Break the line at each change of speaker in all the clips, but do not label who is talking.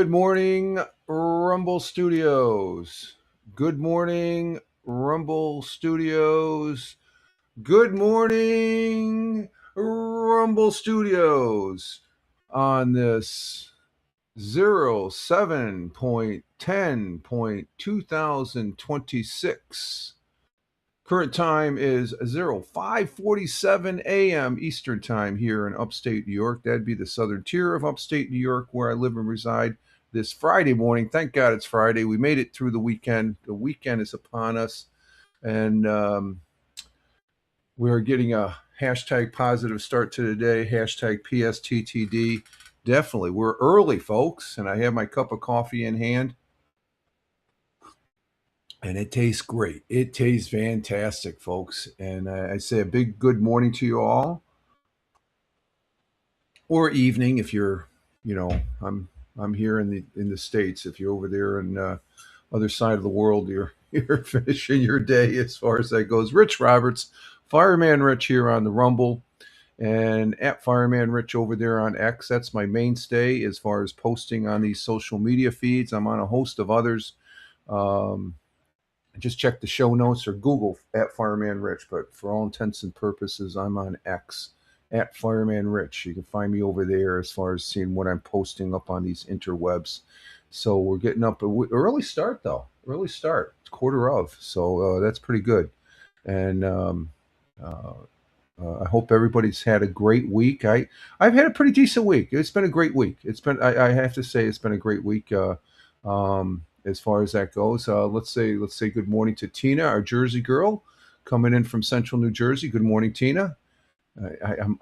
Good morning, Rumble Studios. Good morning, Rumble Studios. Good morning, Rumble Studios. On this 07.10.2026 Current time is 05:47 a.m. Eastern Time here in upstate New York. That'd be the southern tier of upstate New York where I live and reside this Friday morning. Thank God it's Friday. We made it through the weekend. The weekend is upon us. And we're getting a hashtag positive start to the day, hashtag PSTTD. Definitely. We're early, folks. And I have my cup of coffee in hand. And it tastes great. It tastes fantastic, folks. And I say a big good morning to you all, or evening if you're, you know, I'm here in the states. If you're over there in other side of the world, you're finishing your day as far as that goes. Rich Roberts, Fireman Rich here on the Rumble, and at Fireman Rich over there on X. That's my mainstay as far as posting on these social media feeds. I'm on a host of others. Um, just check the show notes or Google at Fireman Rich. But for all intents and purposes, I'm on X at Fireman Rich. You can find me over there as far as seeing what I'm posting up on these interwebs. So we're getting up early start though. Early start. It's quarter of. So that's pretty good. And uh, I hope everybody's had a great week. I've had a pretty decent week. It's been a great week. I have to say it's been a great week. As far as that goes, let's say good morning to Tina, our Jersey girl, coming in from Central New Jersey. Good morning, Tina.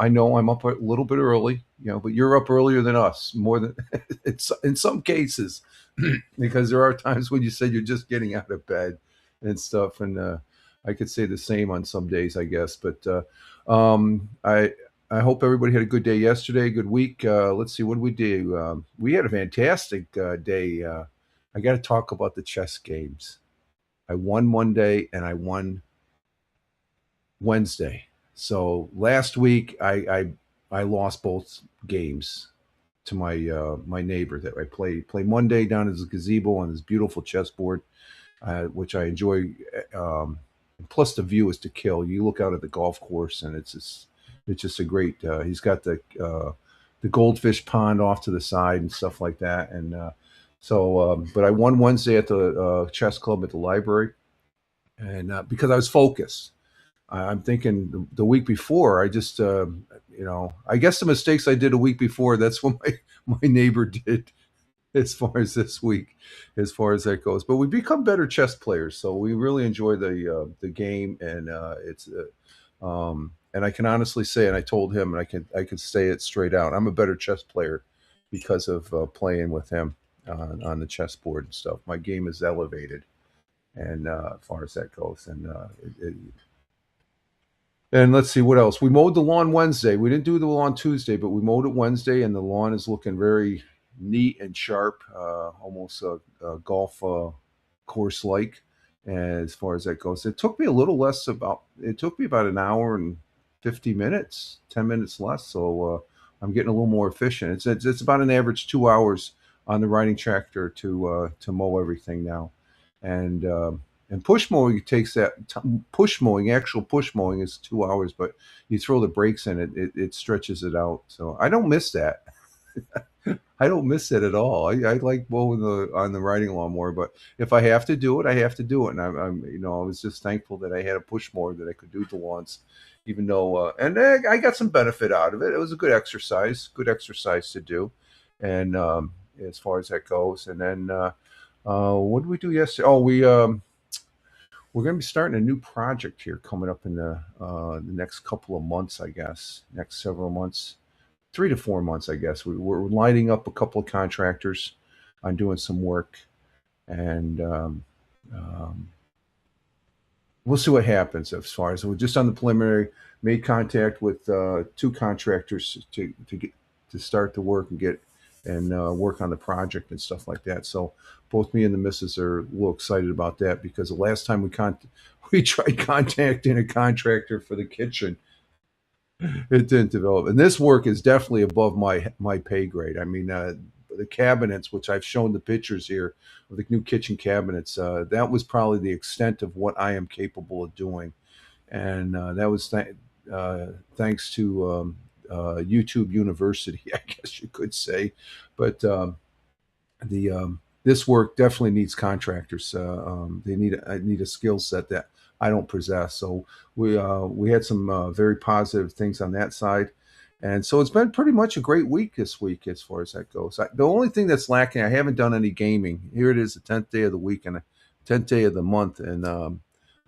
I know I'm up a little bit early, but you're up earlier than us, more than it's in some cases, because there are times when you said you're just getting out of bed and stuff, and I could say the same on some days, I guess. But I hope everybody had a good day yesterday, good week. Let's see, what did we do? We had a fantastic day. I got to talk about the chess games. I won Monday and I won Wednesday. So last week I lost both games to my neighbor that I play Monday down at his gazebo on his beautiful chessboard, which I enjoy. Plus the view is to kill. You look out at the golf course and it's just a great. He's got the goldfish pond off to the side and stuff like that. And but I won Wednesday at the chess club at the library, and because I was focused. I'm thinking the week before, I just, I guess the mistakes I did a week before, that's what my neighbor did as far as this week, as far as that goes. But we become better chess players, so we really enjoy the game, and and I can honestly say, and I told him, and I can say it straight out, I'm a better chess player because of playing with him on the chessboard and stuff. My game is elevated, and as far as that goes, and let's see what else. We mowed the lawn Wednesday. We didn't do the lawn Tuesday, but we mowed it Wednesday, and the lawn is looking very neat and sharp, almost a golf course like. As far as that goes, it took me a little less about. It took me about an hour and 50 minutes, 10 minutes less. So I'm getting a little more efficient. It's about an average 2 hours on the riding tractor to mow everything now, and. And push mowing takes push mowing, actual push mowing is 2 hours, but you throw the brakes in it stretches it out. So I don't miss that. I don't miss it at all. I like mowing on the riding lawnmower, but if I have to do it, I have to do it. And I was just thankful that I had a push mower that I could do the lawns, even though, and I got some benefit out of it. It was a good exercise to do. And as far as that goes, and then what did we do yesterday? Oh, we're going to be starting a new project here coming up in the next couple of months, I guess. Next several months, 3 to 4 months, I guess. We're lining up a couple of contractors on doing some work, and um, we'll see what happens as far as we're just on the preliminary. Made contact with two contractors to get to start the work and work on the project and stuff like that. So both me and the missus are a little excited about that because the last time we tried contacting a contractor for the kitchen, it didn't develop. And this work is definitely above my pay grade. I mean, the cabinets, which I've shown the pictures here of the new kitchen cabinets, that was probably the extent of what I am capable of doing, and that was thanks to YouTube University, I guess you could say. But the this work definitely needs contractors. I need a skill set that I don't possess. So we had some very positive things on that side. And so it's been pretty much a great week this week as far as that goes. The only thing that's lacking, I haven't done any gaming. Here it is, the 10th day of the week and the 10th day of the month, and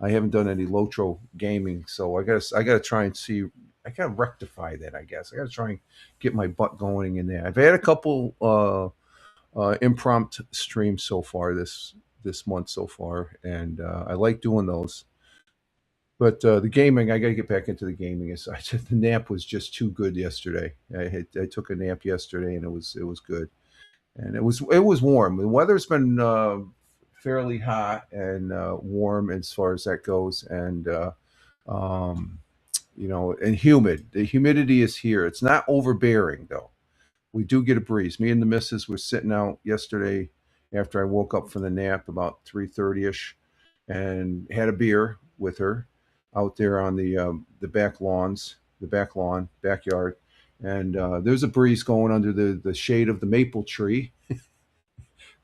I haven't done any Lotro gaming. So I gotta try and see. I gotta rectify that. I guess I gotta try and get my butt going in there. I've had a couple impromptu streams so far this month so far, and I like doing those. But the gaming, I got to get back into the gaming. The nap was just too good yesterday. I took a nap yesterday, and it was good, and it was warm. The weather's been fairly hot and warm as far as that goes, and um, and humid. The humidity is here. It's not overbearing though. We do get a breeze. Me and the missus were sitting out yesterday after I woke up from the nap about 3:30 ish, and had a beer with her out there on the back lawn, backyard, and there's a breeze going under the shade of the maple tree.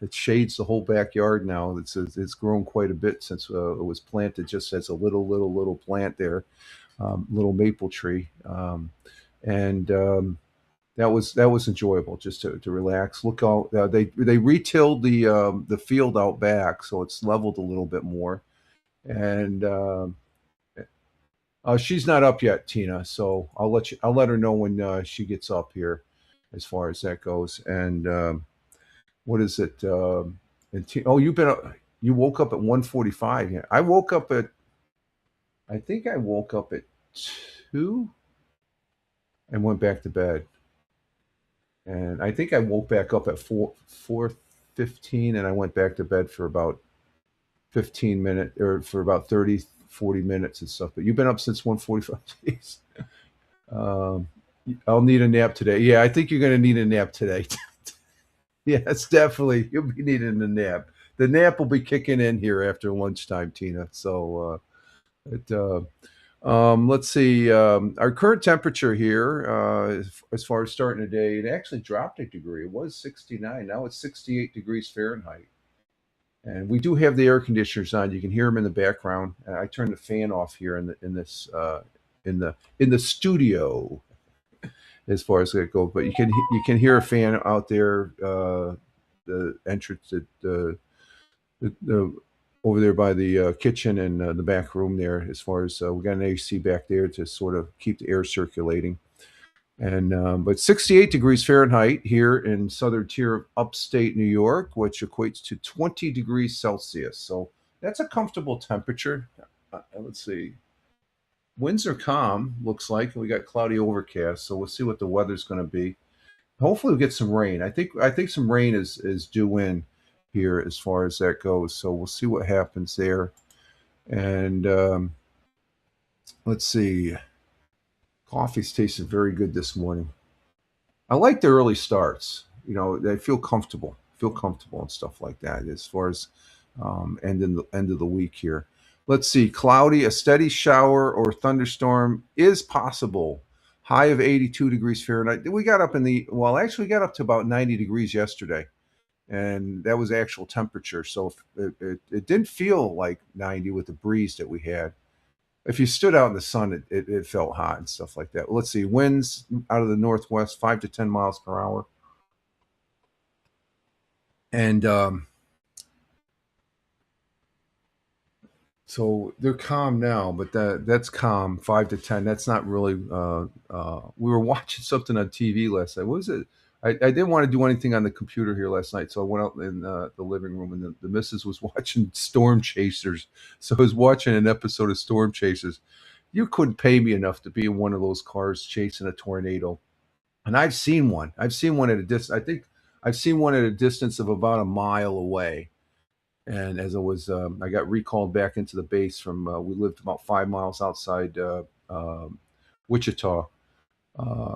It shades the whole backyard now. It's grown quite a bit since it was planted. Just as a little plant there, little maple tree, and that was enjoyable just to relax. Look out, they retilled the field out back, so it's leveled a little bit more. And she's not up yet, Tina. So I'll let her know when she gets up here, as far as that goes. And what is it? Oh, you woke up at 1:45. Yeah, I think I woke up at 2 and went back to bed. And I think I woke back up at 4:15, and I went back to bed for about 15 minutes, or for about 30, 40 minutes and stuff. But you've been up since 1:45. Jeez. Um, I'll need a nap today. Yeah, I think you're going to need a nap today. Yes, definitely. You'll be needing a nap. The nap will be kicking in here after lunchtime, Tina. So let's see. Our current temperature here, as far as starting the day, it actually dropped a degree. It was 69. Now it's 68 degrees Fahrenheit. And we do have the air conditioners on. You can hear them in the background. And I turned the fan off here in the studio, as far as that goes. But you can hear a fan out there. The entrance at the over there by the kitchen and the back room there. As far as we got an AC back there to sort of keep the air circulating. And but 68 degrees Fahrenheit here in southern tier of upstate New York, which equates to 20 degrees Celsius. So that's a comfortable temperature. Let's see. Winds are calm, looks like. We got cloudy overcast, so we'll see what the weather's going to be. Hopefully, we'll get some rain. I think some rain is due in here as far as that goes. So we'll see what happens there. And let's see. Coffee's tasted very good this morning. I like the early starts. They feel comfortable and stuff like that. As far as end of the week here, let's see. Cloudy, a steady shower or thunderstorm is possible. High of 82 degrees Fahrenheit. We got up actually got up to about 90 degrees yesterday, and that was actual temperature. So it didn't feel like 90 with the breeze that we had. If you stood out in the sun, it felt hot and stuff like that. Let's see. Winds out of the northwest, 5 to 10 miles per hour. And so they're calm now, but that's calm, 5 to 10. That's not really. We were watching something on TV last night. What was it? I didn't want to do anything on the computer here last night, so I went out in the living room, and the missus was watching Storm Chasers. So I was watching an episode of Storm Chasers. You couldn't pay me enough to be in one of those cars chasing a tornado. And I've seen one. I've seen one at a distance. I think I've seen one at a distance of about a mile away. And as I got recalled back into the base from, we lived about 5 miles outside Wichita,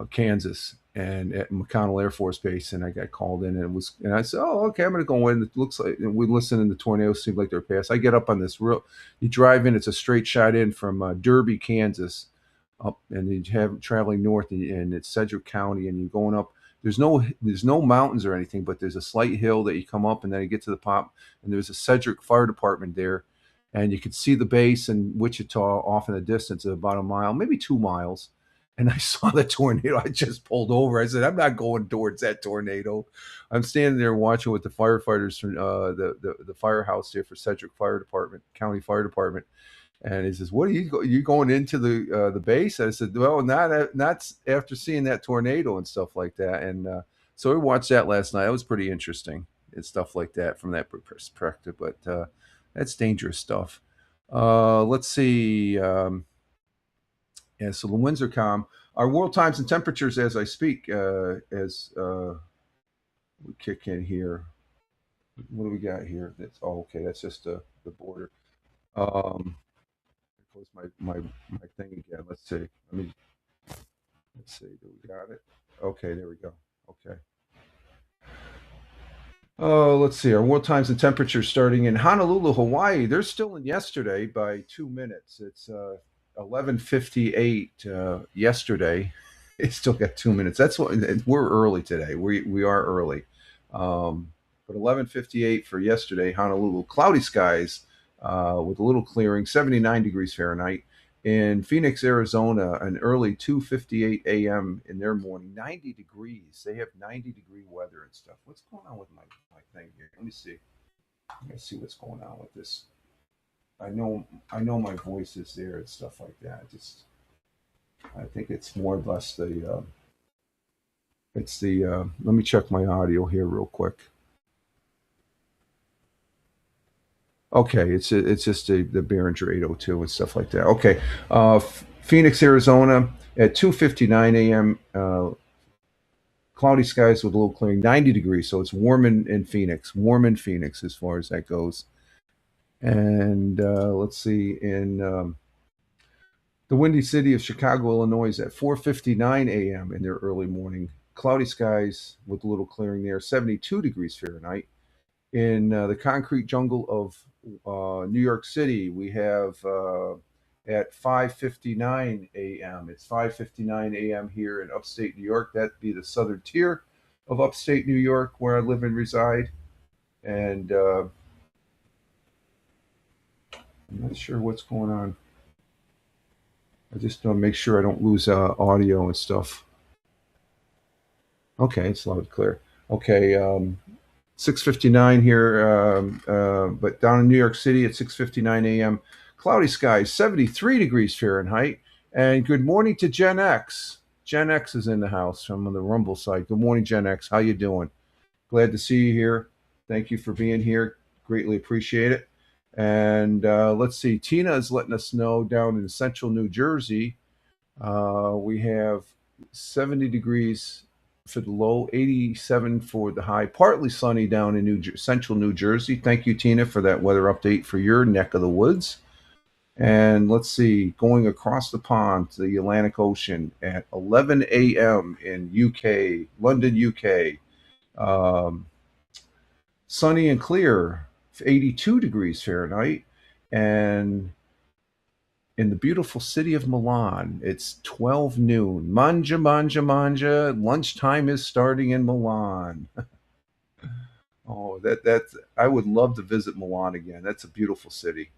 Kansas, and at McConnell Air Force Base, and I got called in, and I said, "Oh, okay, I'm going to go in." It looks like, and we listen, and the tornadoes seem like they're past. I get up on this you drive in, it's a straight shot in from Derby, Kansas, up, and you have traveling north, and it's Sedgwick County, and you're going up. There's no mountains or anything, but there's a slight hill that you come up, and then you get to the top, and there's a Sedgwick Fire Department there, and you could see the base in Wichita off in the distance at about a mile, maybe 2 miles. And I saw the tornado. I just pulled over. I said, "I'm not going towards that tornado." I'm standing there watching with the firefighters from the firehouse there for Sedgwick Fire Department, County Fire Department. And he says, "What are you going into the base?" I said, "Well, not after seeing that tornado and stuff like that." And so we watched that last night. It was pretty interesting and stuff like that from that perspective. But that's dangerous stuff. Let's see. Yeah, so the winds are calm. Our world times and temperatures as I speak, as we kick in here. What do we got here? That's okay. That's just the border. Um, close my thing again. Let's see. Let's see. Do we got it? Okay, there we go. Okay. Oh, let's see. Our world times and temperatures starting in Honolulu, Hawaii. They're still in yesterday by 2 minutes. It's 11:58 yesterday. It still got 2 minutes. That's what we're early today. We are early. But 11:58 for yesterday, Honolulu. Cloudy skies with a little clearing, 79 degrees Fahrenheit. In Phoenix, Arizona, an early 2:58 a.m. in their morning, 90 degrees. They have 90-degree weather and stuff. What's going on with my thing here? Let me see. Let's see what's going on with this. I know my voice is there and stuff like that. Just I think it's more or less the let me check my audio here real quick. Okay, it's just the Behringer 802 and stuff like that. Okay, Phoenix, Arizona at 2:59 a.m. Cloudy skies with a little clearing, 90 degrees. So it's warm in Phoenix, warm in Phoenix as far as that goes. And let's see, in the windy city of Chicago, Illinois, at 4:59 a.m. in their early morning, cloudy skies with a little clearing there, 72 degrees Fahrenheit. In the concrete jungle of New York City, we have at 5:59 a.m. It's 5:59 a.m. here in upstate New York. That'd be the southern tier of upstate New York, where I live and reside. And I'm not sure what's going on. I just want to make sure I don't lose audio and stuff. Okay, it's loud and clear. Okay, 6:59 here, but down in New York City at 6:59 a.m. Cloudy skies, 73 degrees Fahrenheit. And good morning to Gen X. Gen X is in the house from the Rumble side. Good morning, Gen X. How you doing? Glad to see you here. Thank you for being here. Greatly appreciate it. And let's see. Tina is letting us know down in central New Jersey, we have 70 degrees for the low, 87 for the high. Partly sunny down in central New Jersey. Thank you, Tina, for that weather update for your neck of the woods. And let's see, going across the pond to the Atlantic Ocean at 11 a.m. in UK, London, UK. Sunny and clear, 82 degrees Fahrenheit. And in the beautiful city of Milan, it's 12 noon. Manja, manja, manja. Lunchtime is starting in Milan. Oh, that's I would love to visit Milan again. That's a beautiful city.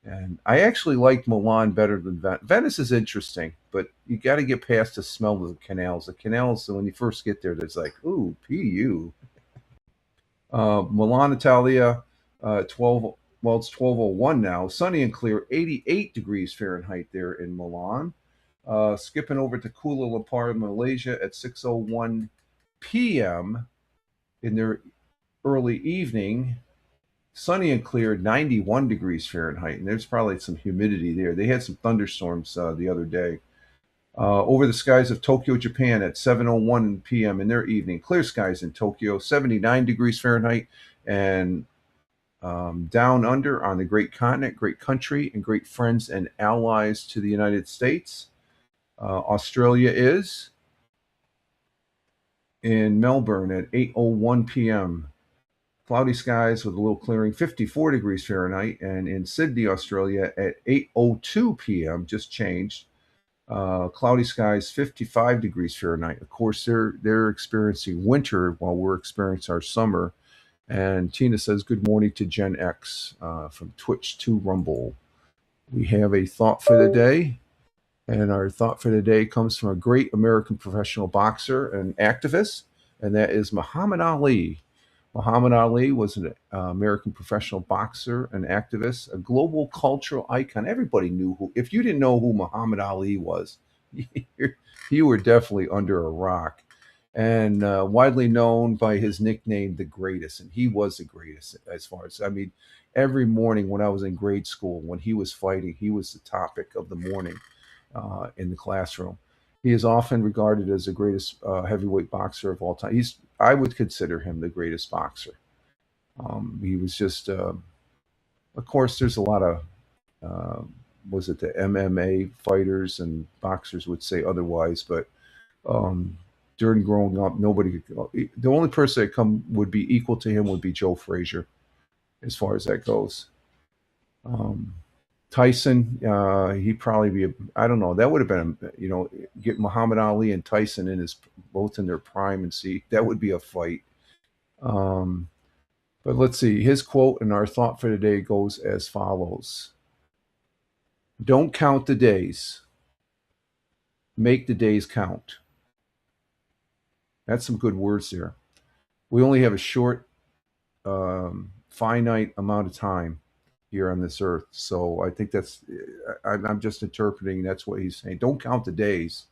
And I actually like Milan better than Venice. Venice is interesting, but you got to get past the smell of the canals. The canals, when you first get there, there's like, ooh, pu. Milan, Italia, 12. Well, it's 12:01 now. Sunny and clear, 88 degrees Fahrenheit there in Milan. Skipping over to Kuala Lumpur, Malaysia at 6:01 p.m. in their early evening. Sunny and clear, 91 degrees Fahrenheit, and there's probably some humidity there. They had some thunderstorms the other day. Over the skies of Tokyo, Japan at 7:01 p.m. in their evening. Clear skies in Tokyo, 79 degrees Fahrenheit. And down under on the great continent, great country, and great friends and allies to the United States, Australia is in Melbourne at 8:01 p.m. Cloudy skies with a little clearing, 54 degrees Fahrenheit. And in Sydney, Australia at 8:02 p.m., just changed. Cloudy skies, 55 degrees Fahrenheit. Of course, they're experiencing winter while we're experiencing our summer. And Tina says, good morning to Gen X from Twitch to Rumble. We have a thought for the day. And our thought for the day comes from a great American professional boxer and activist, and that is Muhammad Ali. Muhammad Ali was an American professional boxer and activist, a global cultural icon. Everybody knew who. If you didn't know who Muhammad Ali was, you were definitely under a rock. And widely known by his nickname, the greatest. And he was the greatest as far as, I mean, every morning when I was in grade school, when he was fighting, he was the topic of the morning in the classroom. He is often regarded as the greatest heavyweight boxer of all time. I would consider him the greatest boxer. He was just, of course, there's a lot of, uh, was it the MMA fighters and boxers would say otherwise, but um, during growing up, nobody, the only person that come would be equal to him would be Joe Frazier, as far as that goes. Um, Tyson, he'd probably be. I don't know. That would have been, get Muhammad Ali and Tyson in his both in their prime and see that would be a fight. Um, but let's see. His quote and our thought for today goes as follows: don't count the days, make the days count. That's some good words there. We only have a short, finite amount of time here on this earth. So I think I'm just interpreting that's what he's saying. Don't count the days.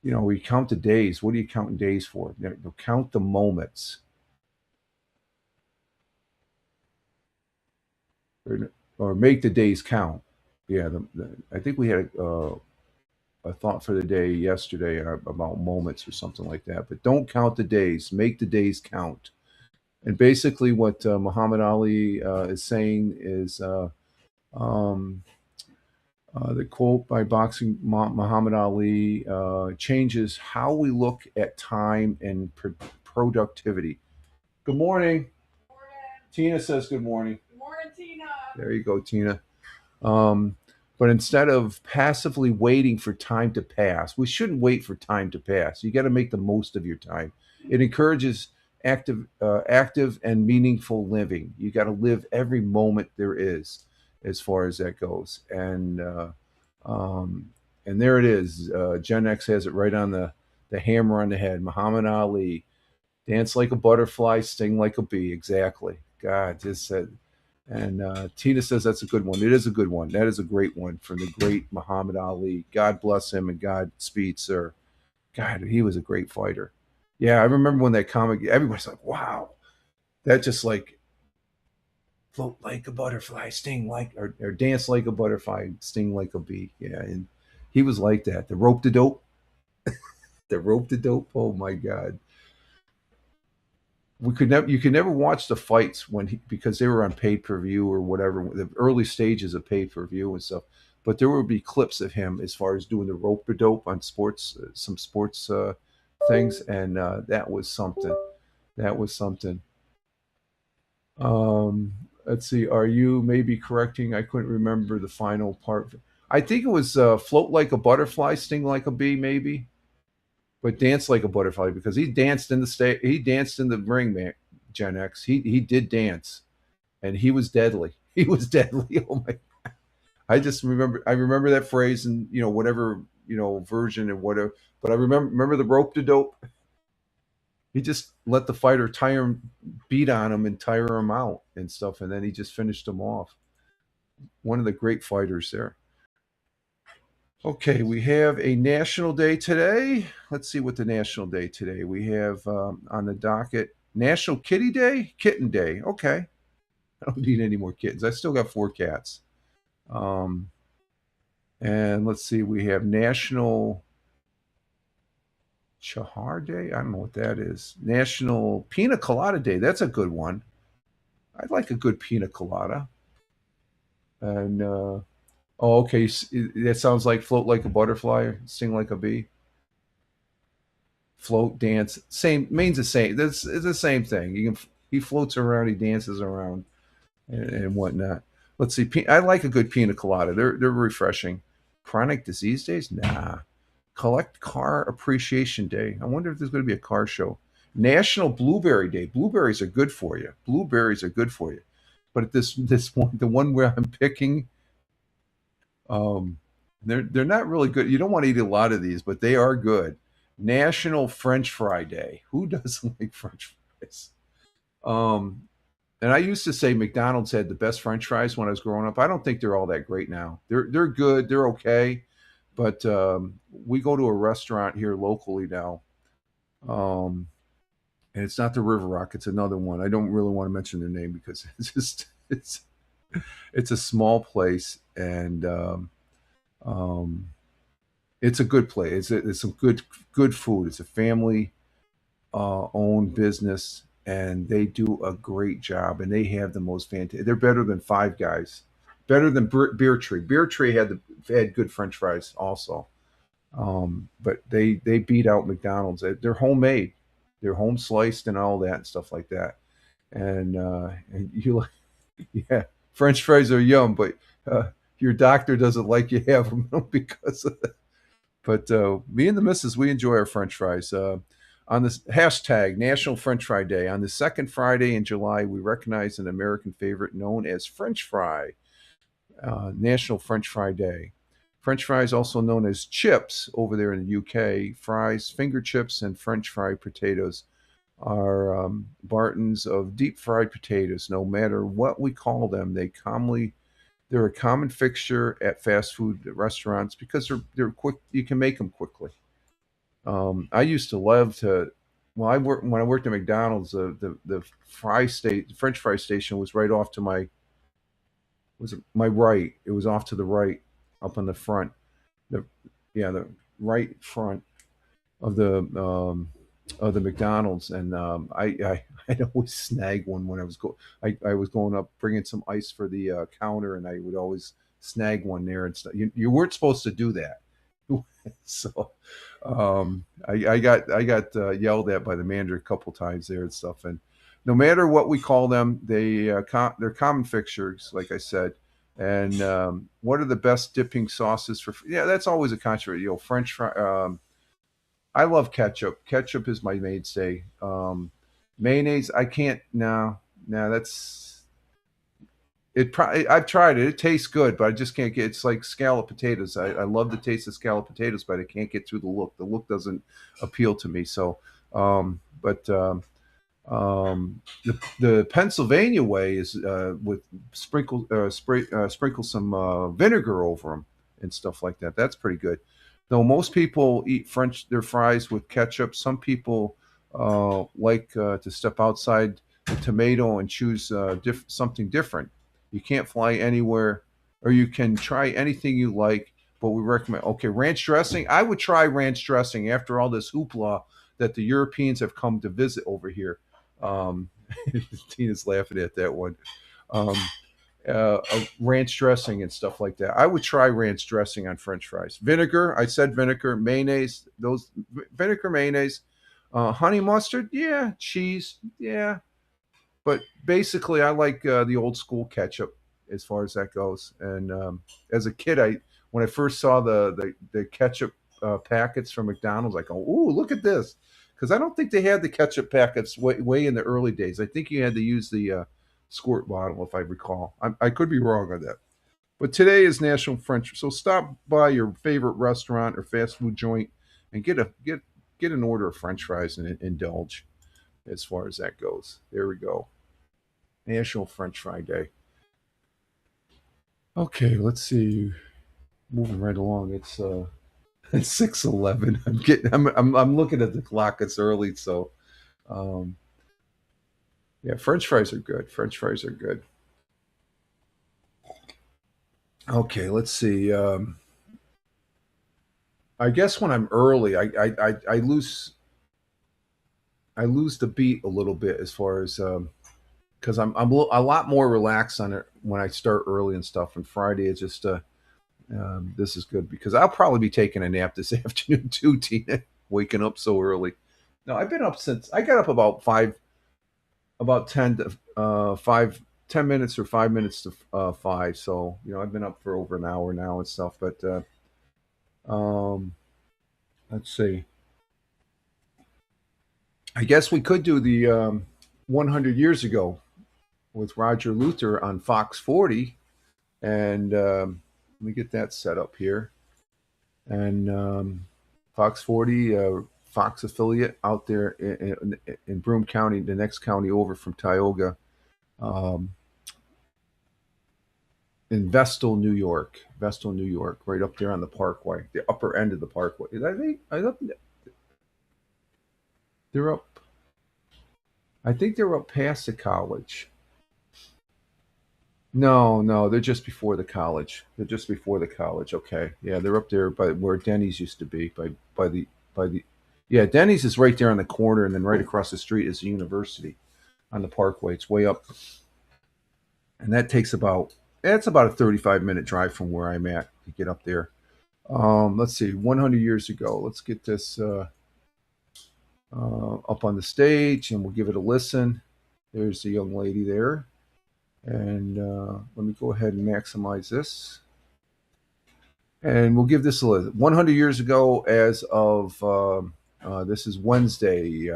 We count the days. What are you counting days for? Count the moments, or make the days count. Yeah, I think we had a thought for the day yesterday about moments or something like that. But don't count the days. Make the days count. And basically, what Muhammad Ali is saying is um, the quote by boxing Muhammad Ali changes how we look at time and productivity. Good morning. Tina says good morning. Good morning, Tina. There you go, Tina. Um, but instead of passively waiting for time to pass, we shouldn't wait for time to pass. You got to make the most of your time. It encourages active and meaningful living. You got to live every moment there is, as far as that goes. Um, and there it is. Gen X has it right on the hammer on the head. Muhammad Ali, dance like a butterfly, sting like a bee. Exactly. God, just said. And Tina says that's a good one. It is a good one. That is a great one from the great Muhammad Ali. God bless him and God speed, sir. God, he was a great fighter. Yeah, I remember when that comic, everybody's like, wow, that just like float like a butterfly, sting like, or dance like a butterfly, sting like a bee. Yeah, and he was like that. The rope to dope, the rope to dope. Oh my God. You could never watch the fights because they were on pay per view or whatever, the early stages of pay per view and stuff. But there would be clips of him as far as doing the rope a dope on sports, some sports things, and that was something. That was something. Let's see. Are you maybe correcting? I couldn't remember the final part. I think it was float like a butterfly, sting like a bee, maybe, but dance like a butterfly because he danced in the state. He danced in the ring, man. Gen X. He did dance, and he was deadly. He was deadly. Oh my! I just remember. I remember that phrase and whatever version and whatever. But I remember the rope to dope. He just let the fighter tire him, beat on him, and tire him out and stuff, and then he just finished him off. One of the great fighters there. Okay, we have a national day today. Let's see what the national day today. We have on the docket National Kitty Day, Kitten Day. Okay, I don't need any more kittens. I still got 4 cats. Um, and let's see, we have National Chahar Day. I don't know what that is. National Pina Colada Day. That's a good one. I like a good pina colada. And oh, okay, that sounds like float like a butterfly, sting like a bee. Float, dance, same means the same. That's it's the same thing. He floats around, he dances around, and whatnot. Let's see. I like a good pina colada. They're refreshing. Chronic disease days? Nah. Collect car appreciation day. I wonder if there's going to be a car show. National Blueberry Day. Blueberries are good for you. Blueberries are good for you. But at this one, the one where I'm picking, um, they're not really good. You don't want to eat a lot of these, but they are good. National French Fry Day. Who doesn't like French fries? Um, and I used to say McDonald's had the best French fries when I was growing up. I don't think they're all that great now. They're good. They're okay, but we go to a restaurant here locally now, um, and it's not the River Rock. It's another one. I don't really want to mention their name because it's a small place, and um, it's a good place. It's some good food. It's a family owned business, and they do a great job. And they have the most fantastic. They're better than Five Guys, better than Beer Tree. Beer Tree had good French fries also, but they beat out McDonald's. They're homemade, they're home sliced and all that and stuff like that. And you like, yeah, French fries are yum, but your doctor doesn't like you have them because of that. But me and the missus, we enjoy our French fries. On this hashtag National French Fry Day, on the second Friday in July, we recognize an American favorite known as French fry. National French Fry Day. French fries, also known as chips over there in the UK, fries, finger chips, and French fried potatoes are Bartons of deep fried potatoes. No matter what we call them, they're a common fixture at fast food restaurants because they're quick. You can make them quickly. I used to love to. Well, when I worked at McDonald's. The French fry station was right off to my right. It was off to the right, up on the front. The Yeah, the right front of the McDonald's, and I'd always snag one when I was going up bringing some ice for the counter, and I would always snag one there and stuff. You weren't supposed to do that, so I got yelled at by the manager a couple times there and stuff. And no matter what we call them, they're common fixtures, like I said. And what are the best dipping sauces for? Yeah, that's always a controversy. French fry. I love ketchup. Ketchup is my mainstay. Mayonnaise, I can't. No, no, that's it. I've tried it. It tastes good, but I just can't get. It's like scalloped potatoes. I love the taste of scalloped potatoes, but I can't get through the look. The look doesn't appeal to me. So, but the Pennsylvania way is with sprinkle some vinegar over them and stuff like that. That's pretty good. Though most people eat their fries with ketchup. Some people like to step outside the tomato and choose something different. You can't fly anywhere, or you can try anything you like. But we recommend ranch dressing. I would try ranch dressing after all this hoopla that the Europeans have come to visit over here. um, Tina's laughing at that one. Um, Ranch dressing and stuff like that. I would try ranch dressing on French fries. Vinegar, I said vinegar, mayonnaise, those vinegar, mayonnaise, honey mustard, yeah, cheese, yeah. But basically, I like the old school ketchup as far as that goes. And as a kid, when I first saw the ketchup packets from McDonald's, I go, "Ooh, look at this!" Because I don't think they had the ketchup packets way in the early days. I think you had to use the squirt bottle, if I recall. I could be wrong on that. But today is National French, so stop by your favorite restaurant or fast food joint and get an order of French fries and indulge as far as that goes. There we go. National French Fry Day. Okay, let's see. Moving right along. It's 6:11. I'm looking at the clock. It's early, so um, yeah. French fries are good. French fries are good. Okay, let's see. I guess when I'm early, I lose the beat a little bit as far as because a lot more relaxed on it when I start early and stuff. And Friday is just this is good because I'll probably be taking a nap this afternoon too, Tina. Waking up so early. No, I've been up since I got up about 10 minutes or 5 minutes to five. So I've been up for over an hour now and stuff. But um, let's see. I guess we could do the 100 years ago with Roger Luther on Fox 40, and let me get that set up here. And Fox 40, Fox affiliate out there in Broome County, the next county over from Tioga, um, in Vestal, New York. Vestal, New York, right up there on the Parkway, the upper end of the Parkway. They're up. I think they're up past the college. No, no, they're just before the college. They're just before the college. Okay, yeah, they're up there by where Denny's used to be, by the. Yeah, Denny's is right there on the corner, and then right across the street is the university on the Parkway. It's way up, and that takes about that's about a 35-minute drive from where I'm at to get up there. Let's see, 100 years ago. Let's get this up on the stage, and we'll give it a listen. There's the young lady there. And let me go ahead and maximize this. And we'll give this a listen. 100 years ago, as of this is Wednesday,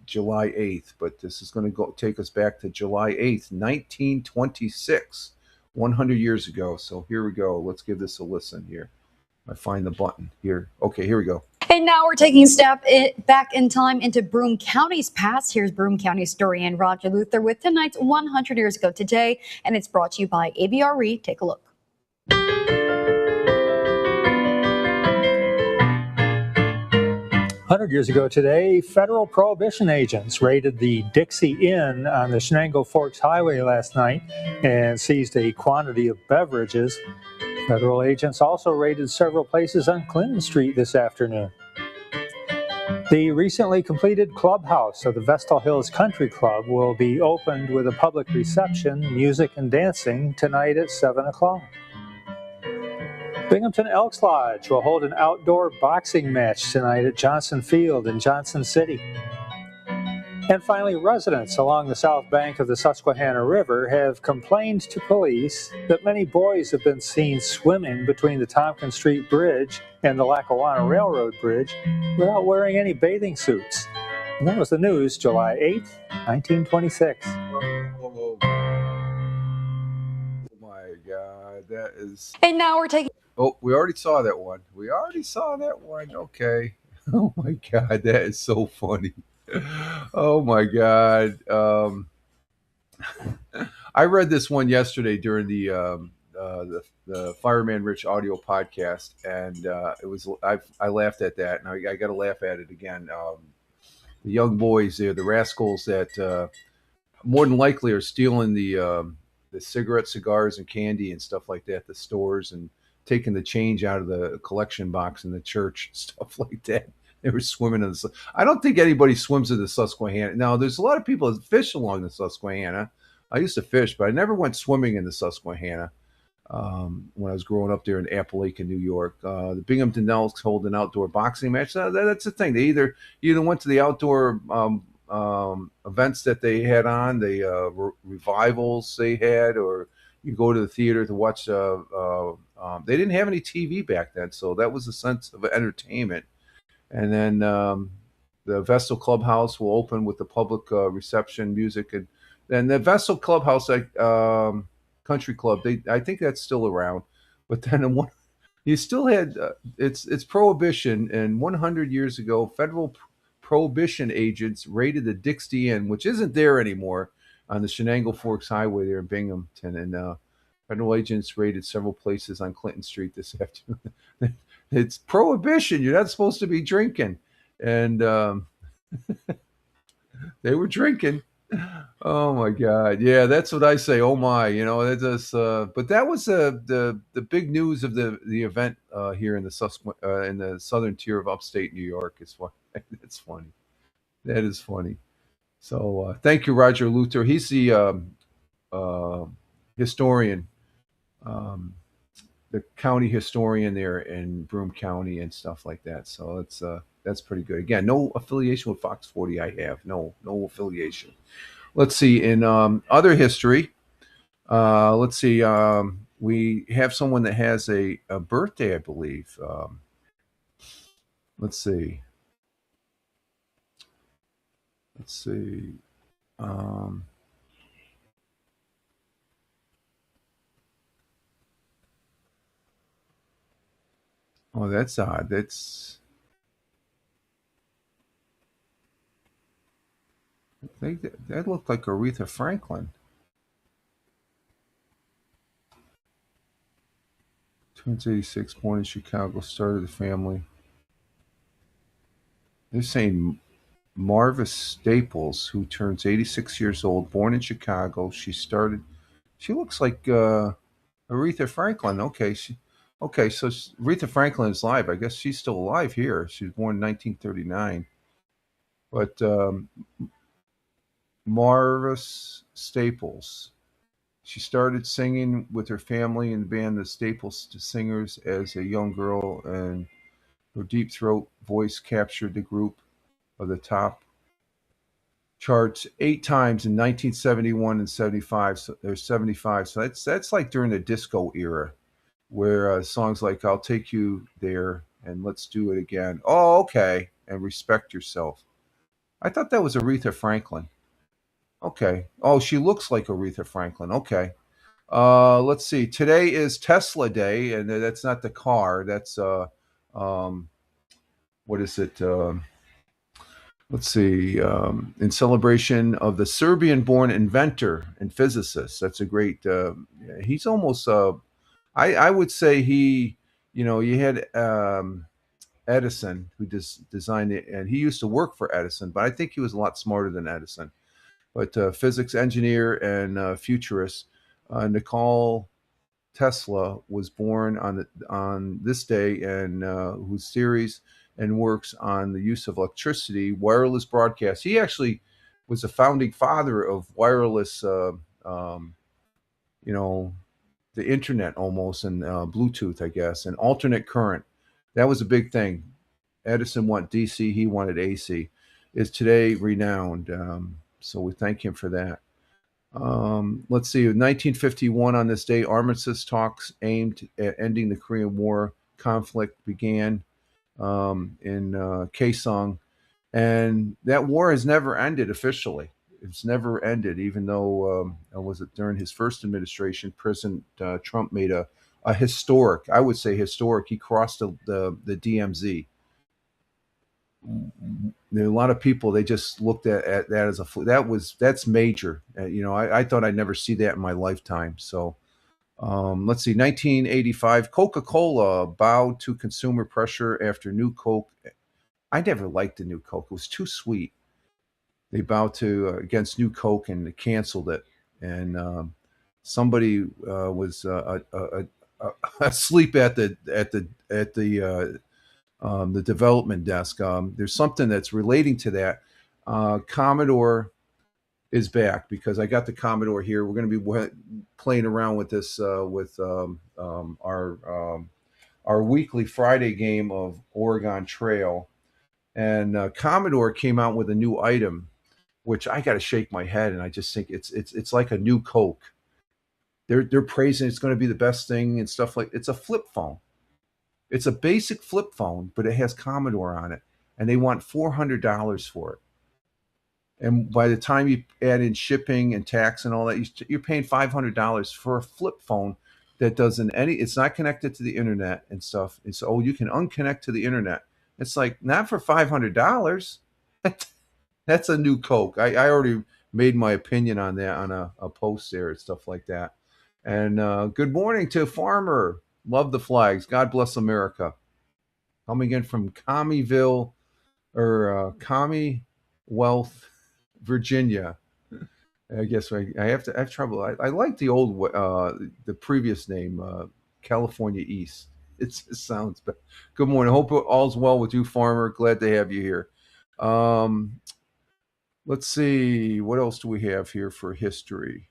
July 8th, but this is going to go take us back to July 8th, 1926, 100 years ago. So here we go. Let's give this a listen here. I find the button here. Okay, here we go.
And now we're taking a step back in time into Broome County's past. Here's Broome County historian Roger Luther with tonight's 100 Years Ago Today, and it's brought to you by AVRE. Take a look.
100 years ago today, federal prohibition agents raided the Dixie Inn on the Shenango Forks Highway last night and seized a quantity of beverages. Federal agents also raided several places on Clinton Street this afternoon. The recently completed clubhouse of the Vestal Hills Country Club will be opened with a public reception, music, and dancing tonight at 7 o'clock. Binghamton Elks Lodge will hold an outdoor boxing match tonight at Johnson Field in Johnson City. And finally, residents along the south bank of the Susquehanna River have complained to police that many boys have been seen swimming between the Tompkins Street Bridge and the Lackawanna Railroad Bridge without wearing any bathing suits. And that was the news, July 8th, 1926.
Oh my God, that is.
And now we're taking.
Oh, we already saw that one. We already saw that one. Okay. Oh my God, that is so funny. Oh my God. I read this one yesterday during the Fireman Rich audio podcast, and it was I laughed at that, and I got to laugh at it again. The young boys there, the rascals that more than likely are stealing the cigarette, cigars, and candy and stuff like that at the stores, and taking the change out of the collection box in the church, stuff like that. They were swimming in the. I don't think anybody swims in the Susquehanna. Now, there's a lot of people that fish along the Susquehanna. I used to fish, but I never went swimming in the Susquehanna when I was growing up there in Appalachian, New York. The Binghamton Elks hold an outdoor boxing match. That's the thing. They either went to the outdoor events that they had on, the revivals they had, or you go to the theater to watch. They didn't have any TV back then, so that was a sense of entertainment. And then the Vestal Clubhouse will open with the public reception, music, and then the Vestal Clubhouse, country club. I think that's still around, but then you still had it's prohibition. And 100 years ago, federal prohibition agents raided the Dixie Inn, which isn't there anymore, on the Shenango Forks Highway there in Binghamton, and federal agents raided several places on Clinton Street this afternoon. It's prohibition. You're not supposed to be drinking. And they were drinking. Oh, my God. Yeah, that's what I say. Oh, my. That's just, but that was the big news of the event here in the southern tier of upstate New York. It's funny. It's funny. That is funny. So thank you, Roger Luther. He's the historian. The county historian there in Broome County and stuff like that. So that's pretty good. Again, no affiliation with Fox 40. I have no affiliation. Let's see. In other history, let's see. We have someone that has a birthday, I believe. Let's see. Let's see. Um, oh, that's odd. That looked like Aretha Franklin. Turns 86, born in Chicago, started the family. They're saying Marvis Staples, who turns 86 years old, born in Chicago. She looks like Aretha Franklin. Okay, so Aretha Franklin is alive. I guess she's still alive here. She was born in 1939. But Marvis Staples, she started singing with her family in the band the Staples Singers as a young girl, and her deep throat voice captured the group of the top charts 8 times in 1971 and 75. So there's 75. So that's like during the disco era, where songs like "I'll Take You There" and "Let's Do It Again." Oh, okay, and "Respect Yourself." I thought that was Aretha Franklin. Okay. Oh, she looks like Aretha Franklin. Okay. Let's see. Today is Tesla Day, and that's not the car. That's um, what is it? Let's see. In celebration of the Serbian-born inventor and physicist. That's a great. He's almost. I would say he. You had Edison, who designed it, and he used to work for Edison, but I think he was a lot smarter than Edison. But physics engineer and futurist Nicole Tesla was born on this day, and whose theories and works on the use of electricity, wireless broadcast. He actually was a founding father of wireless, um, you know, the internet almost, and Bluetooth, I guess, and alternate current. That was a big thing. Edison wanted DC, he wanted AC. Is today renowned. So we thank him for that. Let's see, 1951 on this day, armistice talks aimed at ending the Korean War conflict began in Kaesong. And that war has never ended officially. It's never ended, even though, was it during his first administration, President Trump made a historic, I would say historic, he crossed the DMZ. There are a lot of people, they just looked at that as that's major. I thought I'd never see that in my lifetime. So let's see, 1985, Coca-Cola bowed to consumer pressure after new Coke. I never liked the new Coke. It was too sweet. They bowed to against new Coke and canceled it. And somebody was asleep at the development desk. There's something that's relating to that. Commodore is back because I got the Commodore here. We're going to be playing around with this with our weekly Friday game of Oregon Trail, and Commodore came out with a new item, which I got to shake my head, and I just think it's like a new Coke. They're praising it's going to be the best thing and stuff like. It's a flip phone. It's a basic flip phone, but it has Commodore on it, and they want $400 for it. And by the time you add in shipping and tax and all that, you're paying $500 for a flip phone that doesn't it's not connected to the internet and stuff. It's you can unconnect to the internet. It's like not for $500. That's a new Coke. I already made my opinion on that on a post there and stuff like that. And good morning to Farmer. Love the flags. God bless America. Coming in from Commonwealth, Virginia. I guess I have trouble. I like the the previous name, California East. It sounds better. Good morning. Hope all's well with you, Farmer. Glad to have you here. Let's see. What else do we have here for history?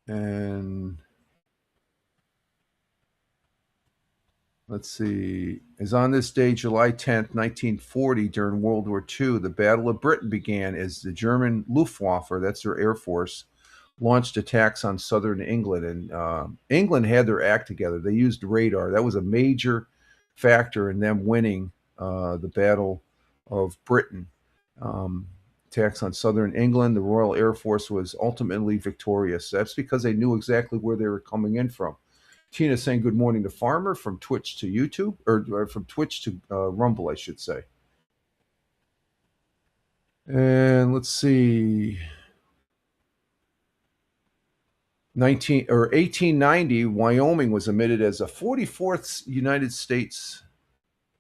And let's see. As on this day, July 10th, 1940, during World War II, the Battle of Britain began as the German Luftwaffe, that's their air force, launched attacks on southern England. And England had their act together. They used radar. That was a major factor in them winning the battle of Britain. Attacks on southern England. The Royal Air Force was ultimately victorious. That's because they knew exactly where they were coming in from. Tina saying good morning to Farmer from Twitch to YouTube, or from Twitch to Rumble, I should say. And let's see. 1890, Wyoming was admitted as a 44th United States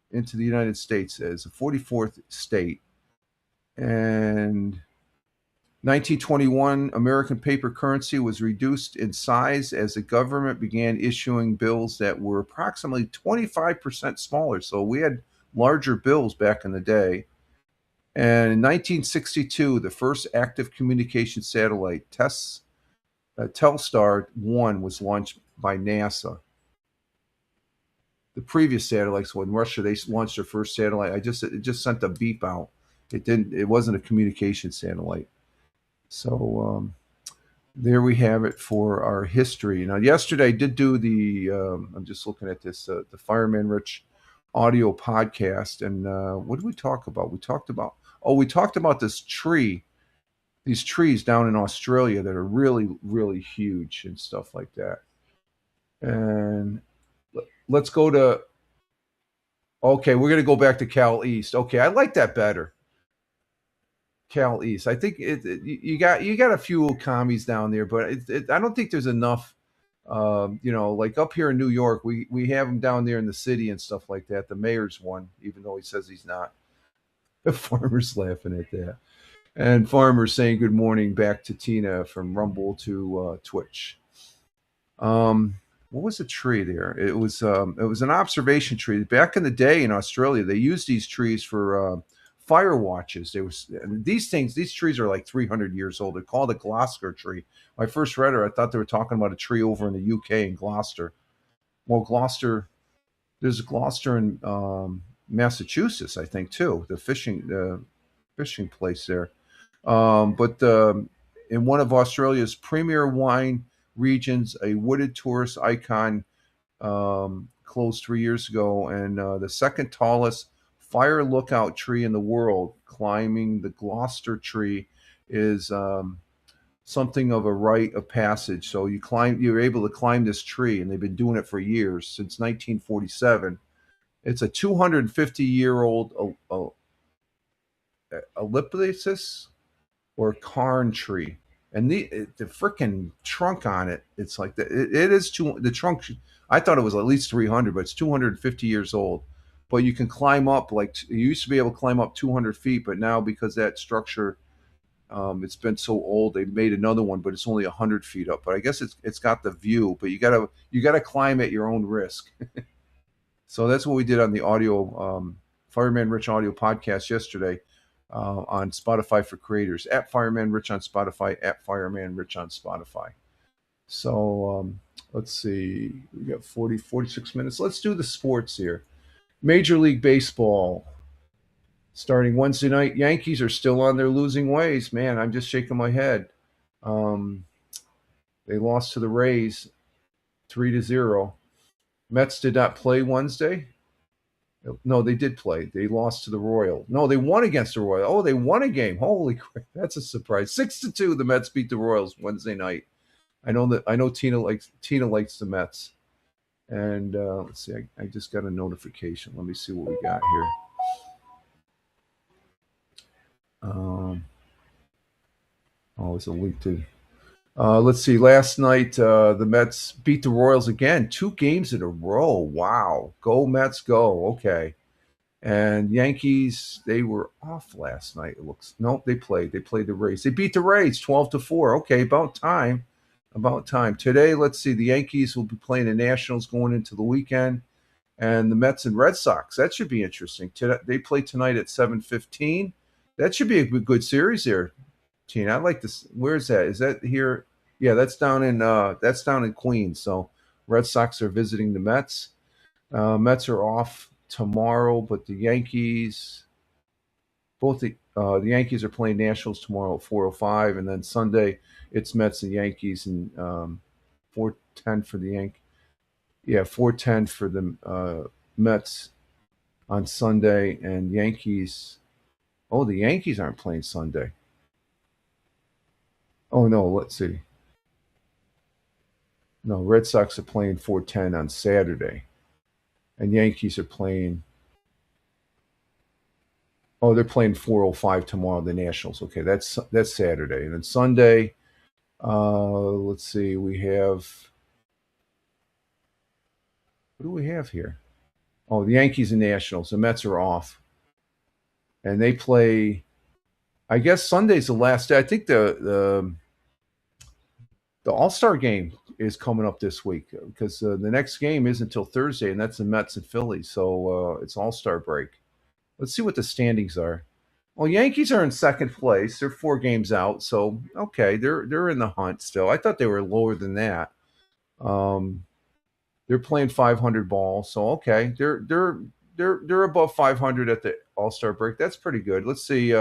into the United States as a 44th state. And 1921, American paper currency was reduced in size as the government began issuing bills that were approximately 25% smaller. So we had larger bills back in the day. And in 1962, the first active communication satellite, Telstar 1, was launched by NASA. The previous satellites, when Russia, they launched their first satellite, it just sent a beep out. It wasn't a communication satellite. So there we have it for our history. Now, yesterday I did do I'm just looking at this, the Fireman Rich audio podcast. And what did we talk about? We talked about this tree, these trees down in Australia that are really, really huge and stuff like that. And let's go to, okay, we're going to go back to Cal East. Okay, I like that better. Cal East. I think you got a few commies down there, but I don't think there's enough. Like up here in New York, we have them down there in the city and stuff like that. The mayor's one, even though he says he's not. The Farmer's laughing at that, and Farmer's saying good morning back to Tina from Rumble to Twitch. What was the tree there? It was an observation tree. Back in the day in Australia, they used these trees for fire watches. These trees are like 300 years old. They're called a Gloucester tree. When I first read it, I thought they were talking about a tree over in the UK in Gloucester. Well, there's a Gloucester in Massachusetts, I think, too. The fishing place there. But in one of Australia's premier wine regions, a wooded tourist icon closed 3 years ago, and the second tallest fire lookout tree in the world, climbing the Gloucester tree, is something of a rite of passage. So you're able to climb this tree, and they've been doing it for years, since 1947. It's a 250-year-old eucalyptus or cairn tree. And the freaking trunk on it, it's like it is the trunk. I thought it was at least 300, but it's 250 years old. But you can climb up, like you used to be able to climb up 200 feet, but now because that structure, it's been so old, they made another one, but it's only 100 feet up. But I guess it's got the view, but you gotta climb at your own risk. So that's what we did on the audio Fireman Rich audio podcast yesterday. On Spotify for creators, at Fireman Rich on Spotify, at Fireman Rich on Spotify. So let's see, we got 46 minutes. Let's do the sports here. Major League Baseball starting Wednesday night. Yankees are still on their losing ways. Man, I'm just shaking my head. They lost to the Rays 3-0. Mets did not play Wednesday. No, they did play. They lost to the Royals. No, they won against the Royals. Oh, they won a game. Holy crap. That's a surprise. 6-2, the Mets beat the Royals Wednesday night. I know Tina likes the Mets. And let's see, I just got a notification. Let me see what we got here. It's a link to. Let's see. Last night, the Mets beat the Royals again. 2 games in a row. Wow. Go Mets, go. Okay. And Yankees, they were off last night. It looks. Nope, they played. They played the Rays. They beat the Rays 12-4. Okay, about time. About time. Today, let's see. The Yankees will be playing the Nationals going into the weekend, and the Mets and Red Sox. That should be interesting. They play tonight at 7:15. That should be a good series there, Tina. I like this. Where is that? Is that here? Yeah, that's down in Queens. So Red Sox are visiting the Mets. Mets are off tomorrow, but the Yankees, the Yankees are playing Nationals tomorrow at 4:05, and then Sunday it's Mets and Yankees, and 4:10 for the Yankees. Yeah, 4:10 for the Mets on Sunday, and Yankees Oh, the Yankees aren't playing Sunday. Oh no, let's see. No, Red Sox are playing 4:10 on Saturday, and Yankees are playing. Oh, they're playing 4:05 tomorrow. The Nationals. Okay, that's Saturday, and then Sunday. Let's see. We have what do we have here? Oh, the Yankees and Nationals. The Mets are off, and they play. I guess Sunday's the last day. I think the All Star game is coming up this week because the next game isn't until Thursday, and that's the Mets and Phillies. So it's All Star break. Let's see what the standings are. Well, Yankees are in second place. They're 4 games out, so okay, they're in the hunt still. I thought they were lower than that. Um, they're playing 500 ball, so okay, they're above 500 at the All Star break. That's pretty good. Let's see.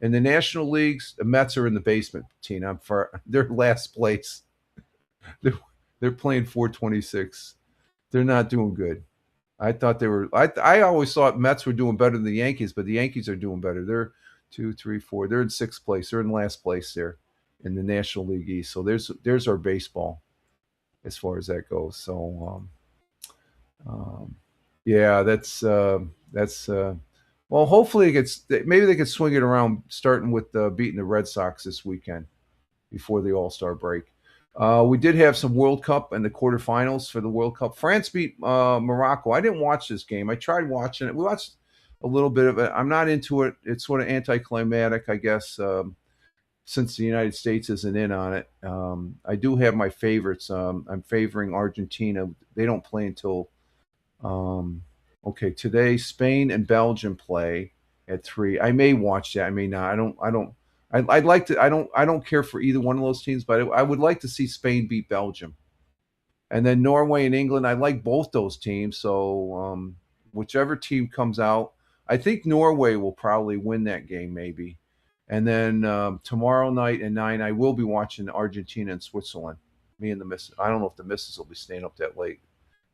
In the National Leagues, the Mets are in the basement. Tina, they're last place. They're, they're playing 426. They're not doing good. I thought they were. I always thought Mets were doing better than the Yankees, but the Yankees are doing better. They're 2, 3, 4. They're in sixth place. They're in last place there in the National League East. So there's our baseball as far as that goes. So yeah, that's well. Hopefully it gets. Maybe they could swing it around, starting with beating the Red Sox this weekend before the All Star break. We did have some World Cup and the quarterfinals for the World Cup. France beat Morocco. I didn't watch this game. I tried watching it. We watched a little bit of it. I'm not into it. It's sort of anticlimactic, I guess, since the United States isn't in on it. I do have my favorites. I'm favoring Argentina. They don't play until okay, today Spain and Belgium play at 3. I may watch that. I may not. I don't. I'd like to. I don't care for either one of those teams, but I would like to see Spain beat Belgium, and then Norway and England. I like both those teams. So whichever team comes out, I think Norway will probably win that game, maybe. And then tomorrow night at 9, I will be watching Argentina and Switzerland. Me and the missus. I don't know if the missus will be staying up that late.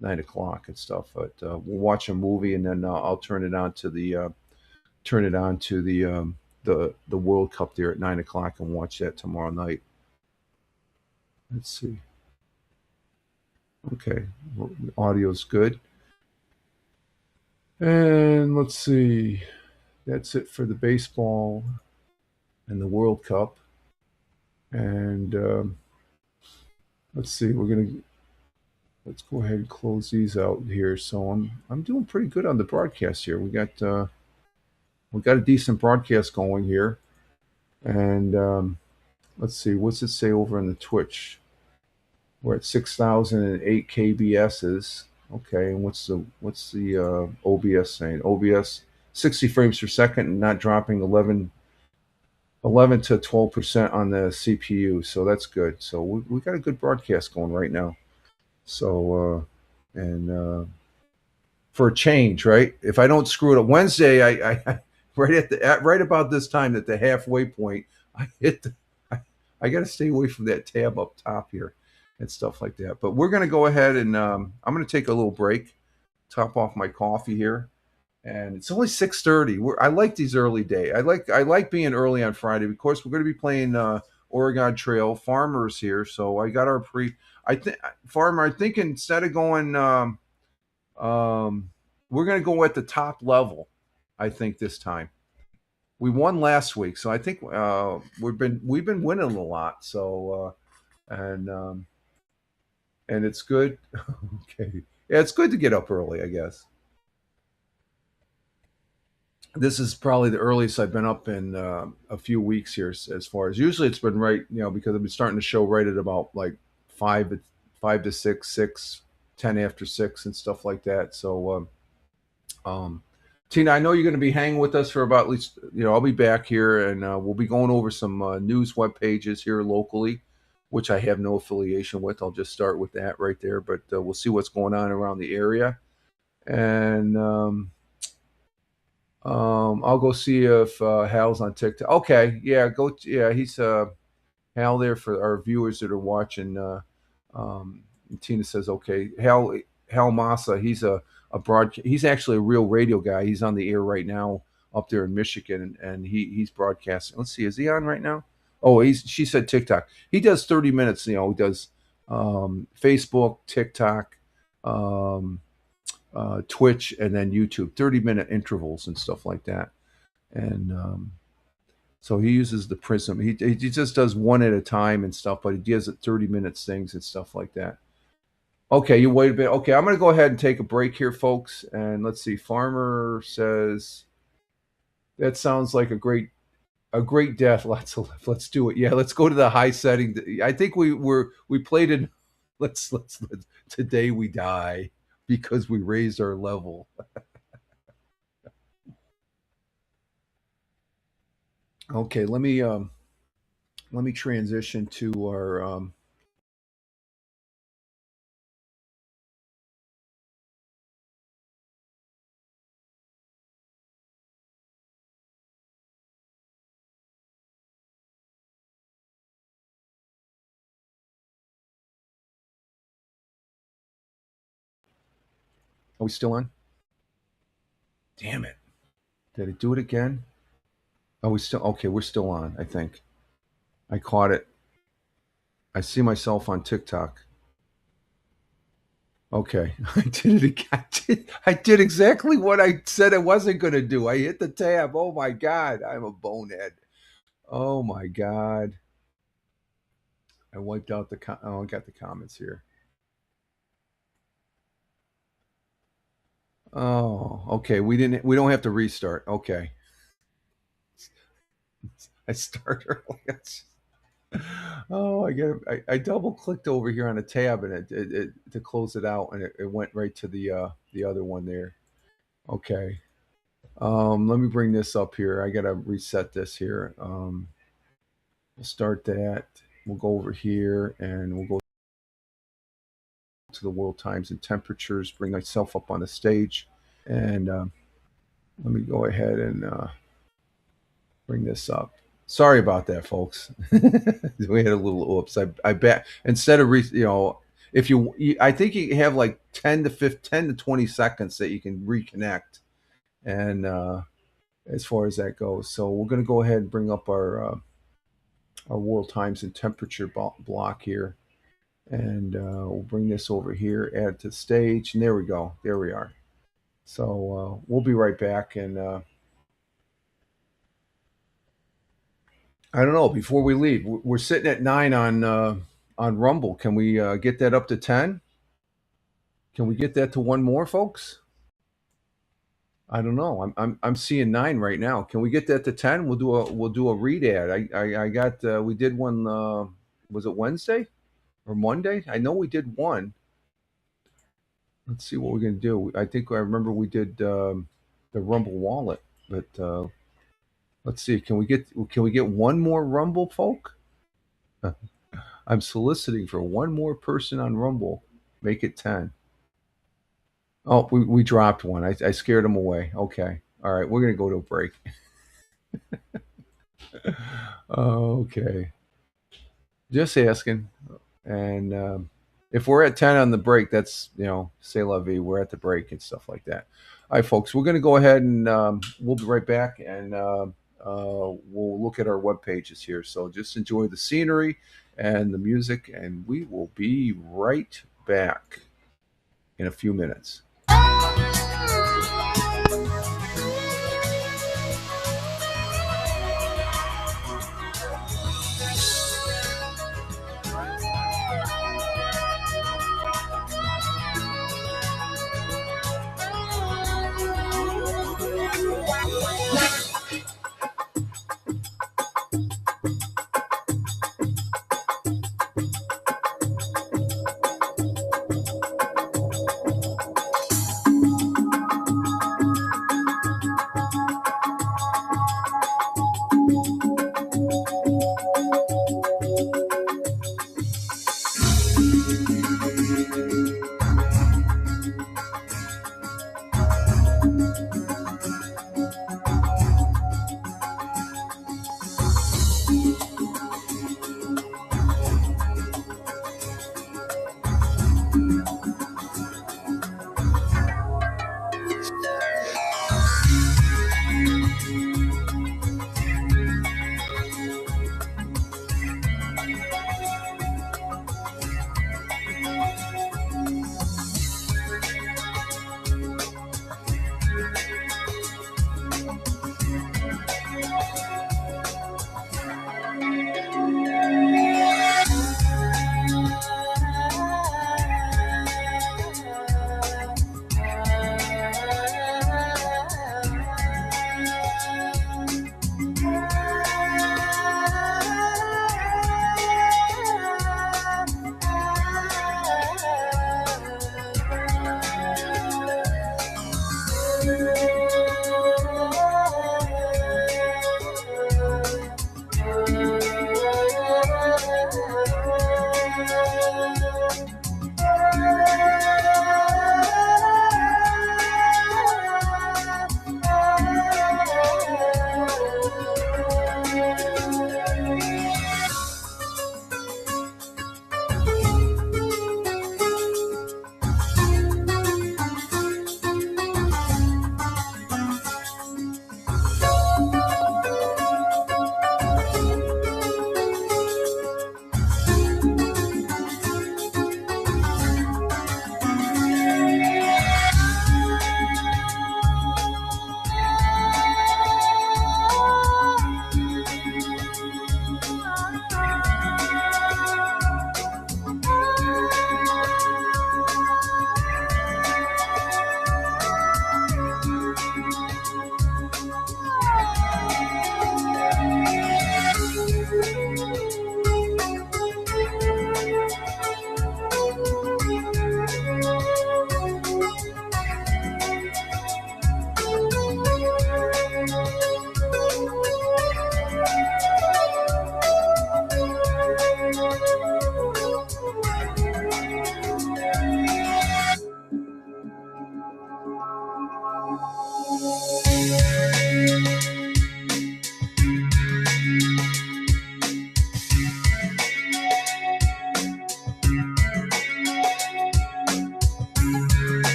9 o'clock and stuff. But we'll watch a movie and then I'll turn it on to the World Cup there at 9 o'clock and watch that tomorrow night. Let's see. Okay, audio's good. And let's see. That's it for the baseball and the World Cup. And let's see. Let's go ahead and close these out here. So I'm doing pretty good on the broadcast here. We got a decent broadcast going here, and let's see, what's it say over on the Twitch? We're at 6,008 KBSs. Okay, and what's the OBS saying? OBS 60 frames per second and not dropping 11 to 12% on the CPU. So that's good. So we got a good broadcast going right now. So and for a change, right? If I don't screw it up Wednesday, I right about this time at the halfway point, I hit I got to stay away from that tab up top here and stuff like that. But we're going to go ahead and I'm going to take a little break, top off my coffee here, and it's only 6:30. I like these early day. I like being early on Friday. Of course, we're going to be playing Oregon Trail Farmers here, so I got our Farmer. I think instead of going, we're going to go at the top level. I think this time we won last week, so I think we've been winning a lot. So and it's good. Okay, yeah, it's good to get up early, I guess. This is probably the earliest I've been up in a few weeks here. As far as usually, it's been right, because I've been starting the show right at about like 5 to 6, 10 after 6, and stuff like that. So, Tina, I know you're going to be hanging with us for about at least, I'll be back here, and we'll be going over some news web pages here locally, which I have no affiliation with. I'll just start with that right there, but we'll see what's going on around the area, and I'll go see if Hal's on TikTok. Okay, yeah, he's Hal there for our viewers that are watching. Tina says, okay, Hal Massa, he's a broadcast. He's actually a real radio guy. He's on the air right now up there in Michigan, and he's broadcasting. Let's see, is he on right now? Oh, she said TikTok. He does 30 minutes. He does Facebook, TikTok, um, Twitch, and then YouTube. 30-minute intervals and stuff like that. And so he uses the Prism. He just does one at a time and stuff, but he does it 30 minutes things and stuff like that. Okay, you wait a bit. Okay, I'm going to go ahead and take a break here, folks. And let's see. Farmer says that sounds like a great death. Let's do it. Yeah, let's go to the high setting. I think we played in. Let's today we die because we raised our level. Okay, let me transition to our. Are we still on? Damn it! Did it do it again? Oh, we still okay? We're still on. I think I caught it. I see myself on TikTok. Okay, I did it again. I did exactly what I said I wasn't going to do. I hit the tab. Oh my God, I'm a bonehead. Oh my God. I wiped out the I got the comments here. Oh, okay. We don't have to restart. Okay. I start early. Oh, I double clicked over here on a tab and it to close it out, and it went right to the other one there. Okay. Let me bring this up here. I gotta reset this here. We'll start that. We'll go over here and we'll go to the world times and temperatures. Bring myself up on the stage, and let me go ahead and bring this up. Sorry about that, folks. We had a little oops. I bet instead of if I think you have like 10 to 20 seconds that you can reconnect, and as far as that goes. So we're going to go ahead and bring up our world times and temperature block here, and we'll bring this over here, add it to the stage, and there we go. There we are. So we'll be right back, and I don't know. Before we leave, we're sitting at 9 on Rumble. Can we get that up to 10? Can we get that to one more, folks? I don't know. I'm seeing 9 right now. Can we get that to 10? We'll do a read ad. I got we did one. Was it Wednesday or Monday? I know we did one. Let's see what we're gonna do. I think I remember we did the Rumble wallet, but let's see. Can we get one more Rumble, folk? I'm soliciting for one more person on Rumble. Make it 10. Oh, we dropped one. I scared him away. Okay. All right. We're going to go to a break. Okay. Just asking. And if we're at 10 on the break, that's, c'est la vie. We're at the break and stuff like that. All right, folks. We're going to go ahead and we'll be right back. And we'll look at our web pages here. So just enjoy the scenery and the music. And we will be right back in a few minutes.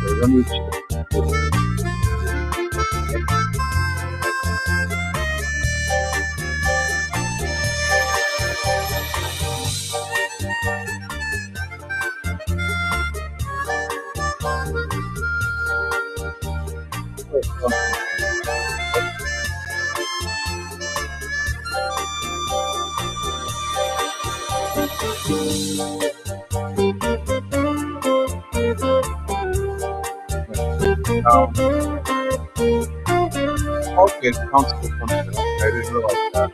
Okay, let me check. Um, okay, the council function. Okay, I didn't realize that.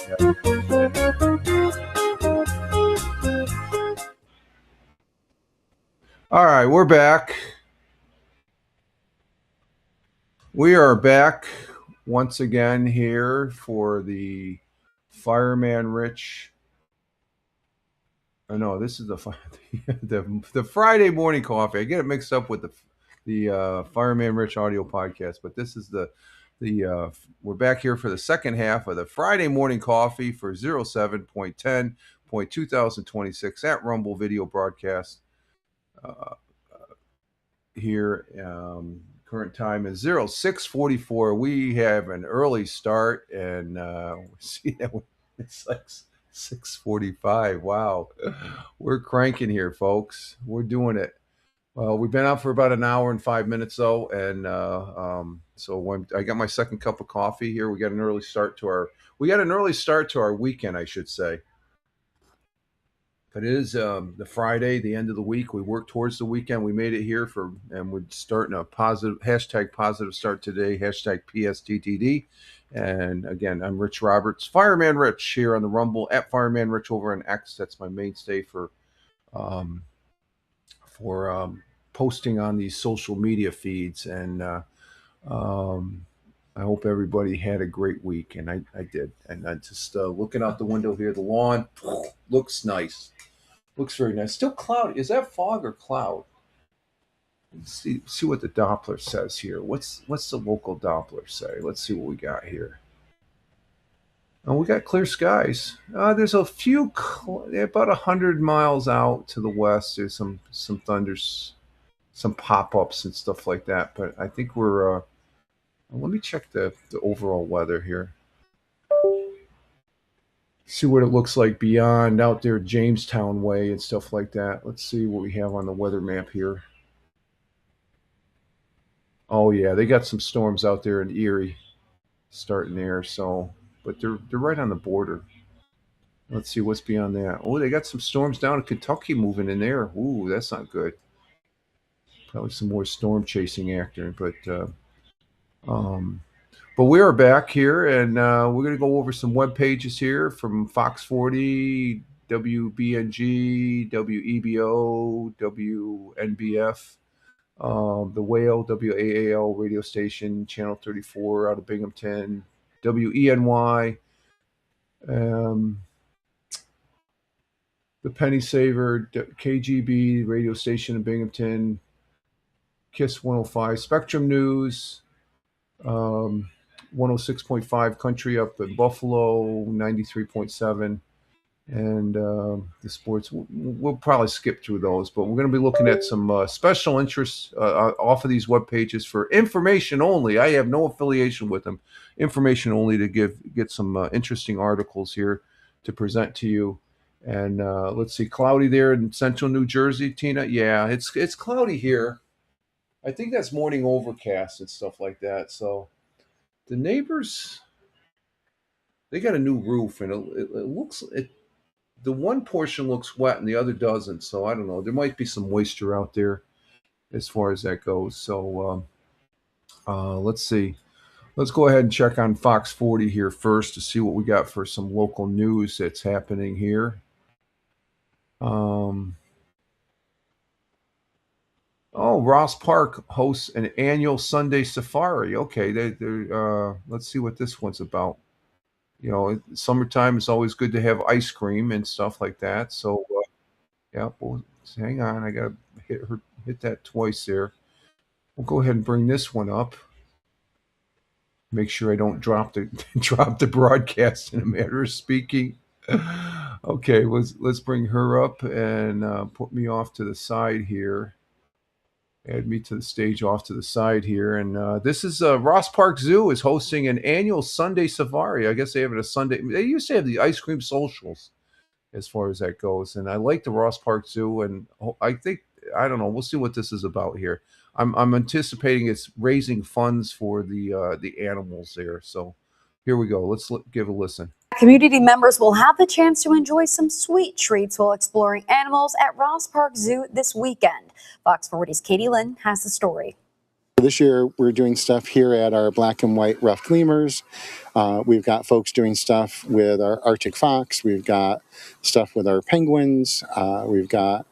Yeah. All right, we're back. We are back once again here for the Fireman Rich. Oh no, this is the Friday morning coffee. I get it mixed up with the Fireman Rich audio podcast, but this is the we're back here for the second half of the Friday morning coffee for 07.10.2026 at Rumble video broadcast. Uh, here. Current time is 06:44. We have an early start, and see that it's like 6:45. Wow, we're cranking here, folks. We're doing it. Well, we've been out for about an hour and 5 minutes though, and so when I got my second cup of coffee here, we got an early start to our weekend, I should say. But it is the Friday, the end of the week. We work towards the weekend. We made it here and we're starting a positive hashtag positive start today, hashtag PSTTD. And again, I'm Rich Roberts, Fireman Rich here on the Rumble at Fireman Rich over on X. That's my mainstay for posting on these social media feeds. And I hope everybody had a great week, and I did. And I just looking out the window here, the lawn looks nice. Looks very nice. Still cloudy. Is that fog or cloud? Let's see what the Doppler says here. What's the local Doppler say? Let's see what we got here. Oh, we got clear skies. There's a few, about 100 miles out to the west. There's some thunders, some pop-ups and stuff like that. But I think we're. Let me check the overall weather here. See what it looks like beyond out there Jamestown way and stuff like that. Let's see what we have on the weather map here. Oh yeah, they got some storms out there in Erie starting there, so but they're right on the border. Let's see what's beyond that. Oh, they got some storms down in Kentucky moving in there. Ooh, that's not good. Probably some more storm chasing actor, um but we are back here, and we're going to go over some web pages here from Fox 40, WBNG, WEBO, WNBF, the Whale, WAAL radio station, Channel 34 out of Binghamton, WENY, the Penny Saver, KGB radio station in Binghamton, KISS 105, Spectrum News, 106.5 country up in Buffalo, 93.7, and the sports. We'll probably skip through those, but we're going to be looking at some special interests off of these web pages for information only. I have no affiliation with them. Information only to get some interesting articles here to present to you. And let's see, cloudy there in central New Jersey, Tina. Yeah, it's cloudy here. I think that's morning overcast and stuff like that. So the neighbors, they got a new roof, and it looks the one portion looks wet and the other doesn't. So I don't know. There might be some moisture out there as far as that goes. So let's see. Let's go ahead and check on Fox 40 here first to see what we got for some local news that's happening here. Oh, Ross Park hosts an annual Sunday safari. Okay, let's see what this one's about. You know, summertime is always good to have ice cream and stuff like that. So, yeah, well, hang on. I got to hit that twice there. We'll go ahead and bring this one up. Make sure I don't drop the broadcast in a matter of speaking. Okay, let's bring her up and put me off to the side here. Add me to the stage off to the side here. And this is Ross Park Zoo is hosting an annual Sunday safari. I guess they have it a Sunday. They used to have the ice cream socials as far as that goes. And I like the Ross Park Zoo. And I think, I don't know, we'll see what this is about here. I'm anticipating it's raising funds for the animals there. So here we go. Let's give a listen.
Community members will have the chance to enjoy some sweet treats while exploring animals at Ross Park Zoo this weekend. Fox 40's Katie Lynn has the story.
This year, we're doing stuff here at our black and white ruffed lemurs. We've got folks doing stuff with our Arctic fox. We've got stuff with our penguins. We've got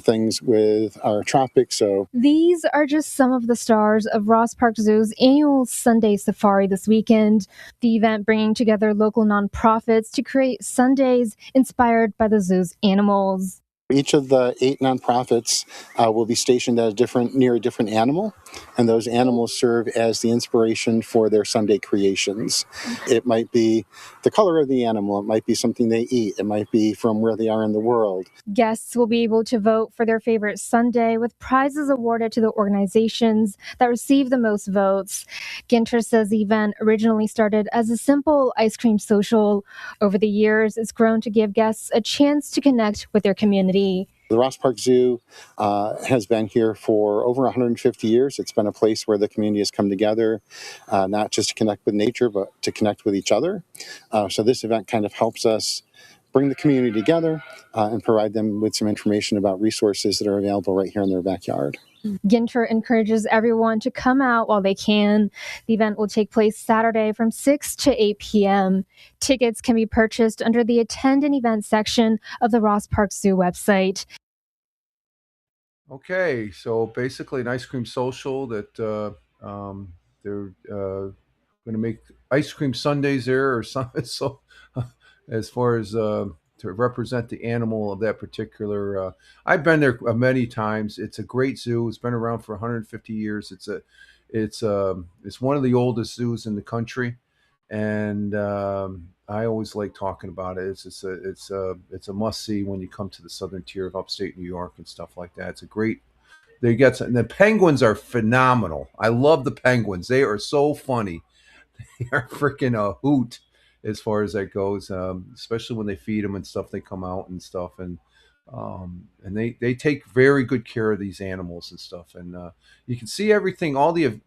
things with our tropics. So
these are just some of the stars of Ross Park Zoo's annual Sunday Safari this weekend. The event bringing together local nonprofits to create Sundays inspired by the zoo's animals.
Each of the 8 nonprofits will be stationed at near a different animal, and those animals serve as the inspiration for their Sunday creations. It might be the color of the animal, it might be something they eat, it might be from where they are in the world.
Guests will be able to vote for their favorite Sunday, with prizes awarded to the organizations that receive the most votes. Ginter says the event originally started as a simple ice cream social. Over the years, it's grown to give guests a chance to connect with their community.
The Ross Park Zoo has been here for over 150 years. It's been a place where the community has come together, not just to connect with nature, but to connect with each other. So this event kind of helps us bring the community together and provide them with some information about resources that are available right here in their backyard.
Ginter encourages everyone to come out while they can. The event will take place Saturday from 6 to 8 p.m. Tickets can be purchased under the Attend an Event section of the Ross Park Zoo website.
Okay, so basically an ice cream social that they're going to make ice cream sundaes there or something. So as far as to represent the animal of that particular, I've been there many times. It's a great zoo. It's been around for 150 years. It's one of the oldest zoos in the country, and I always like talking about it. It's a must see when you come to the southern tier of upstate New York and stuff like that. It's a great. And the penguins are phenomenal. I love the penguins. They are so funny. They are freaking a hoot as far as that goes. Especially when they feed them and stuff. They come out and stuff, and they take very good care of these animals and stuff. And you can see everything, all the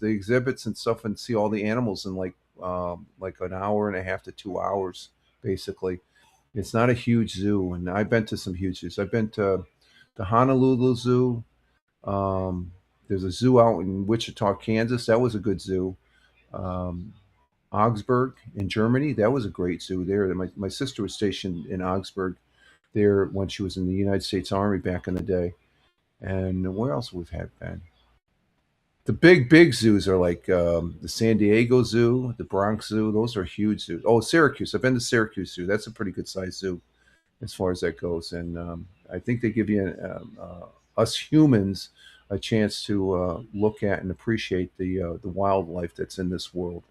exhibits and stuff, and see all the animals in like an hour and a half to 2 hours, basically. It's not a huge zoo, and I've been to some huge zoos. I've been to the Honolulu Zoo. There's a zoo out in Wichita, Kansas. That was a good zoo. Augsburg in Germany. That was a great zoo there. My sister was stationed in Augsburg there when she was in the United States Army back in the day. And where else we've had been? The big zoos are like the San Diego Zoo, the Bronx Zoo. Those are huge zoos. Oh, Syracuse. I've been to Syracuse Zoo. That's a pretty good sized zoo as far as that goes. And I think they give you us humans a chance to look at and appreciate the wildlife that's in this world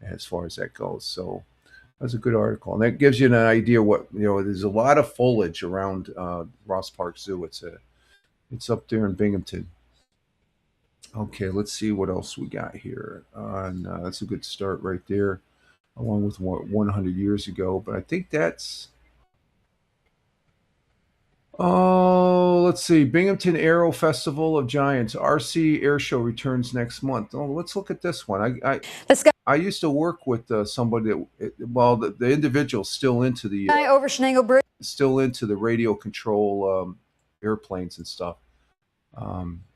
as far as that goes. So that's a good article, and that gives you an idea what there's a lot of foliage around Ross Park Zoo. It's up there in Binghamton. Okay, let's see what else we got here. And that's a good start right there, along with 100 years ago. But I think that's. Oh, let's see. Binghamton Aero Festival of Giants RC Air Show returns next month. Oh, let's look at this one.
The
I used to work with somebody that, well, the individual's still into the
Sky over Shenango Bridge.
radio control airplanes and stuff.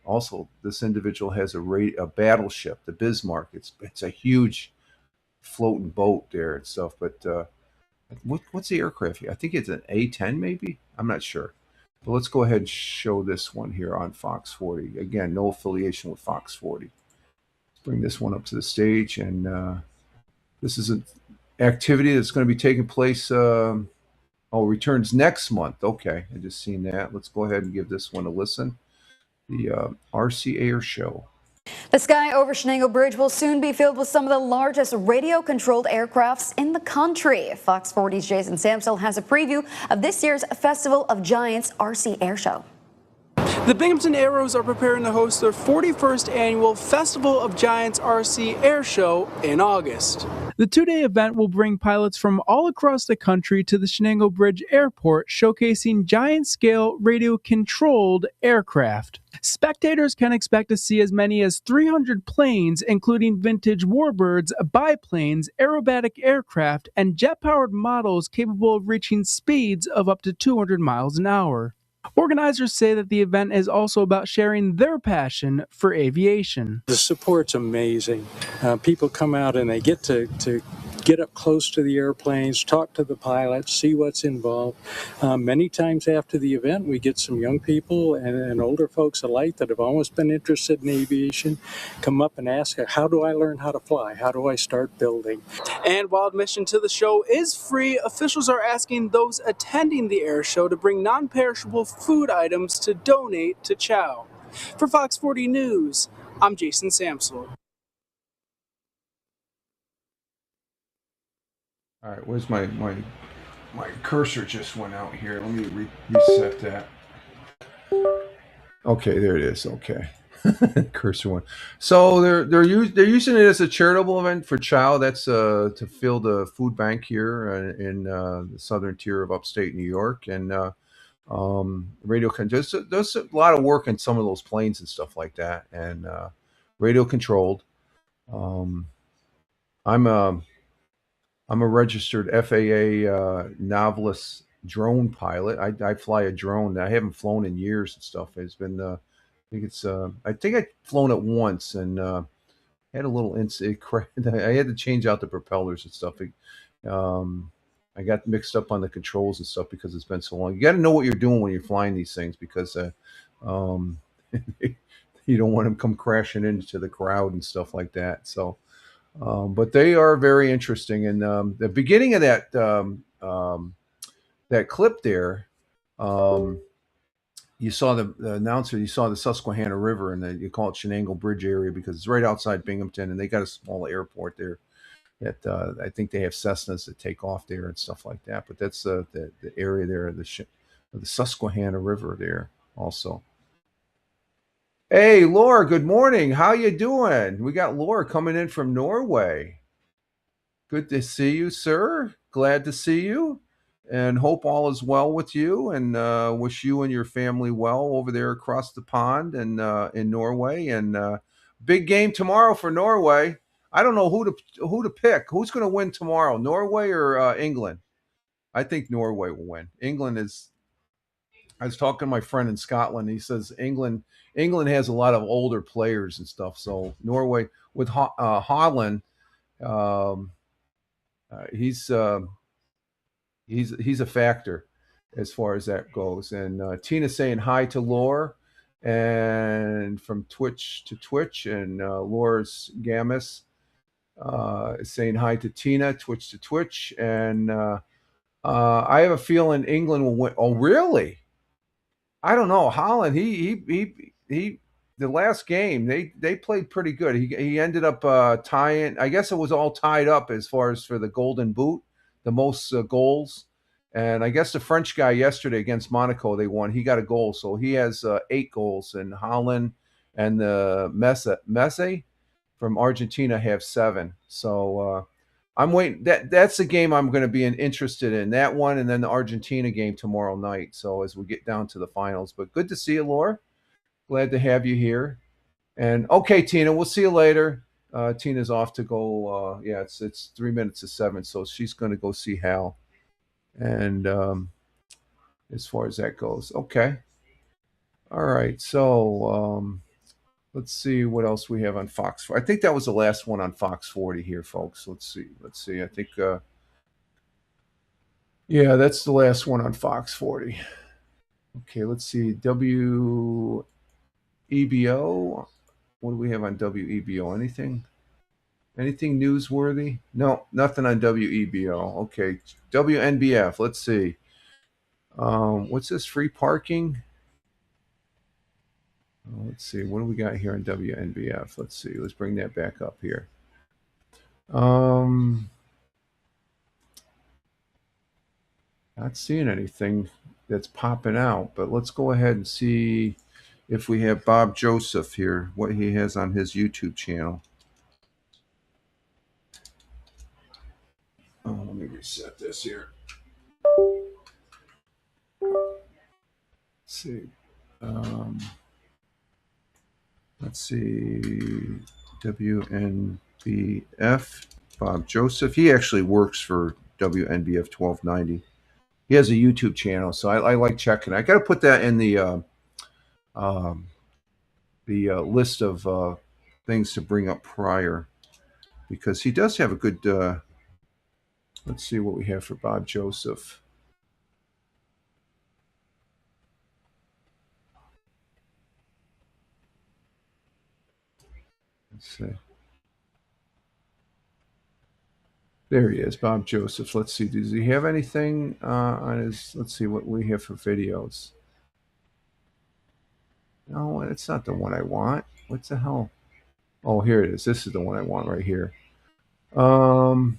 Also, this individual has a battleship, the Bismarck. It's a huge floating boat there and stuff. But what's the aircraft here? I think it's an A-10, maybe. I'm not sure. But let's go ahead and show this one here on Fox 40. Again, no affiliation with Fox 40. Let's bring this one up to the stage, and this is an activity that's going to be taking place. Returns next month. Okay, I just seen that. Let's go ahead and give this one a listen. The RC Air Show.
The sky over Shenango Bridge will soon be filled with some of the largest radio-controlled aircrafts in the country. Fox 40's Jason Samsel has a preview of this year's Festival of Giants RC Air Show.
The Binghamton Aeros are preparing to host their 41st annual Festival of Giants RC Air Show in August. The two-day event will bring pilots from all across the country to the Shenango Bridge Airport, showcasing giant-scale radio-controlled aircraft. Spectators can expect to see as many as 300 planes, including vintage warbirds, biplanes, aerobatic aircraft, and jet-powered models capable of reaching speeds of up to 200 miles an hour. Organizers say that the event is also about sharing their passion for aviation.
The support's amazing. People come out and they get to get up close to the airplanes, talk to the pilots, see what's involved. Many times after the event, we get some young people and older folks alike that have always been interested in aviation come up and ask, how do I learn how to fly? How do I start building?
And while admission to the show is free, officials are asking those attending the air show to bring non-perishable food items to donate to Chow. For Fox 40 News, I'm Jason Samsel.
All right, where's my cursor just went out here. Let me reset that. Okay, there it is. Okay, cursor one. So they're using it as a charitable event for Chow. That's to fill the food bank here in the southern tier of upstate New York, and radio there's a lot of work in some of those planes and stuff like that, and radio controlled. I'm a registered FAA novice drone pilot. I fly a drone. I haven't flown in years and stuff. It's been I think I've flown it once and had a little incident. I had to change out the propellers and stuff. I got mixed up on the controls and stuff because it's been so long. You got to know what you're doing when you're flying these things because you don't want them come crashing into the crowd and stuff like that. So. But they are very interesting. And the beginning of that that clip there, you saw the announcer. You saw the Susquehanna River, and you call it Shenango Bridge area because it's right outside Binghamton, and they got a small airport there. That I think they have Cessnas that take off there and stuff like that. But that's the area there of the Susquehanna River there also. Hey, Laura, good morning. How you doing? We got Laura coming in from Norway. Good to see you, sir. Glad to see you and hope all is well with you and wish you and your family well over there across the pond and in Norway. And big game tomorrow for Norway. I don't know who to pick. Who's going to win tomorrow, Norway or England? I think Norway will win. England is I was talking to my friend in Scotland. He says England has a lot of older players and stuff. So Norway with Haaland, he's a factor as far as that goes. And Tina saying hi to Laura, and from Twitch to Twitch, and Laura's Gamis is saying hi to Tina, Twitch to Twitch, and I have a feeling England will win. Oh, really? I don't know. Holland, he the last game they played pretty good. He ended up tying. I guess it was all tied up as far as for the Golden Boot, the most goals. And I guess the French guy yesterday against Monaco, they won. He got a goal, so he has 8 goals. And Holland and the Messi from Argentina have 7. So I'm waiting. That's the game I'm going to be interested in, that one, and then the Argentina game tomorrow night. So as we get down to the finals, but good to see you, Laura. Glad to have you here. And okay, Tina, we'll see you later. Tina's off to go. Yeah, it's 3 minutes to 7, so she's going to go see Hal. And as far as that goes, okay. All right. So let's see what else we have on Fox. I think that was the last one on Fox 40 here, folks. Let's see. Let's see. I think. Yeah, that's the last one on Fox 40. Okay, let's see. WEBO. What do we have on WEBO? Anything? Anything newsworthy? No, nothing on WEBO. Okay, WNBF. Let's see. What's this? Free parking? Let's see. What do we got here on WNBF? Let's see. Let's bring that back up here. Not seeing anything that's popping out, but let's go ahead and see if we have Bob Joseph here, what he has on his YouTube channel. Oh, let me reset this here. Let's see. Let's see. WNBF. Bob Joseph. He actually works for WNBF 1290. He has a YouTube channel, so I like checking. I got to put that in the list of things to bring up prior, because he does have a good. Let's see what we have for Bob Joseph. Let's see. There he is, Bob Joseph. Let's see. Does he have anything on his? Let's see what we have for videos. No, it's not the one I want. What the hell? Oh, here it is. This is the one I want right here. No,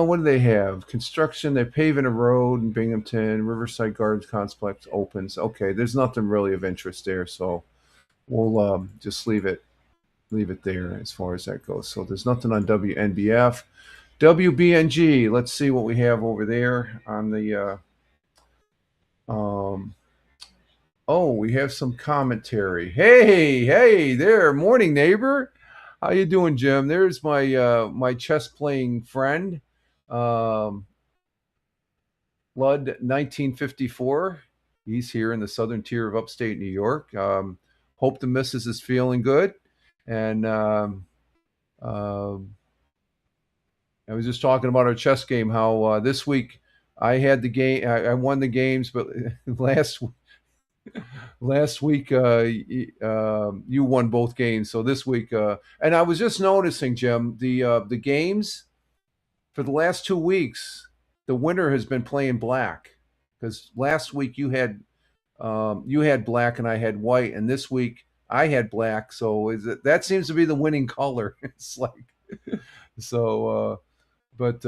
what do they have? Construction. They're paving a road in Binghamton. Riverside Gardens Complex opens. Okay, there's nothing really of interest there, so we'll just leave it there as far as that goes. So there's nothing on WNBF. WBNG. Let's see what we have over there on the. Oh, we have some commentary. Hey there, morning neighbor. How you doing, Jim? There's my my chess playing friend, Lud 1954. He's here in the southern tier of upstate New York. Hope the missus is feeling good. And I was just talking about our chess game. How this week I had the game. I won the games, but last week you won both games. So this week, and I was just noticing, Jim, the games for the last 2 weeks, the winner has been playing black, because last week you had black and I had white, and this week I had black. So that seems to be the winning color. It's like so, but.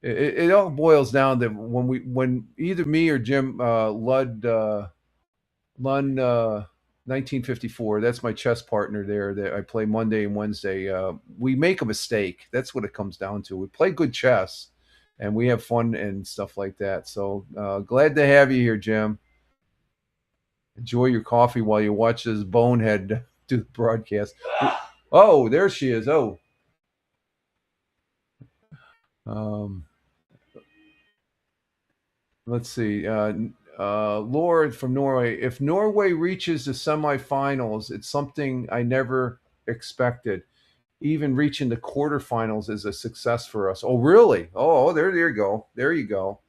It all boils down to when either me or Jim Lund 1954. That's my chess partner there that I play Monday and Wednesday. We make a mistake. That's what it comes down to. We play good chess, and we have fun and stuff like that. So glad to have you here, Jim. Enjoy your coffee while you watch this bonehead do the broadcast. Oh, there she is. Oh. Let's see. Lord from Norway. If Norway reaches the semifinals, it's something I never expected. Even reaching the quarterfinals is a success for us. Oh, really? Oh, there you go. There you go.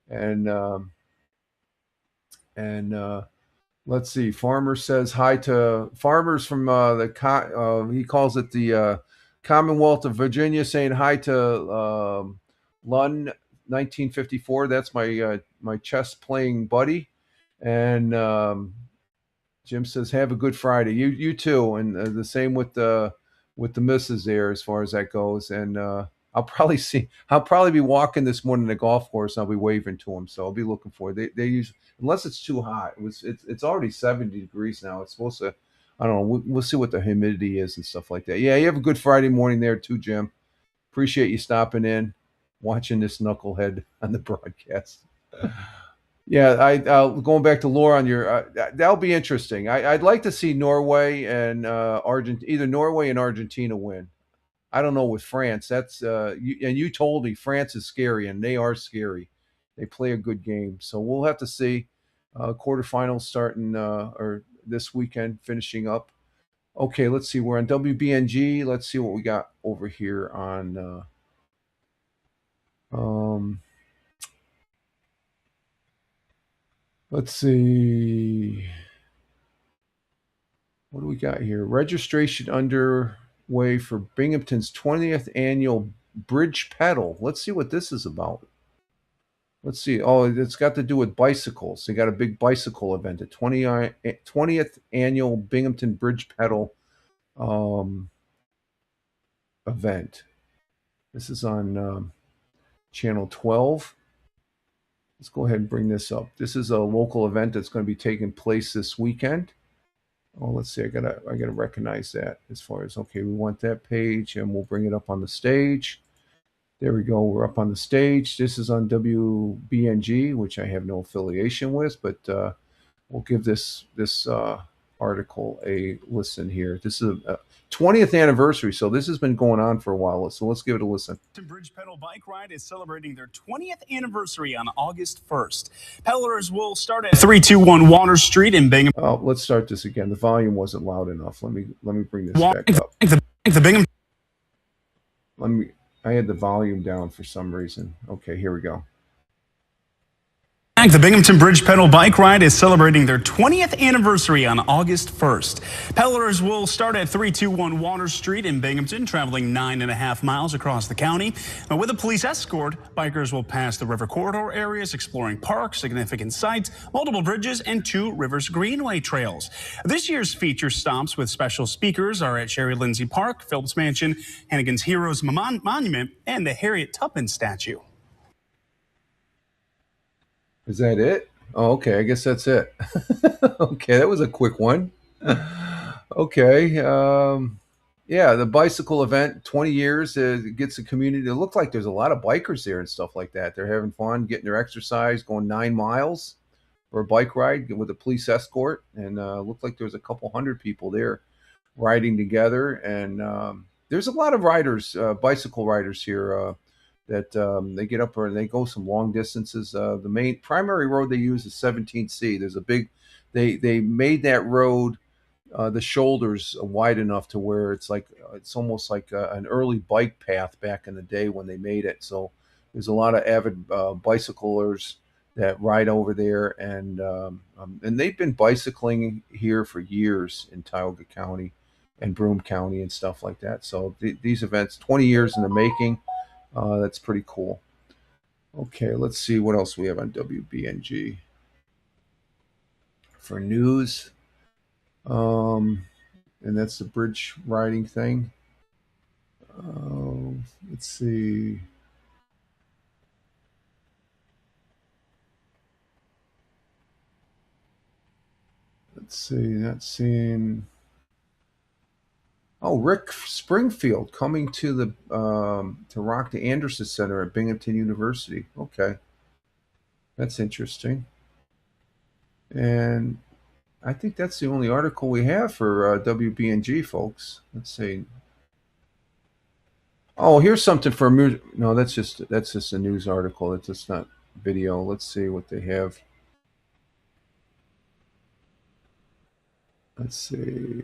And let's see. Farmer says hi to farmers from he calls it the Commonwealth of Virginia, saying hi to Lund 1954. That's my my chess playing buddy. And Jim says, "Have a good Friday." You too, and the same with the missus there as far as that goes. And I'll probably be walking this morning the golf course. And I'll be waving to them, so I'll be looking for it. They usually, unless it's too hot. It's already 70 degrees now. It's supposed to. I don't know. We'll see what the humidity is and stuff like that. Yeah, you have a good Friday morning there too, Jim. Appreciate you stopping in, watching this knucklehead on the broadcast. Yeah, going back to Laura on your that'll be interesting. I'd like to see Norway and either Norway and Argentina win. I don't know with France. That's and you told me France is scary, and they are scary. They play a good game, so we'll have to see. Quarterfinals starting or this weekend, finishing up. Okay, let's see. We're on WBNG. Let's see what we got over here on. Um, let's see. What do we got here? Registration underway for Binghamton's 20th annual Bridge Pedal. Let's see what this is about. Let's see. Oh, it's got to do with bicycles. They got a big bicycle event, the 20th annual Binghamton Bridge Pedal um, event. This is on channel 12. Let's go ahead and bring this up. This is a local event that's going to be taking place this weekend. Oh, let's see. I gotta recognize that as far as okay. We want that page, and we'll bring it up on the stage. There we go. We're up on the stage. This is on WBNG, which I have no affiliation with, but we'll give this article a listen here. This is a 20th anniversary, so this has been going on for a while. So let's give it a listen.
Bridge Pedal Bike Ride is celebrating their 20th anniversary on August 1st. Pedalers will start at 321 Water Street in Binghamton.
Oh, let's start this again. The volume wasn't loud enough. Let me bring this back up.
The Binghamton.
I had the volume down for some reason. Okay, here we go.
The Binghamton Bridge Pedal Bike Ride is celebrating their 20th anniversary on August 1st. Pedalers will start at 321 Water Street in Binghamton, traveling 9.5 miles across the county. With a police escort, bikers will pass the river corridor areas, exploring parks, significant sites, multiple bridges, and 2 Rivers Greenway trails. This year's feature stops with special speakers are at Sherry Lindsay Park, Phillips Mansion, Hannigan's Heroes Monument, and the Harriet Tubman statue.
Is that it? Oh, okay. I guess that's it. Okay, that was a quick one. Okay. Yeah, the bicycle event, 20 years, it gets the community. It looked like there's a lot of bikers there and stuff like that. They're having fun, getting their exercise, going 9 miles for a bike ride with a police escort. And looked like there was a couple hundred people there riding together. And there's a lot of riders, bicycle riders here. That they get up and they go some long distances. The main primary road they use is 17C. There's a big, they made that road, the shoulders wide enough to where it's almost like an early bike path back in the day when they made it. So there's a lot of avid bicyclers that ride over there, and they've been bicycling here for years in Tioga County and Broome County and stuff like that. So these events, 20 years in the making. That's pretty cool. Okay, let's see what else we have on WBNG for news. And that's the bridge riding thing. Let's see. Not seeing. Oh, Rick Springfield coming to the to rock the Anderson Center at Binghamton University. Okay, that's interesting. And I think that's the only article we have for WBNG, folks. Let's see. Oh, here's something for no. That's just a news article. It's just not video. Let's see what they have. Let's see.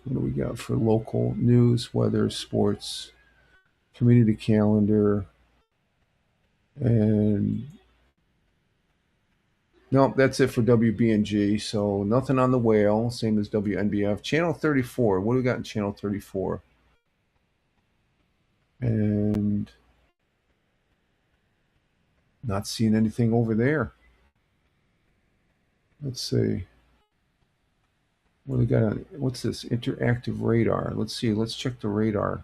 What do we got for local news, weather, sports, community calendar, and no, that's it for WBNG. So nothing on the whale, same as WNBF. Channel 34. What do we got in channel 34? And not seeing anything over there. Let's see. What do we got on? What's this? Interactive radar. Let's see. Let's check the radar.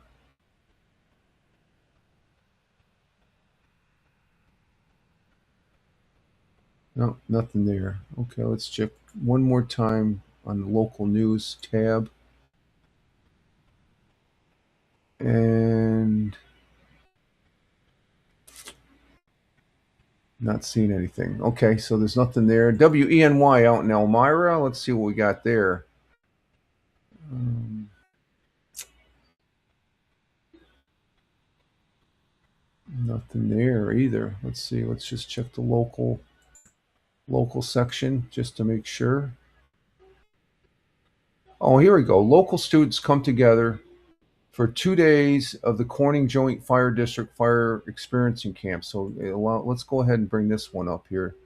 No, nothing there. Okay, let's check one more time on the local news tab. And Not seeing anything. Okay, so there's nothing there. WENY out in Elmira. Let's see what we got there. Nothing there either. Let's see. Let's just check the local section just to make sure. Oh, here we go. Local students come together for 2 days of the Corning Joint Fire District Fire Experiencing Camp. So let's go ahead and bring this one up here.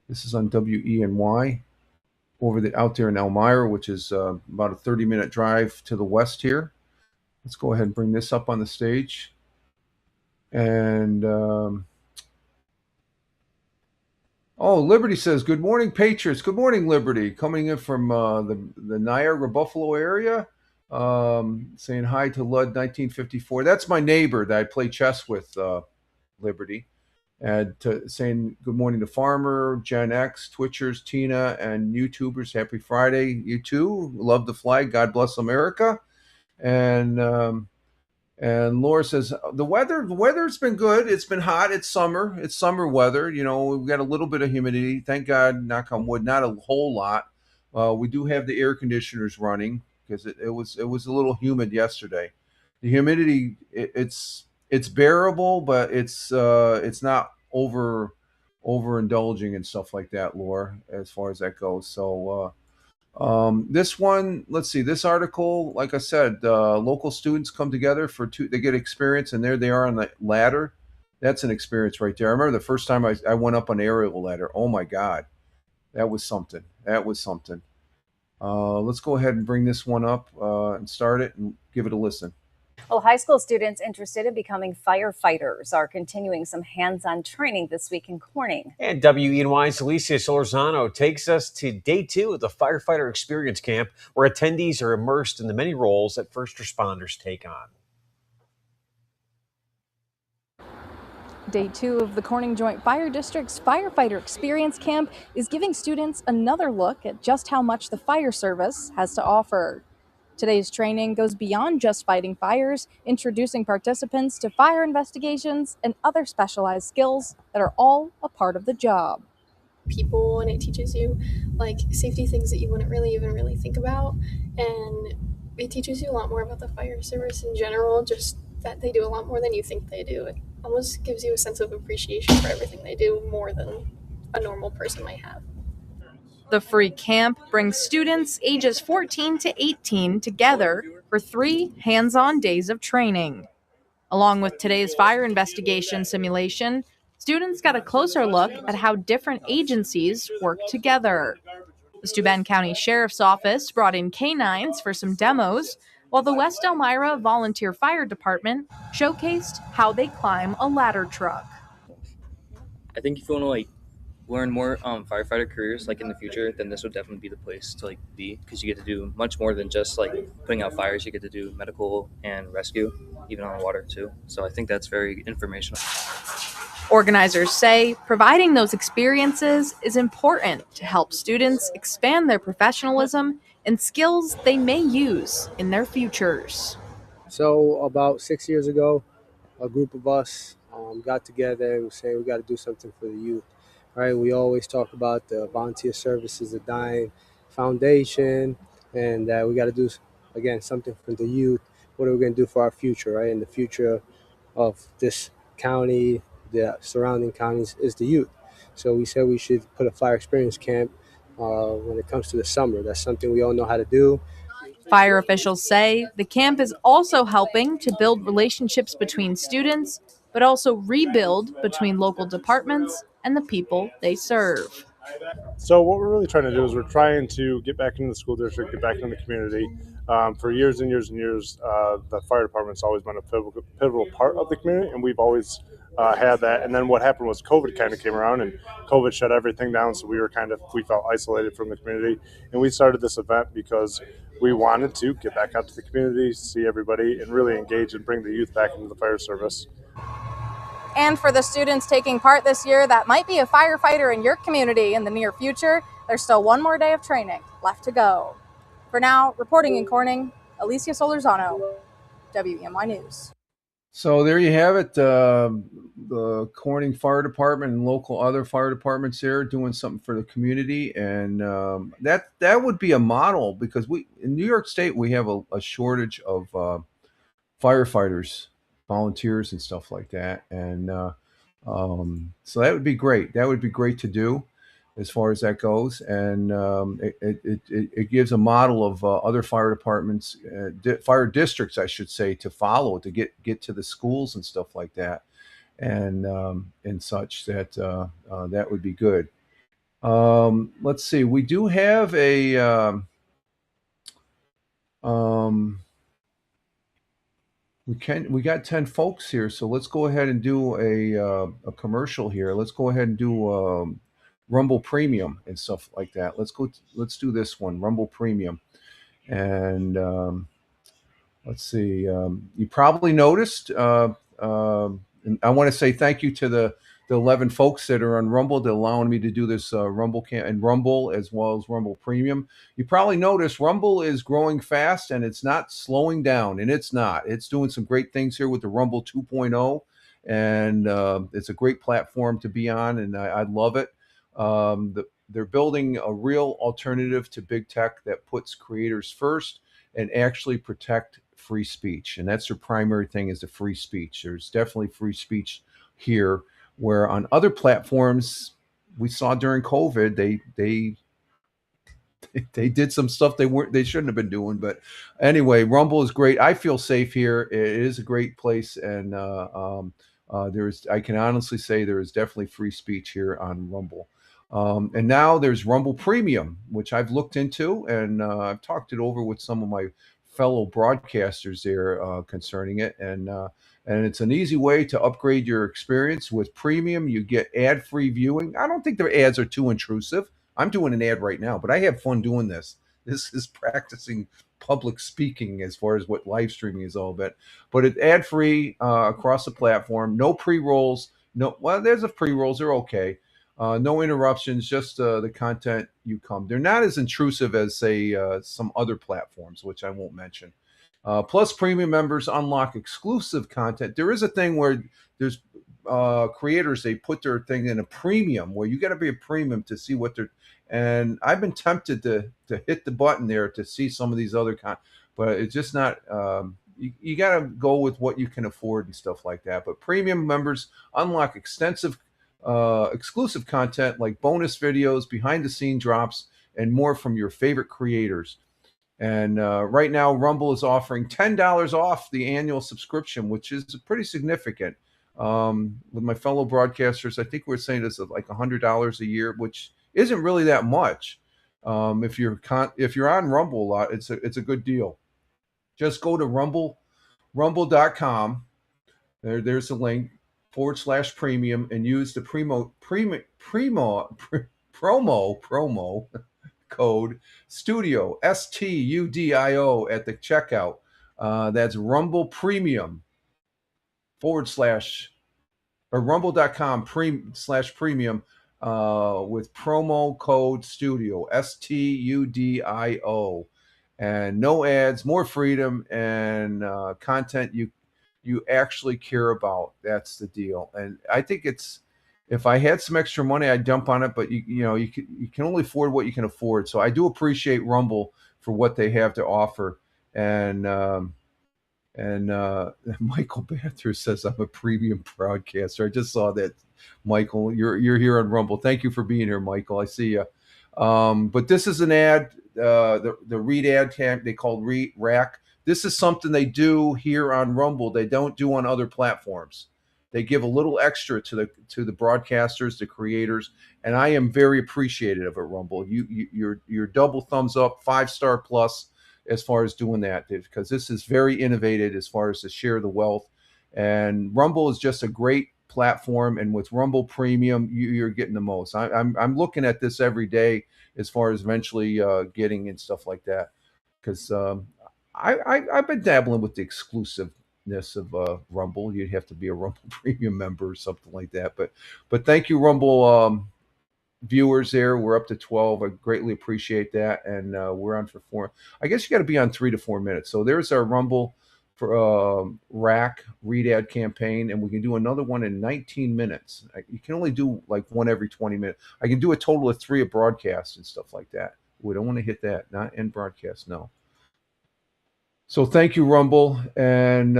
This is on WENY out there in Elmira, which is about a 30-minute drive to the west here. Let's go ahead and bring this up on the stage. And Liberty says, "Good morning, Patriots." Good morning, Liberty. Coming in from the Niagara Buffalo area, saying hi to Lud 1954. That's my neighbor that I play chess with, Liberty. And saying good morning to Farmer, Gen X, Twitchers, Tina, and YouTubers. Happy Friday, you too. Love the flag. God bless America. And Laura says the weather's been good. It's been hot. It's summer. It's summer weather. You know, we've got a little bit of humidity. Thank God, knock on wood, not a whole lot. We do have the air conditioners running because it was a little humid yesterday. The humidity it's bearable, but it's not overindulging and stuff like that, Laura, as far as that goes. So this one, let's see, this article, like I said, local students come together they get experience, and there they are on the ladder. That's an experience right there. I remember the first time I went up an aerial ladder. Oh my God, that was something. Let's go ahead and bring this one up and start it and give it a listen.
Well, high school students interested in becoming firefighters are continuing some hands-on training this week in Corning.
And WENY's Alicia Solorzano takes us to day 2 of the Firefighter Experience Camp, where attendees are immersed in the many roles that first responders take on.
Day 2 of the Corning Joint Fire District's Firefighter Experience Camp is giving students another look at just how much the fire service has to offer. Today's training goes beyond just fighting fires, introducing participants to fire investigations and other specialized skills that are all a part of the job.
People, and it teaches you like safety things that you wouldn't really even think about, and it teaches you a lot more about the fire service in general, just that they do a lot more than you think they do. It almost gives you a sense of appreciation for everything they do more than a normal person might have.
The free camp brings students ages 14 to 18 together for 3 hands-on days of training. Along with today's fire investigation simulation, students got a closer look at how different agencies work together. The Steuben County Sheriff's Office brought in canines for some demos, while the West Elmira Volunteer Fire Department showcased how they climb a ladder truck.
I think if you want to learn more firefighter careers in the future, then this would definitely be the place to be, because you get to do much more than just putting out fires. You get to do medical and rescue, even on the water too. So I think that's very informational.
Organizers say providing those experiences is important to help students expand their professionalism and skills they may use in their futures.
So about 6 years ago, a group of us got together and saying we got to do something for the youth. Right, we always talk about the volunteer services, the dying foundation, and that we got to do, again, something for the youth. What are we going to do for our future, right? And the future of this county, the surrounding counties, is the youth. So we said we should put a fire experience camp when it comes to the summer. That's something we all know how to do.
Fire officials say the camp is also helping to build relationships between students, but also rebuild between local departments and the people they serve.
So what we're really trying to do is we're trying to get back into the school district, get back into the community. For years and years and years, the fire department's always been a pivotal part of the community, and we've always had that. And then what happened was COVID kind of came around, and COVID shut everything down, so we felt isolated from the community. And we started this event because we wanted to get back out to the community, see everybody, and really engage and bring the youth back into the fire service.
And for the students taking part this year that might be a firefighter in your community in the near future, there's still one more day of training left to go. For now, reporting in Corning, Alicia Solorzano, WENY News.
So there you have it. The Corning Fire Department and local other fire departments here doing something for the community, and that would be a model because we in New York State we have a shortage of firefighters, volunteers, and stuff like that, and so that would be great. That would be great to do as far as that goes, and it gives a model of other fire departments, fire districts, I should say, to follow to get to the schools and stuff like that, and such that that would be good. Let's see, we do have a um, we got 10 folks here, so let's go ahead and do a commercial here. Let's go ahead and do Rumble Premium and stuff like that. Let's do this one, Rumble Premium. And let's see. You probably noticed. And I want to say thank you to the 11 folks that are on Rumble that allowing me to do this Rumble and Rumble as well as Rumble Premium. You probably noticed Rumble is growing fast and it's not slowing down, and it's not. It's doing some great things here with the Rumble 2.0, and it's a great platform to be on, and I love it. They're building a real alternative to big tech that puts creators first and actually protect free speech, and that's their primary thing, is the free speech. There's definitely free speech here, where on other platforms we saw during COVID, they did some stuff they shouldn't have been doing. But anyway, Rumble is great. I feel safe here. It is a great place, and I can honestly say there is definitely free speech here on Rumble. And now there's Rumble Premium, which I've looked into, and I've talked it over with some of my fellow broadcasters there concerning it, and it's an easy way to upgrade your experience. With Premium, you get ad-free viewing. I don't think their ads are too intrusive. I'm doing an ad right now, but I have fun doing this. This is practicing public speaking as far as what live streaming is all about. But it's ad-free across the platform. No pre-rolls. No, well, there's a pre-rolls. They're okay. No interruptions, just the content you come. They're not as intrusive as, say, some other platforms, which I won't mention. Plus, premium members unlock exclusive content. There is a thing where there's creators, they put their thing in a premium, where you got to be a premium to see what they're. And I've been tempted to hit the button there to see some of these other but it's just not. You got to go with what you can afford and stuff like that. But premium members unlock extensive exclusive content like bonus videos, behind the scene drops, and more from your favorite creators. And right now, Rumble is offering $10 off the annual subscription, which is pretty significant. With my fellow broadcasters, I think we're saying this is like $100 a year, which isn't really that much. If you're on Rumble a lot, it's a good deal. Just go to rumble.com. There's a link /premium and use the promo code studio STUDIO at the checkout. That's Rumble Premium / or rumble.com /premium with promo code studio STUDIO, and no ads, more freedom, and content you actually care about. That's the deal. And I think if I had some extra money, I'd dump on it, but you can only afford what you can afford. So I do appreciate Rumble for what they have to offer. And Michael Bathurst says I'm a premium broadcaster. I just saw that, Michael. You're here on Rumble. Thank you for being here, Michael. I see you. But this is an ad. The read ad tag they called Rack. This is something they do here on Rumble. They don't do on other platforms. They give a little extra to the broadcasters, the creators, and I am very appreciative of it, Rumble. You're double thumbs up, 5-star plus as far as doing that, because this is very innovative as far as to share the wealth. And Rumble is just a great platform, and with Rumble Premium, you're getting the most. I'm looking at this every day as far as eventually getting and stuff like that, because I've been dabbling with the exclusiveness of Rumble. You'd have to be a Rumble Premium member or something like that. But thank you, Rumble viewers. There, we're up to 12. I greatly appreciate that, and we're on for 4. I guess you got to be on 3 to 4 minutes. So there's our Rumble rack read ad campaign, and we can do another one in 19 minutes. You can only do like one every 20 minutes. I can do a total of 3 a broadcast and stuff like that. We don't want to hit that. Not in broadcast, no. So thank you, Rumble. And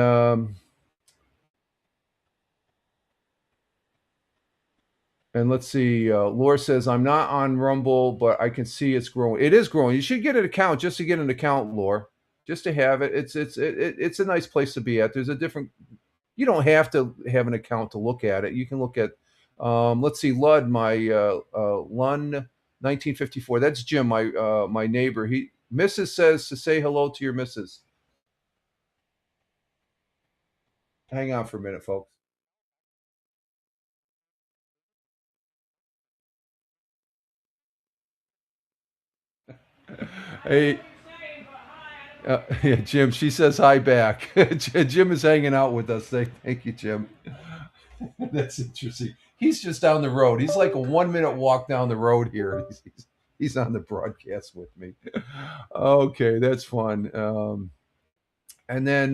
let's see. Laura says, I'm not on Rumble, but I can see it's growing. It is growing. You should get an account just to get an account, Laura, just to have it. It's a nice place to be at. There's a different. You don't have to have an account to look at it. You can look at. Let's see, Lud, my Lund 1954. That's Jim, my neighbor. Mrs. says to say hello to your Mrs. Hang on for a minute, folks. Hey, yeah, Jim. She says hi back. Jim is hanging out with us. Thank you, Jim. That's interesting. He's just down the road. He's like a 1-minute walk down the road here. He's on the broadcast with me. Okay, that's fun. And then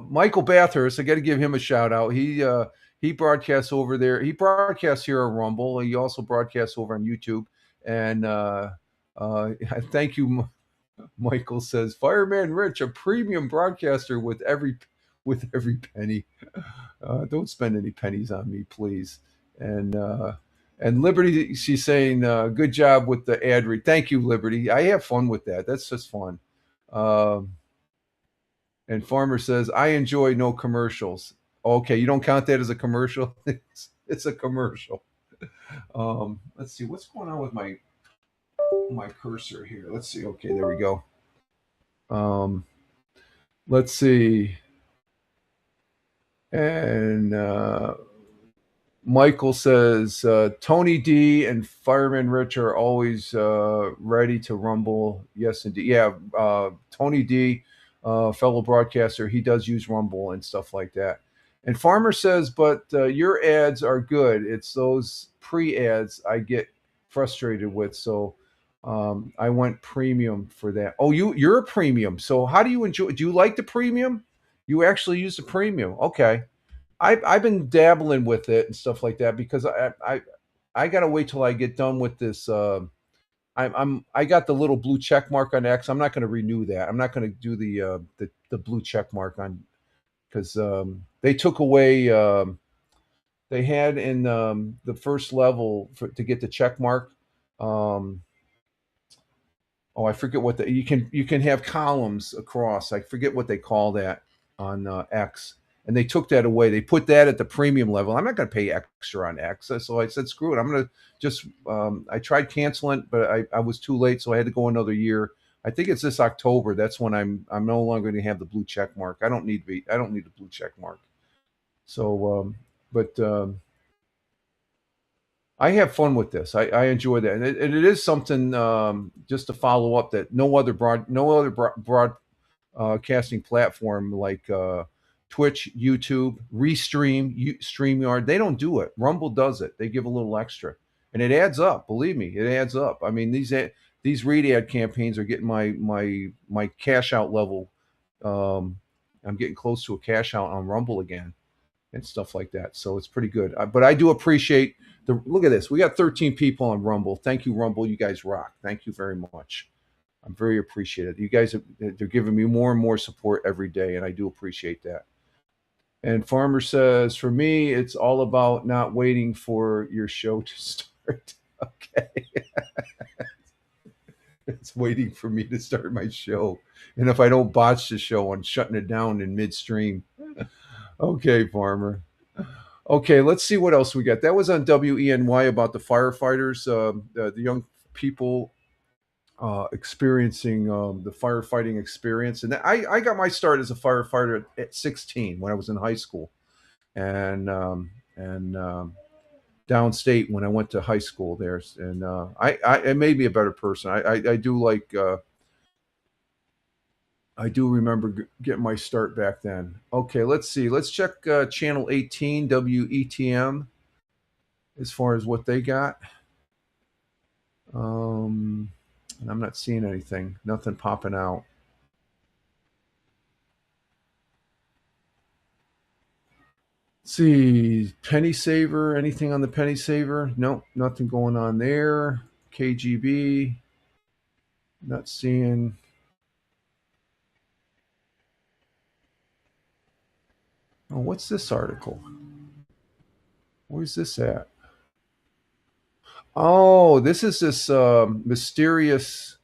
Michael Bathurst, I got to give him a shout out. He broadcasts over there. He broadcasts here on Rumble. He also broadcasts over on YouTube. And thank you, Michael says, Fireman Rich, a premium broadcaster with every penny. Don't spend any pennies on me, please. And Liberty, she's saying, good job with the ad read. Thank you, Liberty. I have fun with that. That's just fun. And Farmer says, I enjoy no commercials. Okay, you don't count that as a commercial? It's a commercial. Let's see, what's going on with my cursor here? Let's see. Okay, there we go. Let's see. And Michael says, Tony D and Fireman Rich are always ready to rumble. Yes, indeed. Yeah, Tony D, fellow broadcaster, he does use Rumble and stuff like that. And Farmer says, but your ads are good. It's those pre-ads I get frustrated with. So I went premium for that. Oh, you're a premium. So how do you enjoy? Do you like the premium? You actually use the premium. Okay. I've been dabbling with it and stuff like that because I gotta wait till I get done with this. I got the little blue check mark on X. I'm not going to renew that. I'm not going to do the blue check mark on because they took away. They had in the first level to get the check mark. Oh, I forget what you can have columns across. I forget what they call that on X, and they took that away. They put that at the premium level. I'm not going to pay extra on X, so I said, screw it. I'm going to just. I tried canceling, but I was too late, so I had to go another year. I think it's this October. That's when I'm no longer going to have the blue check mark. I don't need the blue check mark. So, but. I have fun with this. I enjoy that, and it is something just to follow up that no other broadcasting platform like Twitch, YouTube, Restream, StreamYard, they don't do it. Rumble does it. They give a little extra, and it adds up. Believe me, it adds up. I mean, these read ad campaigns are getting my cash out level. I'm getting close to a cash out on Rumble again and stuff like that. So it's pretty good. But I do appreciate look at this. We got 13 people on Rumble. Thank you, Rumble. You guys rock. Thank you very much. I'm very appreciative. You guys they're giving me more and more support every day, and I do appreciate that. And Farmer says, for me, it's all about not waiting for your show to start. Okay. It's waiting for me to start my show. And if I don't botch the show, I'm shutting it down in midstream. Okay, Farmer. Okay, let's see what else we got. That was on WENY about the firefighters, the young people experiencing the firefighting experience. And I got my start as a firefighter at 16 when I was in high school, and downstate when I went to high school there. And it made me a better person. I do like. I do remember getting my start back then. Okay, let's see. Let's check channel 18 WETM as far as what they got. And I'm not seeing anything. Nothing popping out. See, penny saver. Anything on the penny saver? Nope, nothing going on there. KGB. Not seeing. Oh, what's this article? Where's this at? Oh, this is this mysterious.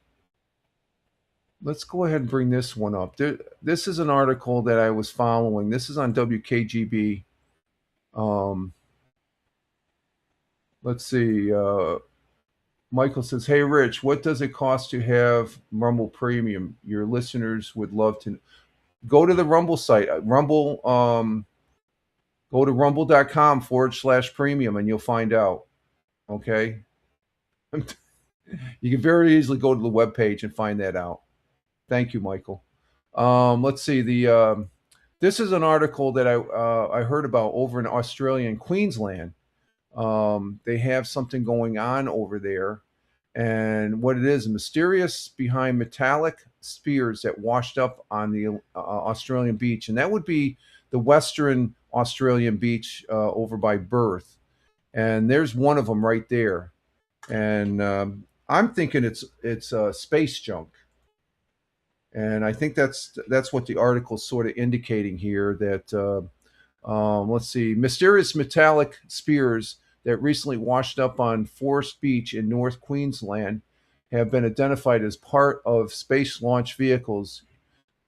Let's go ahead and bring this one up. This is an article that I was following. This is on WKGB. Um, let's see. Michael says, "Hey, Rich, what does it cost to have Rumble Premium? Your listeners would love to go to the Rumble site. Rumble. Go to rumble.com/premium and you'll find out. Okay." You can very easily go to the webpage and find that out. Thank you, Michael. Let's see. This is an article that I heard about over in Australia and Queensland. They have something going on over there, and what it is, mysterious behind metallic spears that washed up on the Australian beach, and that would be the Western Australian beach over by Perth. And there's one of them right there, and I'm thinking it's space junk. And I think that's what the article's sort of indicating here. That let's see, mysterious metallic spears that recently washed up on Forest Beach in North Queensland have been identified as part of space launch vehicles,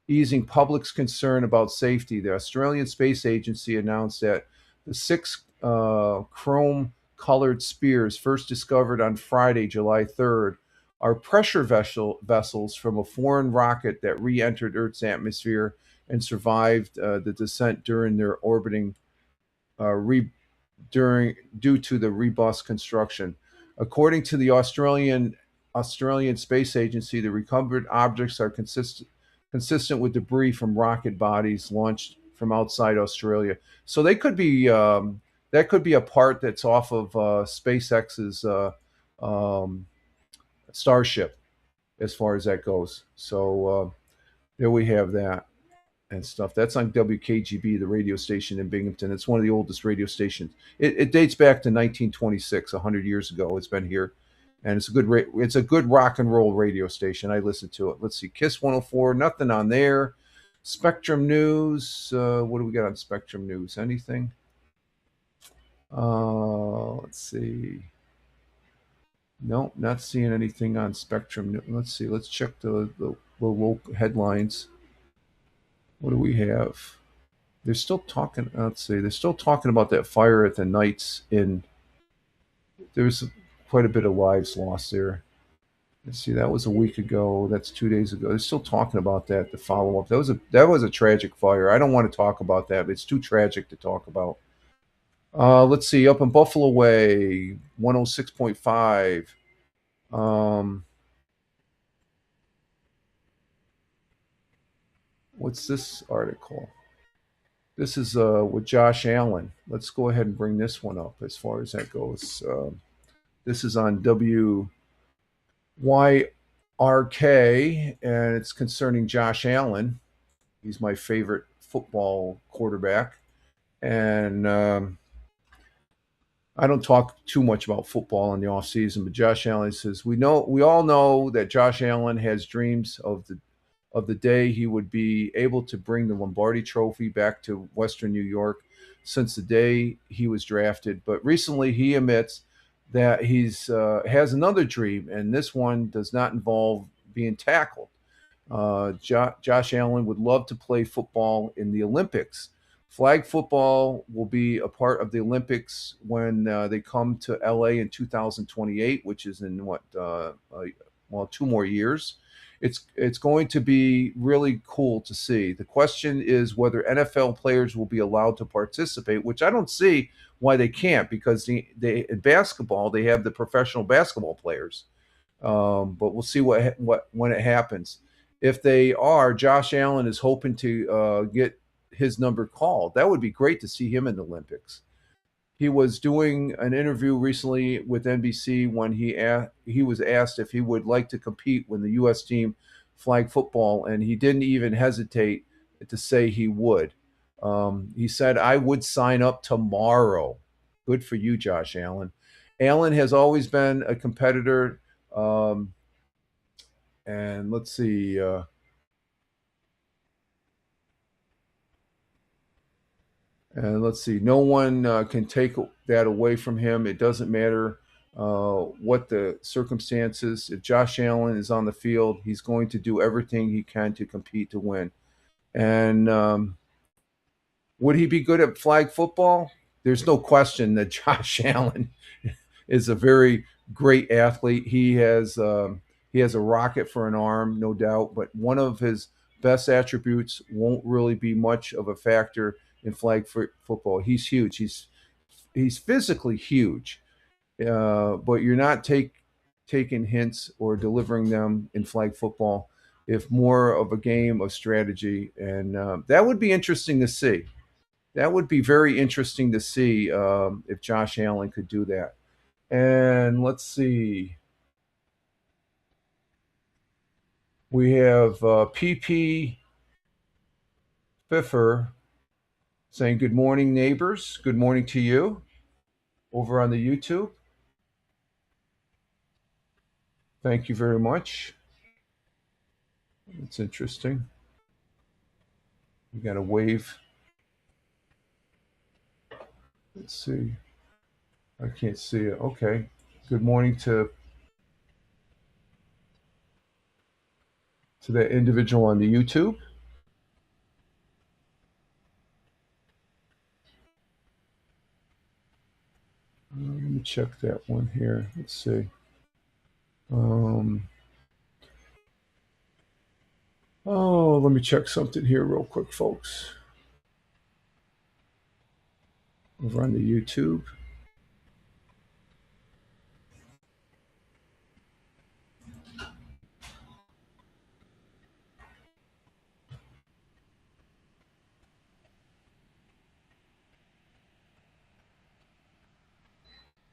easing public's concern about safety. The Australian Space Agency announced that the six chrome-colored spears, first discovered on Friday, July 3rd, are pressure vessels from a foreign rocket that re-entered Earth's atmosphere and survived the descent during their orbiting due to the robust construction. According to the Australian Space Agency, the recovered objects are consistent with debris from rocket bodies launched from outside Australia. So they could be that could be a part that's off of SpaceX's Starship, as far as that goes. So there we have that and stuff. That's on WKGB, the radio station in Binghamton. It's one of the oldest radio stations. It dates back to 1926, 100 years ago. It's been here, and it's a good rock and roll radio station. I listen to it. Let's see, Kiss 104, nothing on there. Spectrum News. What do we got on Spectrum News? Anything? Let's see. Nope, not seeing anything on Spectrum. Let's see. Let's check the local headlines. What do we have? They're still talking. Let's see. They're still talking about that fire at the Knights in. There was quite a bit of lives lost there. Let's see. That was a week ago. That's 2 days ago. They're still talking about that. The follow up. That was a tragic fire. I don't want to talk about that. But it's too tragic to talk about. Let's see. Up in Buffalo Way, 106.5. What's this article? This is with Josh Allen. Let's go ahead and bring this one up as far as that goes. This is on WYRK, and it's concerning Josh Allen. He's my favorite football quarterback. And I don't talk too much about football in the off season, but Josh Allen says we all know that Josh Allen has dreams of the day he would be able to bring the Lombardi Trophy back to Western New York since the day he was drafted. But recently he admits that he's has another dream, and this one does not involve being tackled. Josh Allen would love to play football in the Olympics. Flag football will be a part of the Olympics when they come to LA in 2028, which is in 2 more years. It's going to be really cool to see. The question is whether NFL players will be allowed to participate, which I don't see why they can't, because in basketball they have the professional basketball players. But we'll see what when it happens. If they are, Josh Allen is hoping to get his number called. That would be great to see him in the Olympics. He was doing an interview recently with NBC when he was asked if he would like to compete when the U.S. team flag football, and he didn't even hesitate to say he would. He said, I would sign up tomorrow. Good for you, Josh Allen. Allen has always been a competitor. And let's see. No one can take that away from him. It doesn't matter what the circumstances. If Josh Allen is on the field, he's going to do everything he can to compete to win. And would he be good at flag football? There's no question that Josh Allen is a very great athlete. He has a rocket for an arm, no doubt. But one of his best attributes won't really be much of a factor in flag football. He's huge. He's physically huge, but you're not taking hints or delivering them in flag football. If more of a game of strategy, and that would be interesting to see. That would be very interesting to see if Josh Allen could do that. And let's see. We have PP Pfiffer saying, good morning, neighbors. Good morning to you over on the YouTube. Thank you very much. It's interesting. We got a wave. Let's see. I can't see it. Okay. Good morning to that individual on the YouTube. Let me check that one here. Let's see. Let me check something here real quick, folks. Over on the YouTube.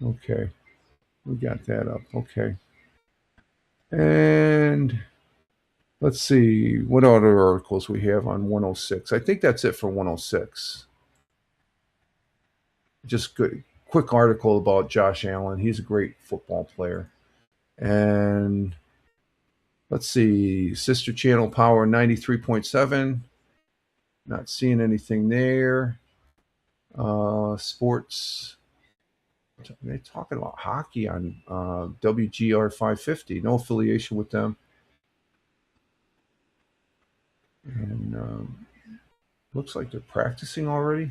Okay. We got that up. Okay. And let's see what other articles we have on 106. I think that's it for 106. Just good, quick article about Josh Allen. He's a great football player. And let's see, Sister Channel Power 93.7. Not seeing anything there. Sports. They're talking about hockey on WGR 550. No affiliation with them. And looks like they're practicing already.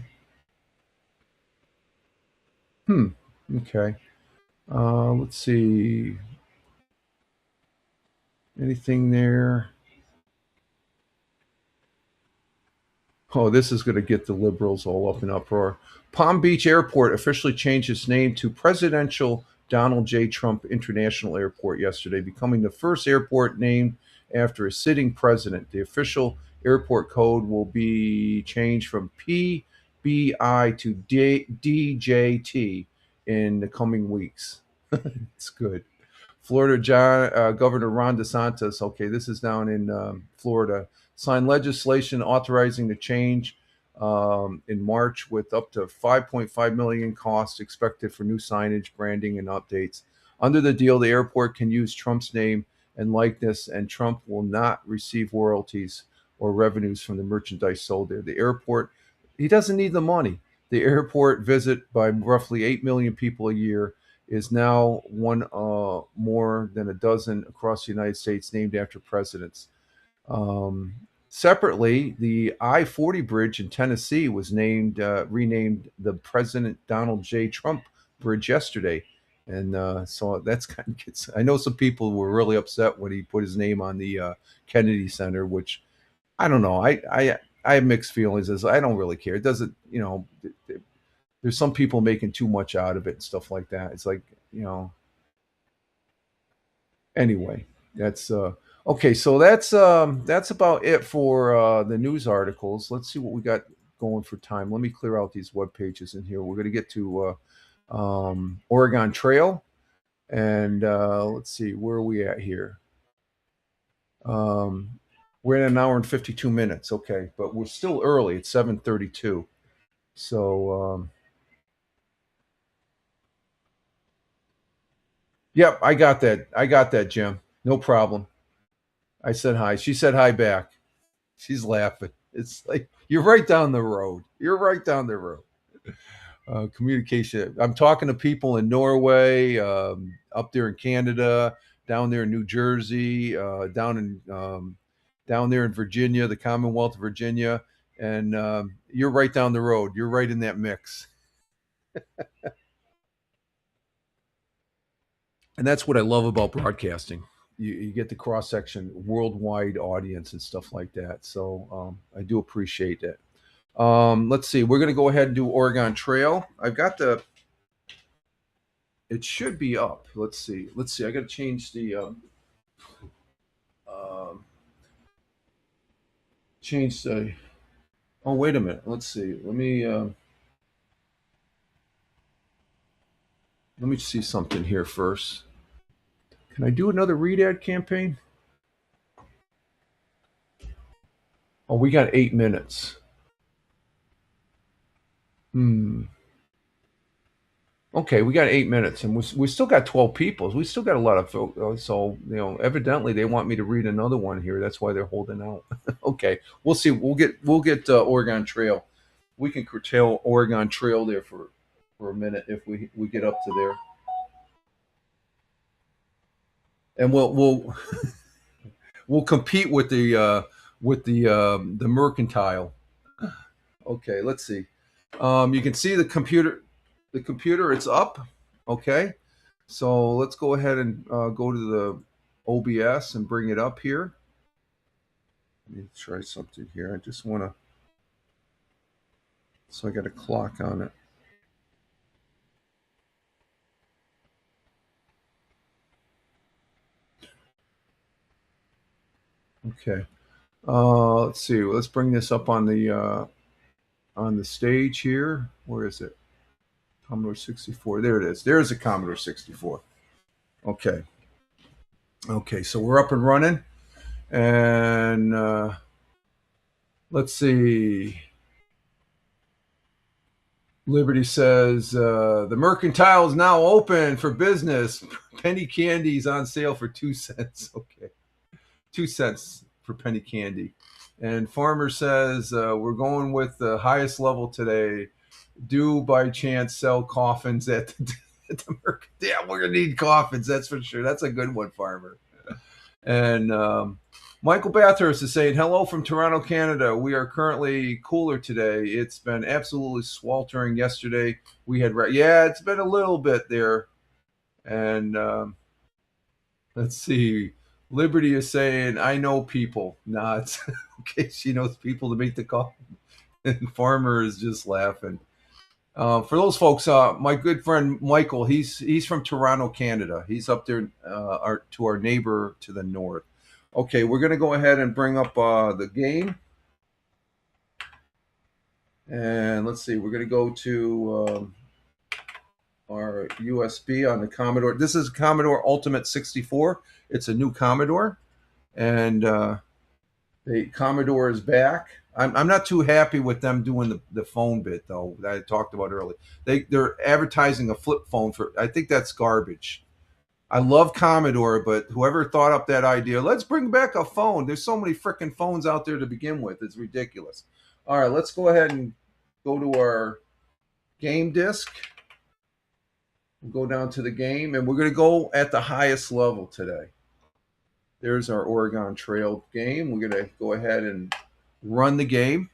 Okay. Let's see. Anything there? Oh, this is going to get the liberals all up in uproar. Palm Beach Airport officially changed its name to Presidential Donald J. Trump International Airport yesterday, becoming the first airport named after a sitting president. The official airport code will be changed from PBI to DJT in the coming weeks. It's good. Florida Governor Ron DeSantis, okay, this is down in Florida, signed legislation authorizing the change in March, with up to $5.5 million costs expected for new signage, branding, and updates. Under the deal, the airport can use Trump's name and likeness, and Trump will not receive royalties or revenues from the merchandise sold there. The airport, he doesn't need the money. The airport visit by roughly 8 million people a year is now one more than a dozen across the United States named after presidents. Separately, the I-40 bridge in Tennessee was renamed the President Donald J. Trump Bridge yesterday. And so that's kind of, I know some people were really upset when he put his name on the Kennedy Center, which I don't know. I have mixed feelings, as I don't really care. It doesn't, there's some people making too much out of it and stuff like that. It's like, anyway, that's okay. So that's about it for the news articles. Let's see what we got going for time. Let me clear out these web pages in here. We're going to get to Oregon Trail, and let's see, where are we at here? We're in an hour and 52 minutes. Okay, but we're still early. It's 7:32. So, yep, I got that. I got that, Jim. No problem. I said hi. She said hi back. She's laughing. It's like you're right down the road. You're right down the road. Communication. I'm talking to people in Norway, up there in Canada, down there in New Jersey, down there in Virginia, the Commonwealth of Virginia, and you're right down the road. You're right in that mix, and that's what I love about broadcasting. You get the cross section, worldwide audience, and stuff like that. So I do appreciate that. Let's see. We're going to go ahead and do Oregon Trail. I've got the. It should be up. Let's see. Let's see. I got to change the. Change the. Oh, wait a minute. Let's see. Let me see something here first. Can I do another read ad campaign? Oh, we got 8 minutes. Okay, we got 8 minutes, and we still got 12 people. We still got a lot of folks. So evidently they want me to read another one here. That's why they're holding out. Okay, we'll see. We'll get Oregon Trail. We can curtail Oregon Trail there for a minute if we get up to there, and we'll we'll compete with the mercantile. Okay, let's see. You can see the computer. The computer, it's up. Okay, so let's go ahead and go to the OBS and bring it up here. Let me try something here. I just want to. So I got a clock on it. Okay. Let's see. Let's bring this up on the stage here. Where is it? Commodore 64. There it is. There's a Commodore 64. Okay. Okay. So we're up and running, and let's see. Liberty says the mercantile is now open for business. Penny candies on sale for 2 cents. Okay, 2 cents for penny candy. And Farmer says we're going with the highest level today. Do by chance sell coffins at the mercantile? Yeah, we're gonna need coffins. That's for sure. That's a good one, Farmer. And Michael Bathurst is saying, hello from Toronto, Canada. We are currently cooler today. It's been absolutely sweltering yesterday. We had, it's been a little bit there. And let's see. Liberty is saying, I know people. Not okay. She knows people to make the call. And Farmer is just laughing. For those folks, my good friend Michael, he's from Toronto, Canada. He's up there to our neighbor to the north. Okay, we're going to go ahead and bring up the game. And let's see, we're going to go to our USB on the Commodore. This is Commodore Ultimate 64. It's a new Commodore. And the Commodore is back. I'm not too happy with them doing the phone bit, though, that I talked about earlier. They're advertising a flip phone I think that's garbage. I love Commodore, but whoever thought up that idea, let's bring back a phone. There's so many freaking phones out there to begin with. It's ridiculous. All right, let's go ahead and go to our game disc. We'll go down to the game, and we're going to go at the highest level today. There's our Oregon Trail game. We're going to go ahead and run the game.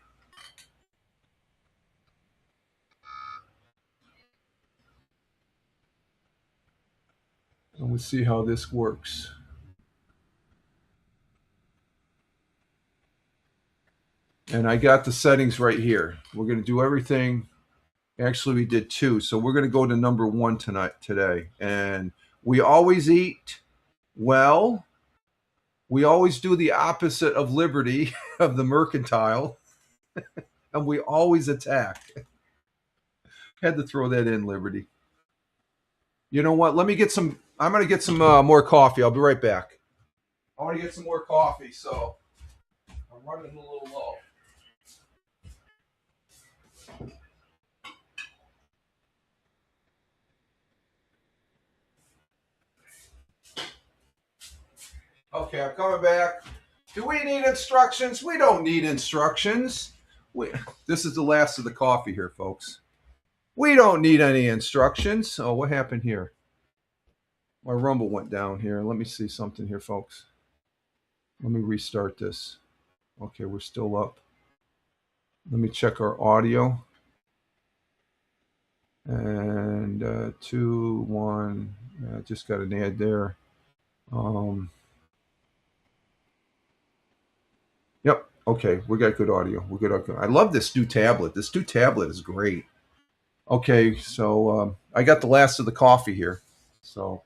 And we'll see how this works. And I got the settings right here. We're going to do everything. Actually, we did 2. So we're going to go to number 1 today. And we always eat well. We always do the opposite of liberty, of the mercantile. And we always attack. Had to throw that in, Liberty. You know what? I'm going to get some more coffee. I'll be right back. I want to get some more coffee, so I'm running a little low. Okay, I'm coming back. Do we need instructions? We don't need instructions. This is the last of the coffee here, folks. We don't need any instructions. Oh, what happened here? My rumble went down here. Let me see something here, folks. Let me restart this. Okay, we're still up. Let me check our audio. And 2, 1. I just got an ad there. Yep. Okay, we got good audio. We're good. Okay. I love this new tablet. This new tablet is great. Okay, so I got the last of the coffee here. So,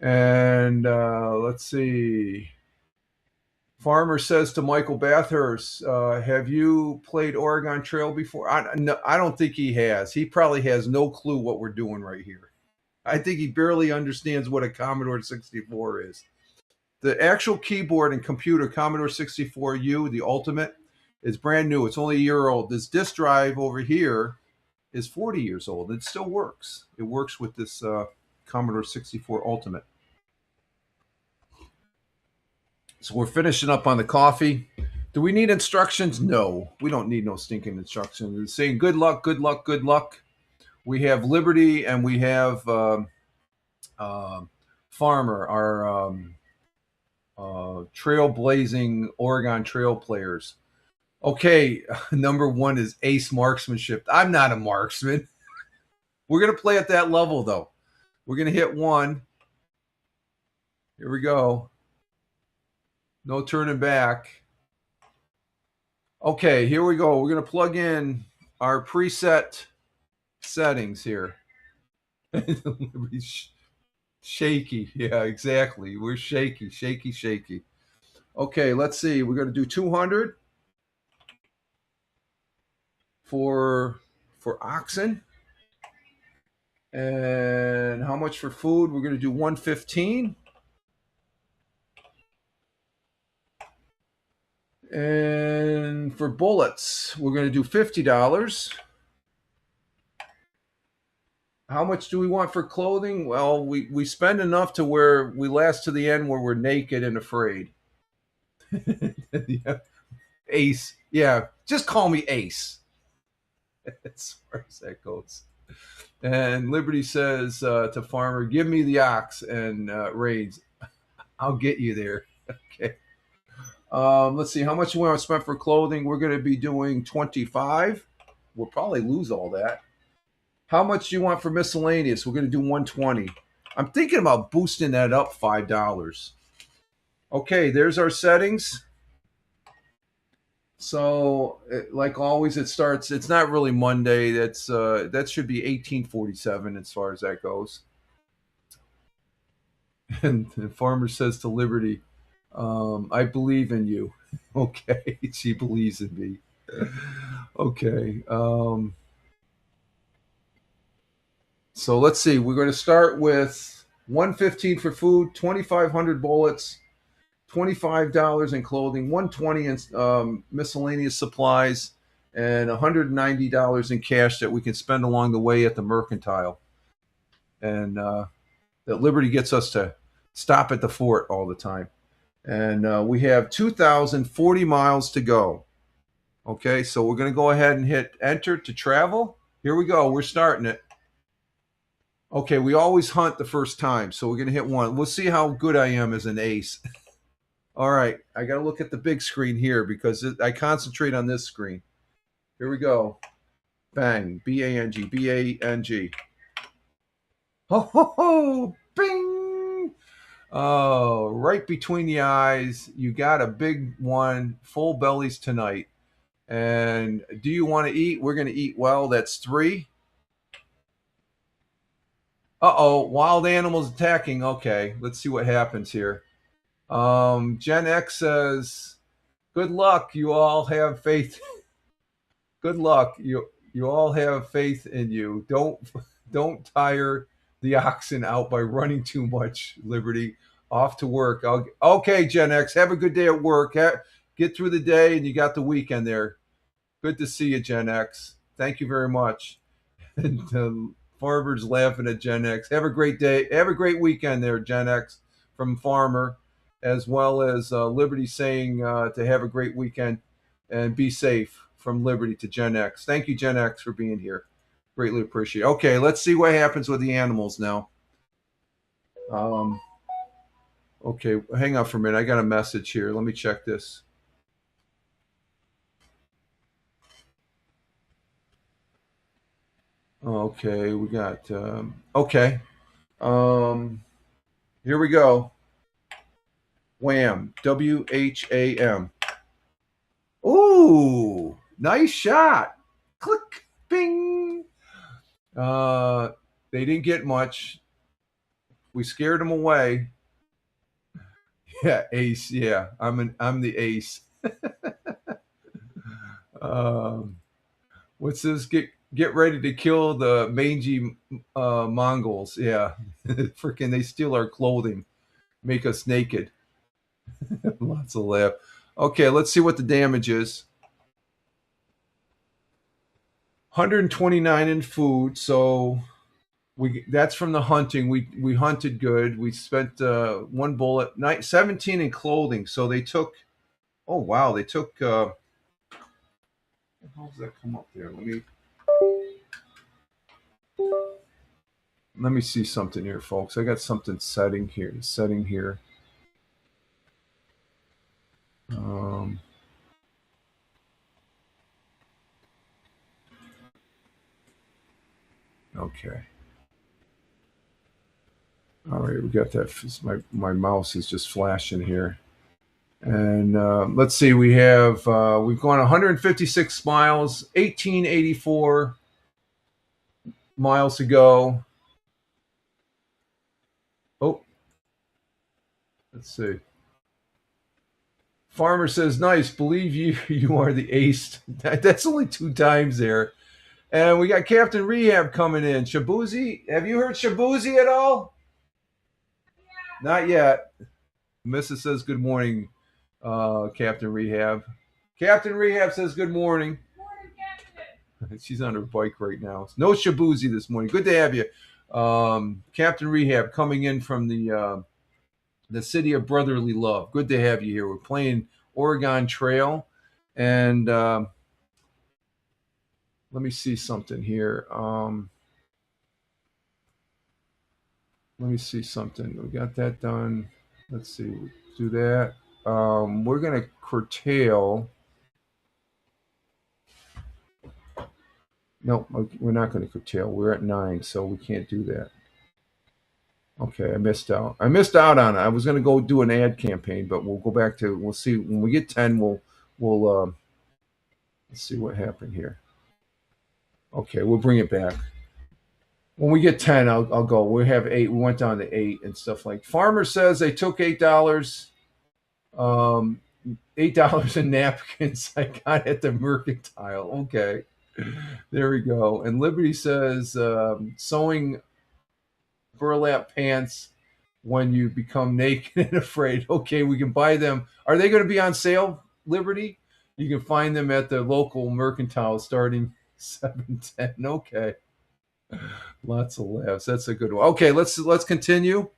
and let's see. Farmer says to Michael Bathurst, "Have you played Oregon Trail before?" No, I don't think he has. He probably has no clue what we're doing right here. I think he barely understands what a Commodore 64 is. The actual keyboard and computer, Commodore 64U, the Ultimate, is brand new. It's only a year old. This disk drive over here is 40 years old. It still works. It works with this Commodore 64 Ultimate. So we're finishing up on the coffee. Do we need instructions? No, we don't need no stinking instructions. It's saying good luck, good luck, good luck. We have Liberty and we have Farmer, our trailblazing Oregon Trail players. Okay, number 1 is ace marksmanship. I'm not a marksman. We're going to play at that level, though. We're going to hit 1. Here we go. No turning back. Okay, here we go. We're going to plug in our preset settings here. Shaky. Yeah, exactly. We're shaky, shaky, shaky. Okay, let's see. We're going to do 200 for oxen. And how much for food? We're going to do 115. And for bullets, we're going to do $50. How much do we want for clothing? Well, we spend enough to where we last to the end where we're naked and afraid. Yeah. Ace. Yeah, just call me Ace. As far as that goes. And Liberty says to Farmer, give me the ox and raids. I'll get you there. Okay. Let's see, how much we want to spend for clothing? We're going to be doing 25. We'll probably lose all that. How much do you want for miscellaneous? We're going to do 120. I'm thinking about boosting that up $5. Okay, there's our settings. So, like always, it starts. It's not really Monday. That should be 1847 as far as that goes. And the farmer says to Liberty, "I believe in you." Okay, she believes in me. Okay. So let's see. We're going to start with 115 for food, 2,500 bullets, $25 in clothing, 120 in miscellaneous supplies, and $190 in cash that we can spend along the way at the mercantile. And that Liberty gets us to stop at the fort all the time. And we have 2,040 miles to go. Okay, so we're going to go ahead and hit enter to travel. Here we go. We're starting it. Okay, we always hunt the first time, so we're going to hit 1. We'll see how good I am as an ace. All right, I got to look at the big screen here because I concentrate on this screen. Here we go. Bang. B-A-N-G. B-A-N-G. Ho, ho, ho. Bing. Oh, right between the eyes. You got a big one. Full bellies tonight. And do you want to eat? We're going to eat well. That's 3. Uh-oh, wild animals attacking. Okay, let's see what happens here. Gen X says, good luck. You all have faith. Good luck. You all have faith in you. Don't tire the oxen out by running too much, Liberty. Off to work. Okay, Gen X, have a good day at work. get through the day, and you got the weekend there. Good to see you, Gen X. Thank you very much. And Farmer's laughing at Gen X. Have a great day. Have a great weekend there, Gen X, from Farmer, as well as Liberty saying to have a great weekend and be safe from Liberty to Gen X. Thank you, Gen X, for being here. Greatly appreciate it. Okay, let's see what happens with the animals now. Okay, hang on for a minute. I got a message here. Let me check this. Okay, we got okay. Here we go. Wham. WHAM. Ooh, nice shot. Click. Bing. They didn't get much. We scared them away. Yeah, ace. Yeah, I'm the ace. What's this? Get ready to kill the mangy Mongols. Yeah, freaking they steal our clothing, make us naked. Lots of laugh. Okay, let's see what the damage is. 129 in food, so that's from the hunting. We hunted good. We spent one bullet, 17 in clothing. So they took. Oh wow, they took. How does that come up there? Let me see something here, folks. I got something setting here. Okay. All right, we got that. My mouse is just flashing here. And let's see, we've gone 156 miles, 1884 miles to go. Oh, let's see. Farmer says, nice, believe you are the ace. That's only 2 times there. And we got Captain Rehab coming in. Shabuzi, have you heard Shabuzi at all? Not yet. Mrs. says good morning, Captain Rehab. Captain Rehab says good morning. She's on her bike right now. No Shabuzi this morning. Good to have you. Captain Rehab coming in from the city of brotherly love. Good to have you here. We're playing Oregon Trail. And let me see something here. Let me see something. We got that done. Let's see. Do that. We're going to curtail. No, we're not going to curtail. We're at 9, so we can't do that. Okay, I missed out. On it. I was going to go do an ad campaign, but we'll go back to. We'll see when we get 10. We'll let's see what happened here. Okay, we'll bring it back. When we get 10, I'll go. We have 8. We went down to 8 and stuff like. Farmer says they took $8. $8 in napkins I got at the mercantile. Okay, there we go. And Liberty says sewing burlap pants when you become naked and afraid. Okay, we can buy them. Are they going to be on sale, Liberty? You can find them at the local mercantile starting $7.10. Okay. Lots of laughs. That's a good one. Okay, let's continue.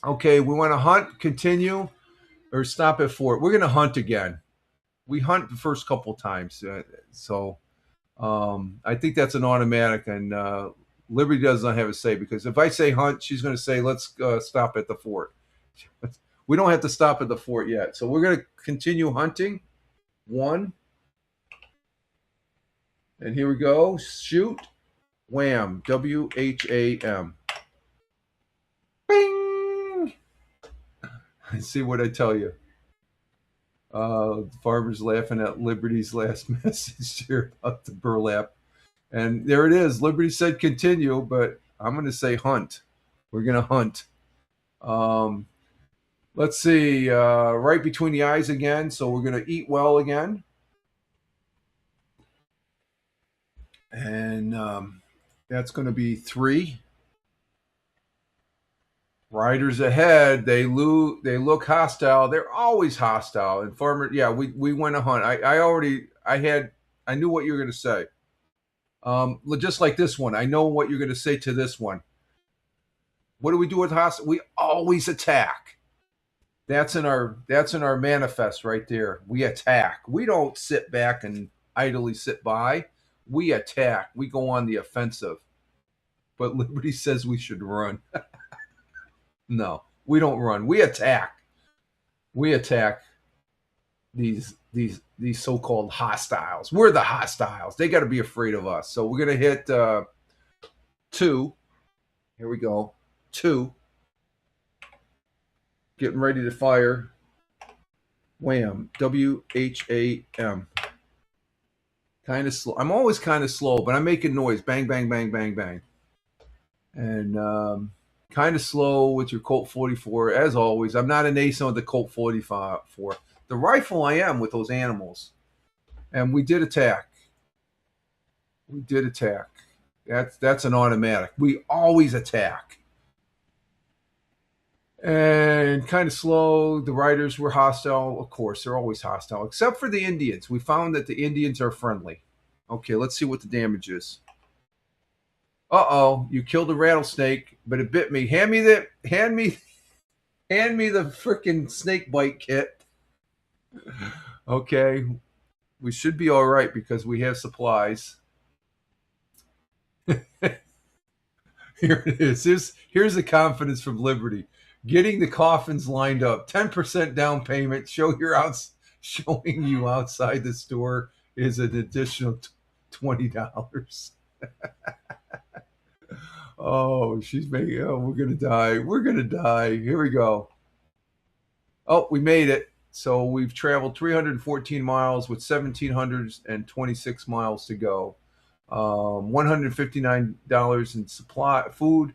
Okay, we want to hunt, continue, or stop at 4. We're going to hunt again. We hunt the first couple times. So I think that's an automatic, and Liberty does not have a say, because if I say hunt, she's going to say, let's stop at the fort. We don't have to stop at the fort yet. So we're going to continue hunting. 1. And here we go. Shoot. Wham. WHAM. Bing. See what I tell you. Farmer's laughing at Liberty's last message here about the burlap. And there it is. Liberty said continue, but I'm going to say hunt. We're going to hunt. Let's see. Right between the eyes again. So we're going to eat well again. And that's going to be 3. Riders ahead. They look hostile. They're always hostile. And farmer, yeah, we went a hunt. I knew what you were going to say. Just like this one, I know what you're going to say to this one. What do we do with hostile? We always attack. That's in our manifest right there. We attack. We don't sit back and idly sit by. We attack. We go on the offensive. But Liberty says we should run. No, we don't run. We attack. We attack these so-called hostiles. We're the hostiles. They got to be afraid of us. So we're gonna hit 2. Here we go. 2. Getting ready to fire. Wham. WHAM. Kind of slow. I'm always kind of slow, but I'm making noise. Bang, bang, bang, bang, bang. And kind of slow with your Colt 44, as always. I'm not an ace on the Colt 44. The rifle I am with those animals. And we did attack. We did attack. That's an automatic. We always attack. And kind of slow. The riders were hostile. Of course, they're always hostile, except for the Indians. We found that the Indians are friendly. Okay, let's see what the damage is. Uh-oh, you killed a rattlesnake, but it bit me. Hand me the freaking snake bite kit. Okay, we should be all right because we have supplies. Here it is. Here's the confidence from Liberty. Getting the coffins lined up. 10% down payment. Showing you outside the store is an additional $20. Oh, she's making. Oh, we're gonna die. We're gonna die. Here we go. Oh, we made it. So we've traveled 314 miles with 1,726 miles to go. $159 in food,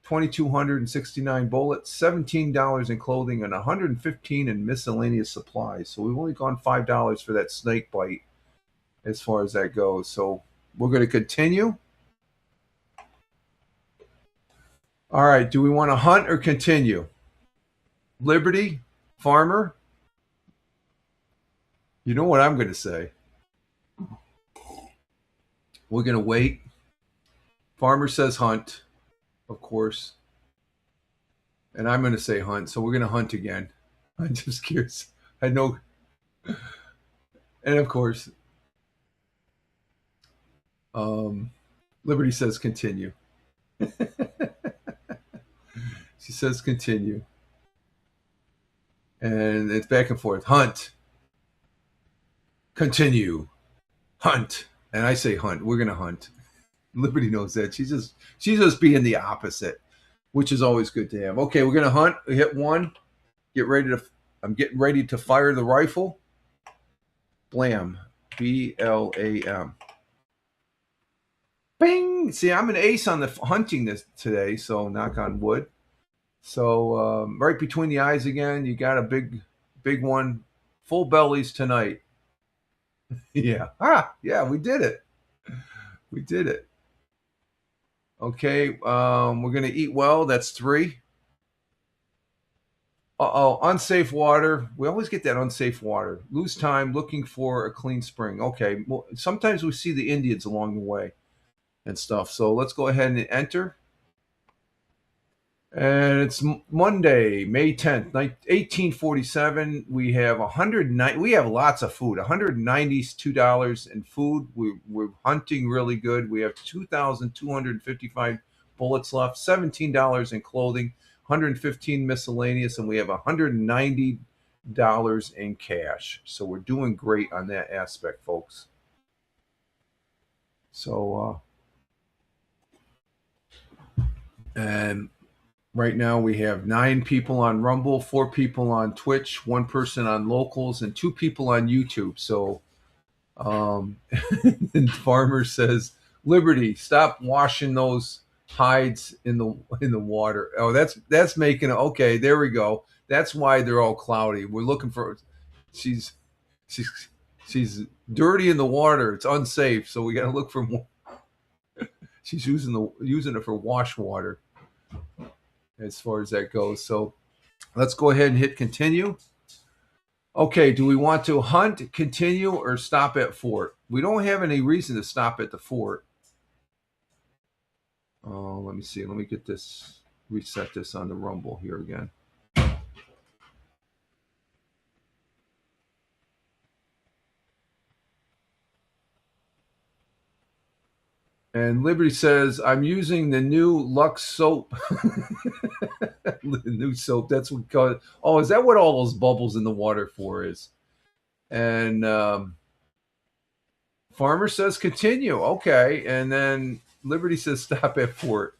2,269 bullets, $17 in clothing, and $115 in miscellaneous supplies. So we've only gone $5 for that snake bite as far as that goes. So we're going to continue. All right. Do we want to hunt or continue? Liberty, farmer? You know what I'm going to say. We're going to wait. Farmer says hunt, of course. And I'm going to say hunt. So we're going to hunt again. I'm just curious. I know. And of course, Liberty says continue. She says continue. And it's back and forth. Hunt. Continue. Hunt. And I say hunt. We're going to hunt. Liberty knows that. She's just being the opposite, which is always good to have. Okay, we're going to hunt. We hit 1. I'm getting ready to fire the rifle. Blam. BLAM. Bing. See, I'm an ace on the hunting this today, so knock on wood. So right between the eyes again, you got a big one. Full bellies tonight. Yeah. Yeah, we did it. We did it. Okay, we're going to eat well. That's 3. Uh-oh, unsafe water. We always get that unsafe water. Lose time looking for a clean spring. Okay, well, sometimes we see the Indians along the way and stuff. So let's go ahead and enter. And it's Monday, May 10th, 1847. We have we have lots of food. $192 in food. We're hunting really good. We have 2,255 bullets left, $17 in clothing, 115 miscellaneous, and we have $190 in cash. So we're doing great on that aspect, folks. So and right now we have 9 people on Rumble, 4 people on Twitch, 1 person on Locals, and 2 people on YouTube. So and Farmer says, Liberty, stop washing those hides in the water. Oh, that's making it okay. There we go. That's why they're all cloudy. We're looking for she's dirty in the water. It's unsafe. So we got to look for more. She's using it for wash water. as far as that goes. So let's go ahead and hit continue. Okay, do we want to hunt, continue, or stop at fort? We don't have any reason to stop at the fort. Let me see. Let me get this, reset this on the Rumble here again. And Liberty says, I'm using the new Lux soap. The new soap. That's what we call it. Oh, is that what all those bubbles in the water for is? And Farmer says continue. Okay. And then Liberty says stop at fort.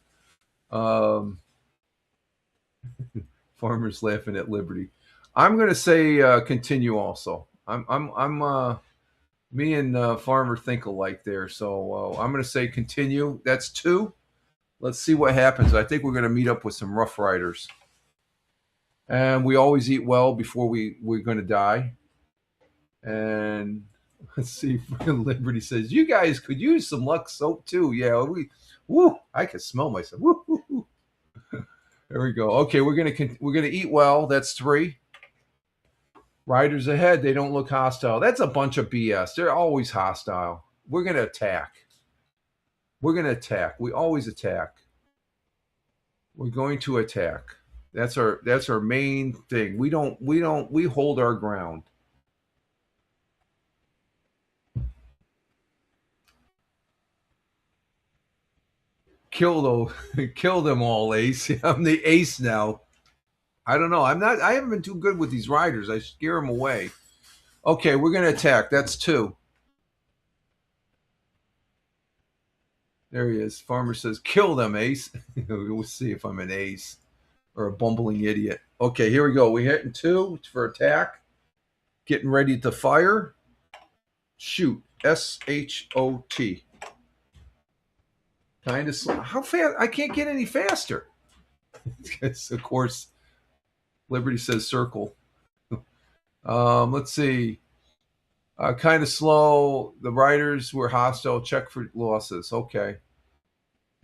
Farmer's laughing at Liberty. I'm going to say continue also. Me and Farmer think alike there. So I'm going to say continue. That's 2. Let's see what happens. I think we're going to meet up with some Rough Riders. And we always eat well before we're going to die. And let's see if Liberty says, you guys could use some Lux soap too. Yeah, I can smell myself. Woo. There we go. Okay, we're gonna eat well. That's 3. Riders ahead. They don't look hostile. That's a bunch of BS. They're always hostile. We're gonna attack. We always attack. We're going to attack. That's our main thing. We hold our ground. Kill them all, Ace. I'm the ace now. I don't know. I haven't been too good with these riders. I scare them away. Okay, we're going to attack. That's 2. There he is. Farmer says, kill them, Ace. We'll see if I'm an ace or a bumbling idiot. Okay, here we go. We're hitting 2 for attack. Getting ready to fire. Shoot. SHOT. Kind of slow. How fast? I can't get any faster. Of course, Liberty says circle. Let's see. Kind of slow. The riders were hostile. Check for losses. Okay.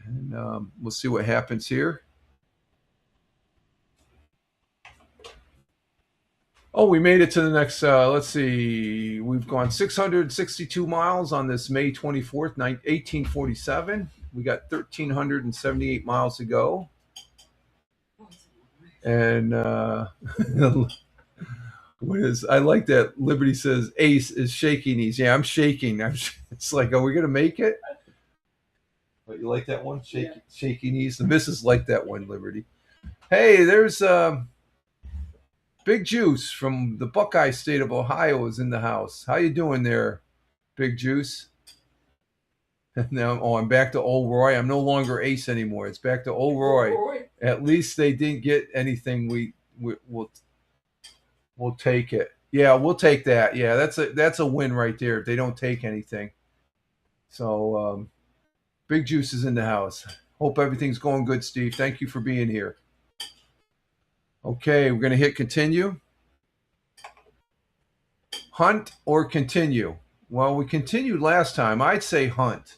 And we'll see what happens here. Oh, we made it to the next, let's see. We've gone 662 miles on this May 24th, 1847. We got 1,378 miles to go. And I like that Liberty says Ace is shaking knees. Yeah, I'm shaking. It's like, are we going to make it? But you like that one? Shaky knees. The missus like that one, Liberty. Hey, there's Big Juice from the Buckeye State of Ohio is in the house. How you doing there, Big Juice? Now, I'm back to old Roy. I'm no longer Ace anymore. It's back to old Roy. At least they didn't get anything. We'll take it. Yeah, we'll take that. Yeah, that's a win right there. If they don't take anything. So Big Juice is in the house. Hope everything's going good, Steve. Thank you for being here. Okay, we're going to hit continue. Hunt or continue? Well, we continued last time. I'd say hunt.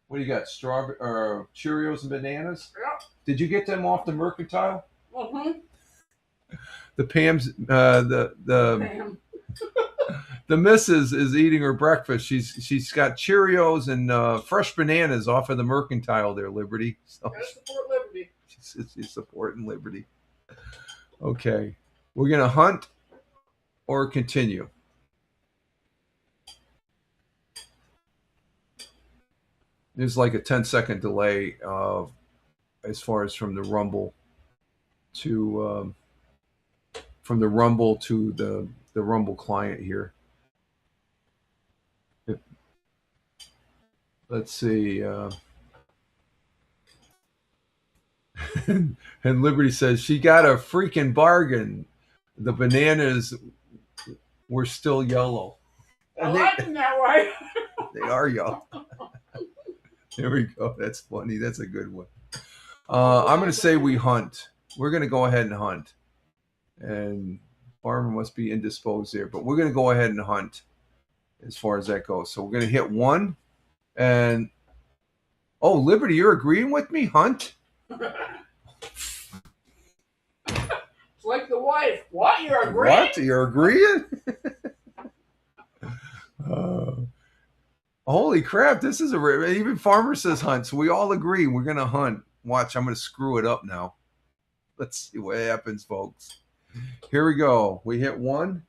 What do you got? Strawberry or Cheerios and bananas?
Yep.
Did you get them off the mercantile?
Mm-hmm.
The Pam's the missus is eating her breakfast. She's got Cheerios and fresh bananas off of the mercantile there, Liberty. So
Gotta support Liberty.
she's supporting Liberty. Okay, we're gonna hunt or continue. There's like a 10-second delay as far as from the Rumble to the Rumble client here. Let's see. And Liberty says she got a freaking bargain. The bananas were still yellow.
I like them that way.
They are yellow. There we go. That's funny. That's a good one. I'm going to say we hunt. We're going to go ahead and hunt. And Farmer must be indisposed there, but we're going to go ahead and hunt as far as that goes. So we're going to hit 1. And, oh, Liberty, you're agreeing with me? Hunt?
It's like the wife. What? You're agreeing?
What? You're agreeing? Holy crap, this is even Farmer says hunt, so we all agree we're going to hunt. Watch, I'm going to screw it up now. Let's see what happens, folks. Here we go. We hit 1.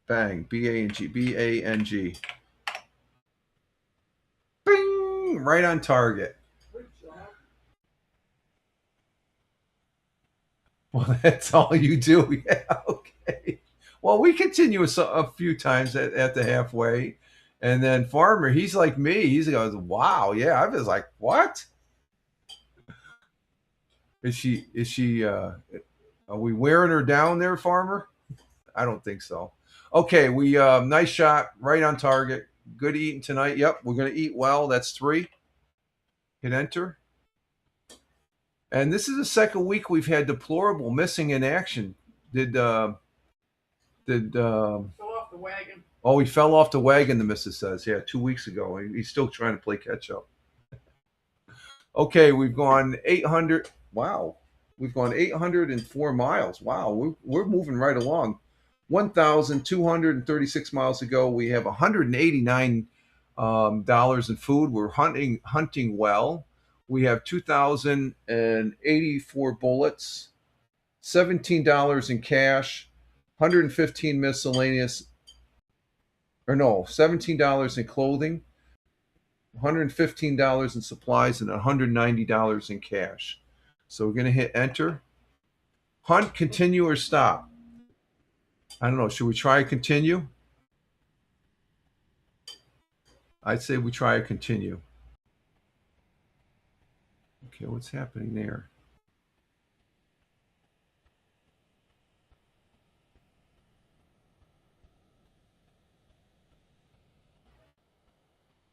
Bang. B-A-N-G. B-A-N-G. Bing! Right on target. Well, that's all you do. Yeah, okay. Well, we continue a few times at the halfway. And then Farmer, he's like me. He goes, wow, yeah. I was like, what? Is she, are we wearing her down there, Farmer? I don't think so. Okay, we, nice shot, right on target. Good eating tonight. Yep, we're going to eat well. That's 3. Hit enter. And this is the second week we've had deplorable missing in action. Fell off
the wagon.
Oh, he fell off the wagon, the missus says. Yeah, 2 weeks ago. He's still trying to play catch up. Okay, we've gone 800. Wow. We've gone 804 miles. Wow, we're moving right along. 1,236 miles to go. We have $189 dollars in food. We're hunting well. We have 2,084 bullets, $17 in cash, 115 miscellaneous, or no, $17 in clothing, $115 in supplies, and $190 in cash. So we're going to hit enter. Hunt, continue, or stop? I don't know. Should we try continue? I'd say we try continue. Okay, what's happening there?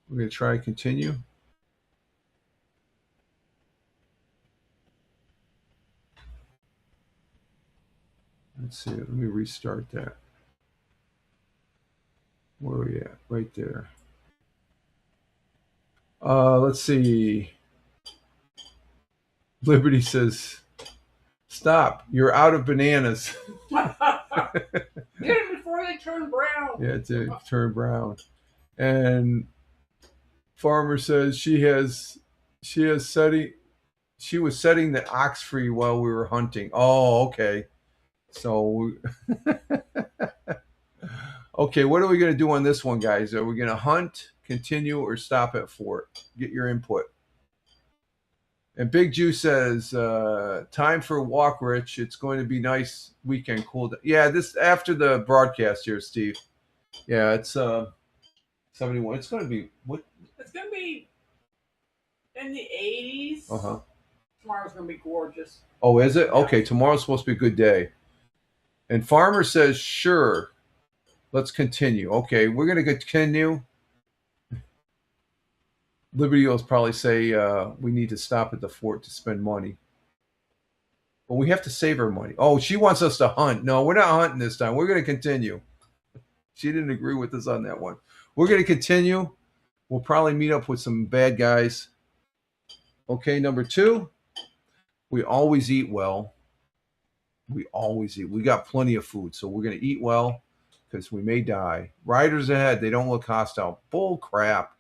We're going to try continue. Let's see. Let me restart that. Where are we at? Right there. Let's see. Liberty says, stop. You're out of bananas.
Get them before they turn brown.
Yeah, to turn brown. And Farmer says she was setting the ox free while we were hunting. Oh, okay. So, okay, what are we going to do on this one, guys? Are we going to hunt, continue, or stop at fort? Get your input. And Big Jew says, time for a walk, Rich. It's going to be nice weekend, cool. Yeah, this after the broadcast here, Steve. Yeah, it's 71. It's going to be what?
It's going to be in the 80s.
Uh-huh.
Tomorrow's going to be gorgeous.
Oh, is it? Okay, tomorrow's supposed to be a good day. And Farmer says, sure, let's continue. Okay, we're going to continue. Liberty will probably say we need to stop at the fort to spend money. But we have to save our money. Oh, she wants us to hunt. No, we're not hunting this time. We're going to continue. She didn't agree with us on that one. We're going to continue. We'll probably meet up with some bad guys. Okay, number 2, we always eat well. We always eat. We got plenty of food, so we're going to eat well because we may die. Riders ahead, they don't look hostile. Bull crap.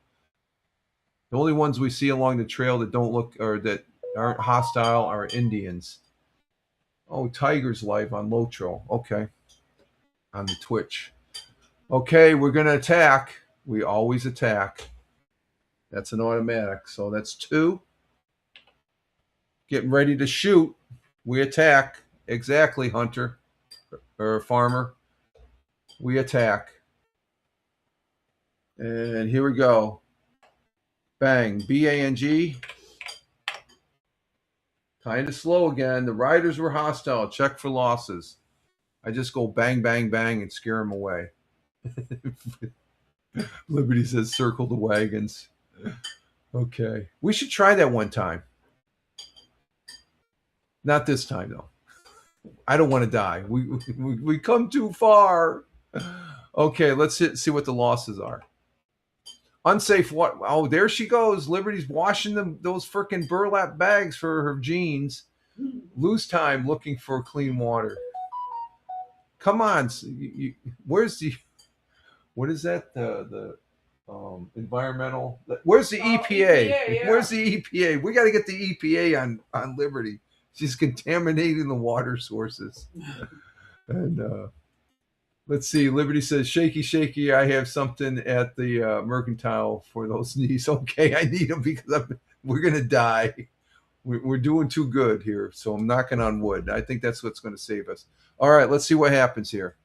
The only ones we see along the trail that don't look or that aren't hostile are Indians. Oh, Tiger's live on Lotro. Okay. On the Twitch. Okay, we're going to attack. We always attack. That's an automatic. So that's 2. Getting ready to shoot. We attack. Exactly, Hunter. Or Farmer. We attack. And here we go. Bang. B-A-N-G. Kind of slow again. The riders were hostile. Check for losses. I just go bang, bang, bang and scare them away. Liberty says circle the wagons. Okay. We should try that one time. Not this time, though. I don't want to die. We come too far. Okay, let's see what the losses are. Unsafe what? Oh, there she goes. Liberty's washing those freaking burlap bags for her jeans. Lose time looking for clean water. Come on. Where's the, what is that? The environmental. Where's the EPA?
EPA, yeah.
Where's the EPA? We got to get the EPA on Liberty. She's contaminating the water sources. And let's see. Liberty says, shaky, shaky. I have something at the mercantile for those knees. Okay, I need them because we're going to die. We're doing too good here. So I'm knocking on wood. I think that's what's going to save us. All right, let's see what happens here.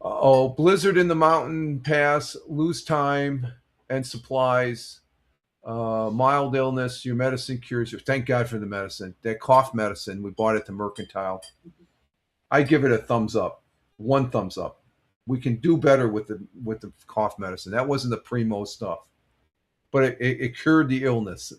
Oh, blizzard in the mountain pass, lose time and supplies, mild illness, your medicine cures you. Thank God for the medicine. That cough medicine, we bought at the mercantile. I give it a thumbs up. 1 thumbs up. We can do better with the cough medicine. That wasn't the primo stuff, but it cured the illness.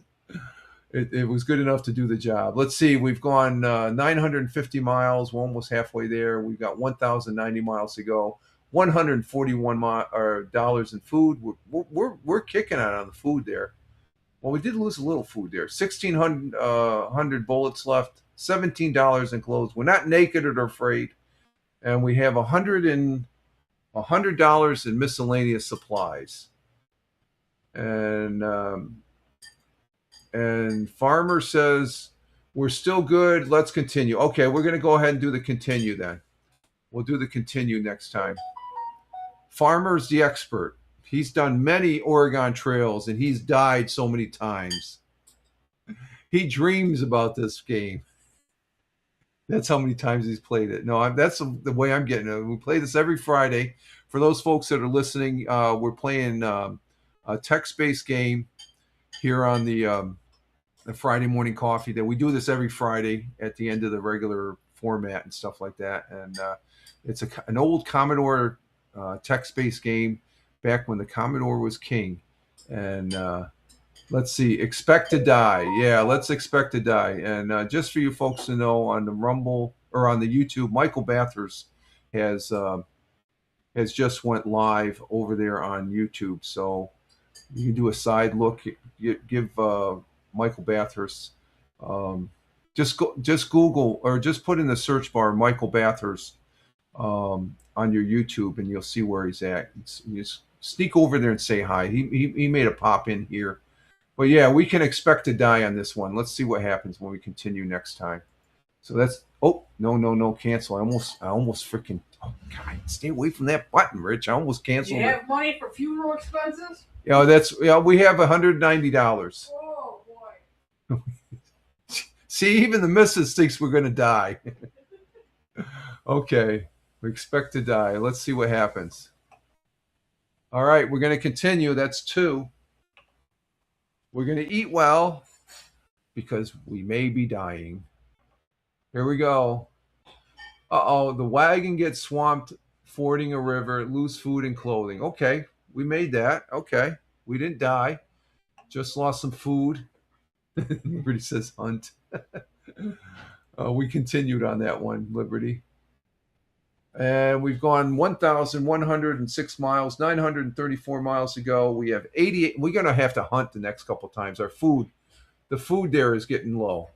It was good enough to do the job. Let's see. We've gone 950 miles. We're almost halfway there. We've got 1,090 miles to go. $141 in food. We're kicking out on the food there. Well, we did lose a little food there. 1,600 bullets left. $17 in clothes. We're not naked or afraid, and we have $100 in miscellaneous supplies. And Farmer says, we're still good. Let's continue. Okay, we're going to go ahead and do the continue then. We'll do the continue next time. Farmer's the expert. He's done many Oregon trails, and he's died so many times. He dreams about this game. That's how many times he's played it. No, that's the way I'm getting it. We play this every Friday. For those folks that are listening, we're playing a text-based game here on the Friday morning coffee. That we do this every Friday at the end of the regular format and stuff like that. And it's an old Commodore text-based game back when the Commodore was king. And let's see, expect to die. Yeah, let's expect to die. And just for you folks to know, on the Rumble or on the YouTube, Michael Bathurst has just went live over there on YouTube. So you can do a side look. Give Michael Bathurst. Just Google or just put in the search bar Michael Bathurst on your YouTube, and you'll see where he's at. You just sneak over there and say hi. He made a pop in here. But yeah, we can expect to die on this one. Let's see what happens when we continue next time. So that's, oh, no, cancel. I almost freaking, oh God, stay away from that button, Rich. I almost canceled it.
You have money for funeral expenses?
We have $190.
Oh boy.
See, even the missus thinks we're going to die. Okay, we expect to die. Let's see what happens. All right, we're going to continue. That's 2. We're going to eat well because we may be dying. Here we go. Uh-oh, the wagon gets swamped fording a river, lose food and clothing. Okay, we made that. Okay, we didn't die. Just lost some food. Liberty says hunt. We continued on that one, Liberty. And we've gone 1,106 miles, 934 miles to go. We have 88. We're going to have to hunt the next couple times. The food there is getting low.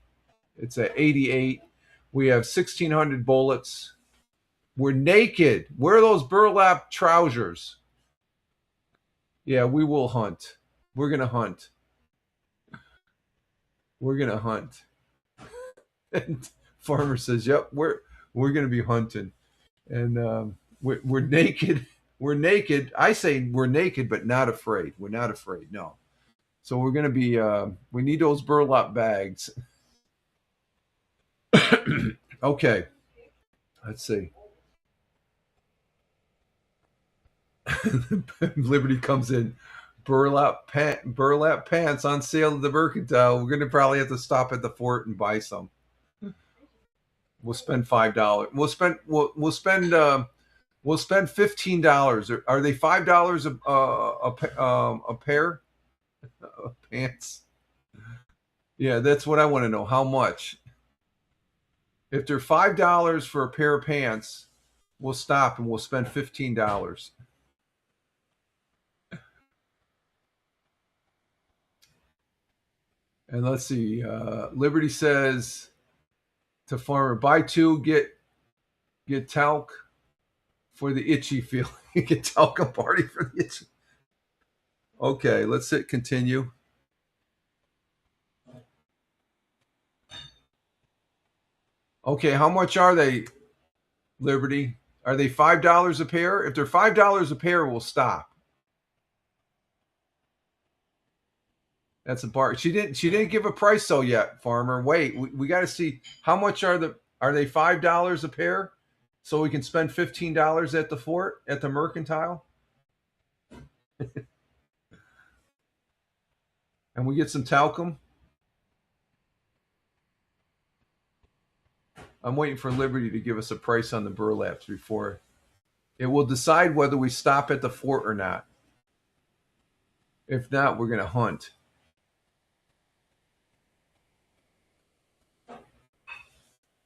It's at 88. We have 1,600 bullets. We're naked. Wear those burlap trousers. Yeah, we will hunt. We're going to hunt. We're going to hunt. And Farmer says, yep, we're going to be hunting. And we're naked. We're naked. I say we're naked, but not afraid. We're not afraid. No. So we're going to be, we need those burlap bags. Okay. Let's see. Liberty comes in. Burlap pants on sale at the mercantile. We're going to probably have to stop at the fort and buy some. We'll spend $5. We'll spend $15. Are they $5 a pair of pants? Yeah, that's what I want to know. How much? If they're $5 for a pair of pants, we'll stop and we'll spend $15. And let's see. Liberty says to farmer, buy two, get talc for the itchy feeling. Get talcum party for the itchy. Okay, let's hit continue. Okay, how much are they, Liberty? Are they $5 a pair? If they're $5 a pair, we'll stop. That's a bar. She didn't give a price though yet, farmer. Wait, we got to see how much are they $5 a pair, so we can spend $15 at the fort at the mercantile, and we get some talcum. I'm waiting for Liberty to give us a price on the burlaps before it will decide whether we stop at the fort or not. If not, we're going to hunt.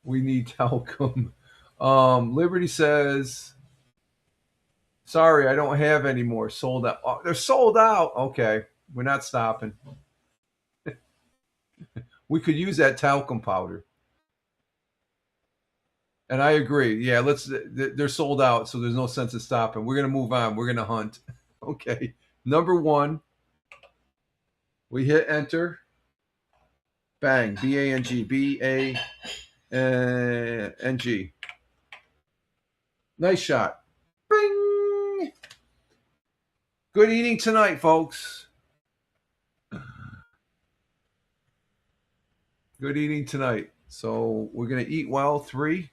We need talcum. Liberty says, sorry, I don't have any more. Sold out. Oh, they're sold out. Okay, we're not stopping. We could use that talcum powder. And I agree. Yeah, they're sold out, so there's no sense in stopping. We're going to move on. We're going to hunt. Okay. Number 1. We hit enter. Bang. B-A-N-G. B-A-N-G. Nice shot. Bing. Good eating tonight, folks. Good eating tonight. So we're going to eat well. 3.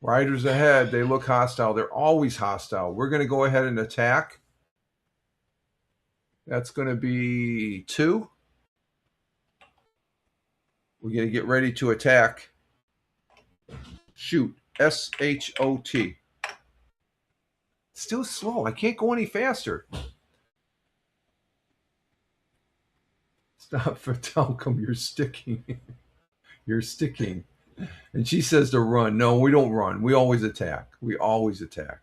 Riders ahead. They look hostile. They're always hostile. We're going to go ahead and attack. That's going to be 2. We're going to get ready to attack. Shoot. S-H-O-T. Still slow. I can't go any faster. Stop for talcum. You're sticking. You're sticking. And she says to run. No, we don't run. We always attack. We always attack.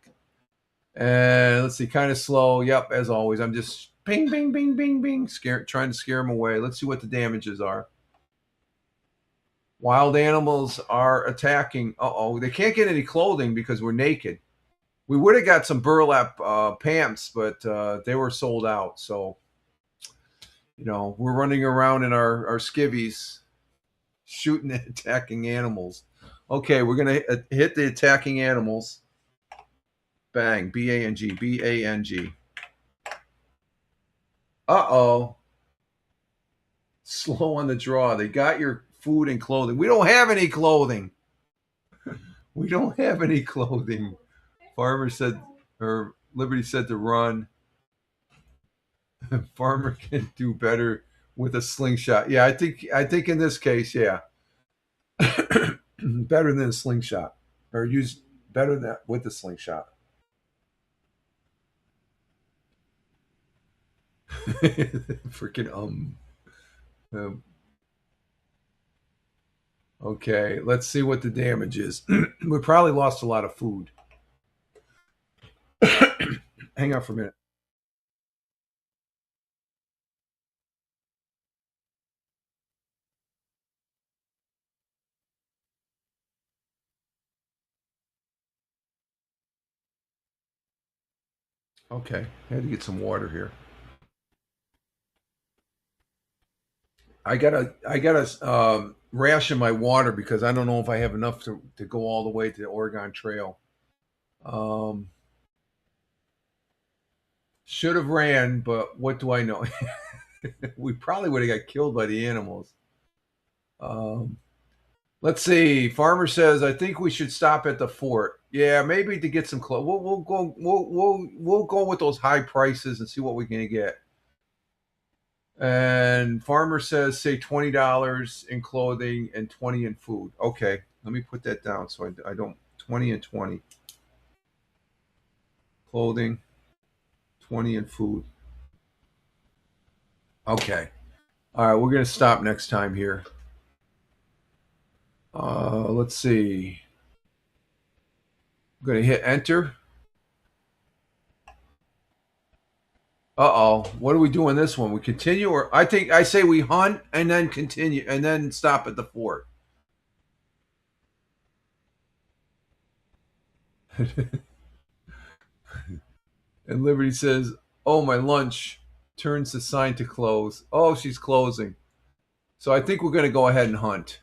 And let's see, kind of slow. Yep, as always. I'm just bing, bing, bing, bing, bing, trying to scare them away. Let's see what the damages are. Wild animals are attacking. Uh-oh, they can't get any clothing because we're naked. We would have got some burlap pants, but they were sold out. So, we're running around in our skivvies, shooting at attacking animals. Okay, we're going to hit the attacking animals. Bang, B-A-N-G, B-A-N-G. Uh-oh. Slow on the draw. They got your food and clothing. We don't have any clothing. We don't have any clothing. Farmer said, or Liberty said to run. Farmer can do better with a slingshot. Yeah, I think in this case, yeah. Better than a slingshot. Or use better than that with the slingshot. Freaking Okay, let's see what the damage is. We probably lost a lot of food. Hang on for a minute. Okay, I had to get some water here. I gotta ration my water because I don't know if I have enough to go all the way to the Oregon Trail. Should have ran, but what do I know? We probably would have got killed by the animals. Let's see. Farmer says, I think we should stop at the fort. Yeah, maybe to get some clothes. We'll go with those high prices and see what we can get. And farmer says, say $20 in clothing and 20 in food. Okay, let me put that down so I don't 20 and 20. Clothing, 20 in food. Okay. All right, we're gonna stop next time here. Let's see. I'm going to hit enter. Uh-oh. What are we doing this one? We continue, or I say we hunt and then continue and then stop at the fort. And Liberty says, "Oh, my lunch." Turns the sign to close. Oh, she's closing. So I think we're going to go ahead and hunt.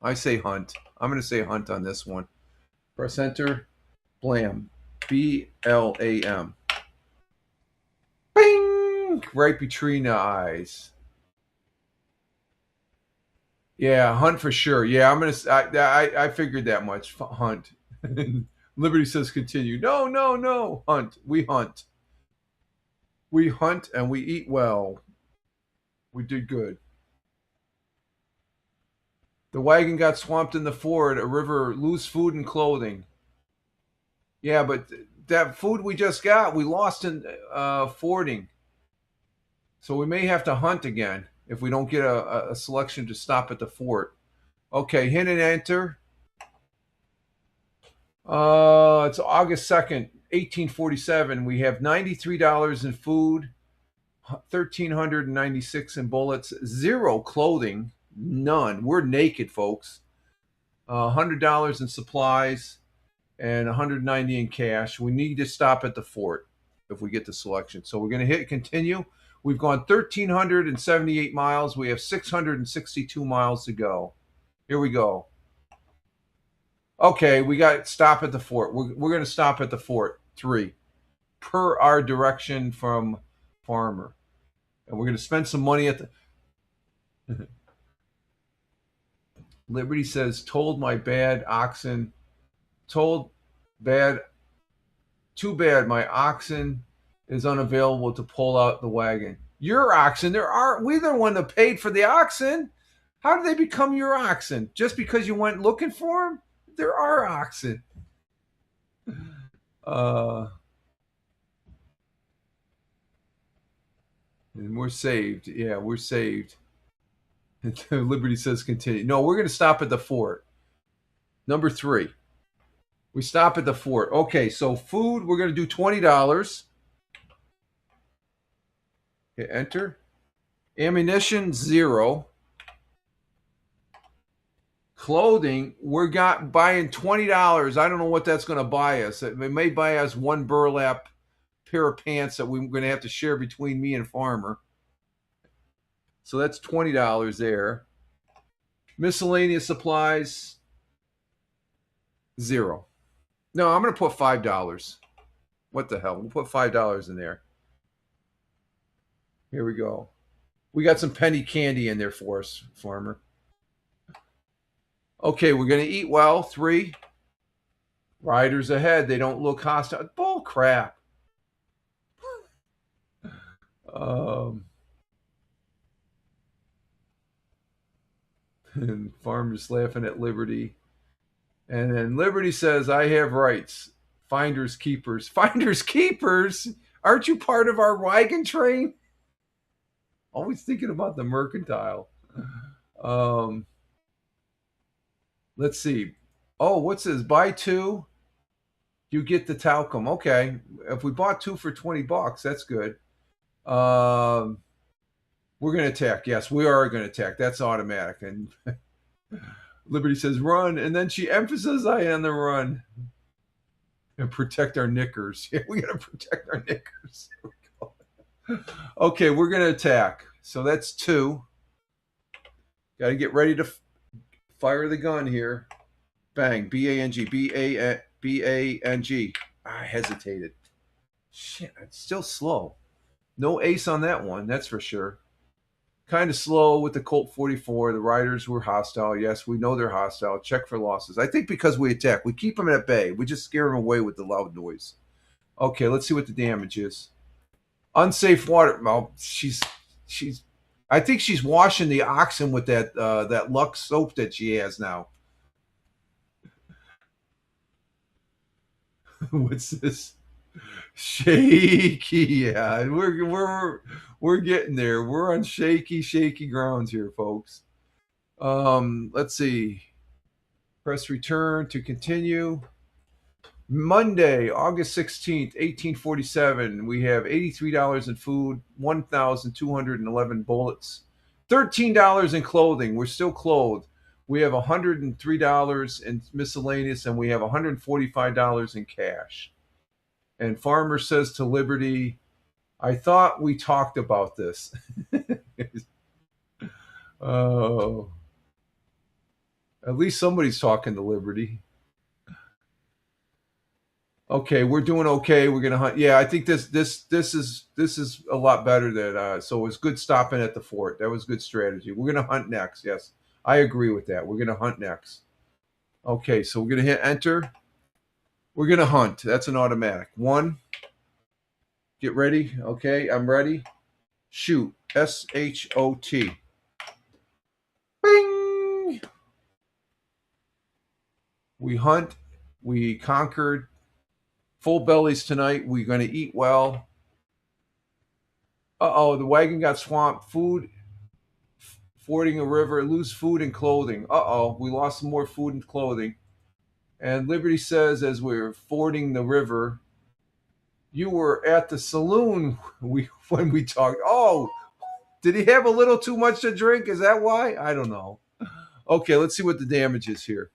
I say hunt. I'm going to say hunt on this one. Press enter. Blam. BLAM. Bing! Right between the eyes. Yeah, hunt for sure. Yeah, I'm gonna. I figured that much. Hunt. Liberty says continue. No, no, no. Hunt. We hunt. We hunt and we eat well. We did good. The wagon got swamped in the ford. A river. Lose food and clothing. Yeah, but that food we just got, we lost in fording. So we may have to hunt again if we don't get a selection to stop at the fort. Okay, hit and enter. It's August 2nd, 1847. We have $93 in food, $1,396 in bullets, 0 clothing, none. We're naked, folks. $100 in supplies and $190 in cash. We need to stop at the fort if we get the selection. So we're going to hit continue. We've gone 1,378 miles. We have 662 miles to go. Here we go. Okay, we got stop at the fort. We're going to stop at the fort. 3 per our direction from farmer. And we're going to spend some money at the... Liberty says, told my bad oxen. Told bad... Too bad my oxen is unavailable to pull out the wagon. Your oxen? We're the one that paid for the oxen. How did they become your oxen? Just because you went looking for them? There are oxen. And we're saved. Yeah, we're saved. Liberty says continue. No, we're going to stop at the fort. Number 3. We stop at the fort. Okay, so food, we're going to do $20. Hit enter. Ammunition, 0. Clothing, we're buying $20. I don't know what that's going to buy us. It may buy us 1 burlap pair of pants that we're going to have to share between me and farmer. So that's $20 there. Miscellaneous supplies, 0. No, I'm going to put $5. What the hell? We'll put $5 in there. Here we go. We got some penny candy in there for us, farmer. Okay, we're going to eat well. 3. Riders ahead. They don't look hostile. Bull crap. And farmer's laughing at Liberty. And then Liberty says, I have rights. Finders keepers. Finders keepers? Aren't you part of our wagon train? Always thinking about the mercantile. Let's see. Oh, what's this? Buy 2, you get the talcum. Okay. If we bought 2 for $20, that's good. We're going to attack. Yes, we are going to attack. That's automatic. And Liberty says, run. And then she emphasizes on the run. And protect our knickers. Yeah, we got to protect our knickers. Okay, we're going to attack. So that's 2. Got to get ready to fire the gun here. Bang. B-A-N-G. B-A-N-G. I hesitated. Shit, it's still slow. No ace on that one, that's for sure. Kind of slow with the Colt 44. The riders were hostile. Yes, we know they're hostile. Check for losses. I think because we attack. We keep them at bay. We just scare them away with the loud noise. Okay, let's see what the damage is. Unsafe water. Well, I think she's washing the oxen with that Lux soap that she has now. What's this? Shaky, yeah. We're getting there. We're on shaky grounds here, folks. Let's see. Press return to continue. Monday, August 16th, 1847, we have $83 in food, 1,211 bullets, $13 in clothing. We're still clothed. We have $103 in miscellaneous, and we have $145 in cash. And Farmer says to Liberty, I thought we talked about this. Oh, at least somebody's talking to Liberty. Okay, we're doing okay. We're gonna hunt. Yeah, I think this is a lot better than so it's good stopping at the fort. That was good strategy. We're gonna hunt next. Yes, I agree with that. We're gonna hunt next. Okay, so we're gonna hit enter. We're gonna hunt. That's an automatic. One. Get ready. Okay, I'm ready. Shoot. SHOT. Bing. We hunt. We conquered. Full bellies tonight. We're gonna eat well. Uh-oh, the wagon got swamped. Food, fording a river, lose food and clothing. Uh-oh, we lost some more food and clothing. And Liberty says, as we're fording the river, you were at the saloon when we talked. Oh, did he have a little too much to drink? Is that why? I don't know. Okay, let's see what the damage is here.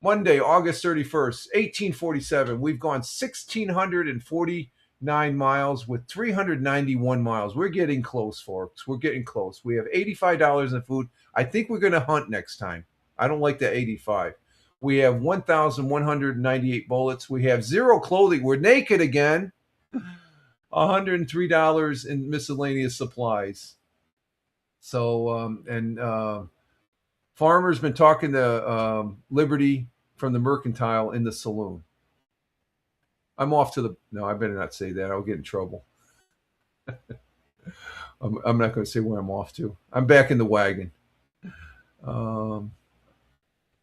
Monday, August 31st, 1847. We've gone 1,649 miles with 391 miles. We're getting close, folks. We're getting close. We have $85 in food. I think we're going to hunt next time. I don't like the 85. We have 1,198 bullets. We have zero clothing. We're naked again. $103 in miscellaneous supplies. So, Farmer's been talking to Liberty from the Mercantile in the saloon. I'm off to the... No, I better not say that. I'll get in trouble. I'm not going to say where I'm off to. I'm back in the wagon.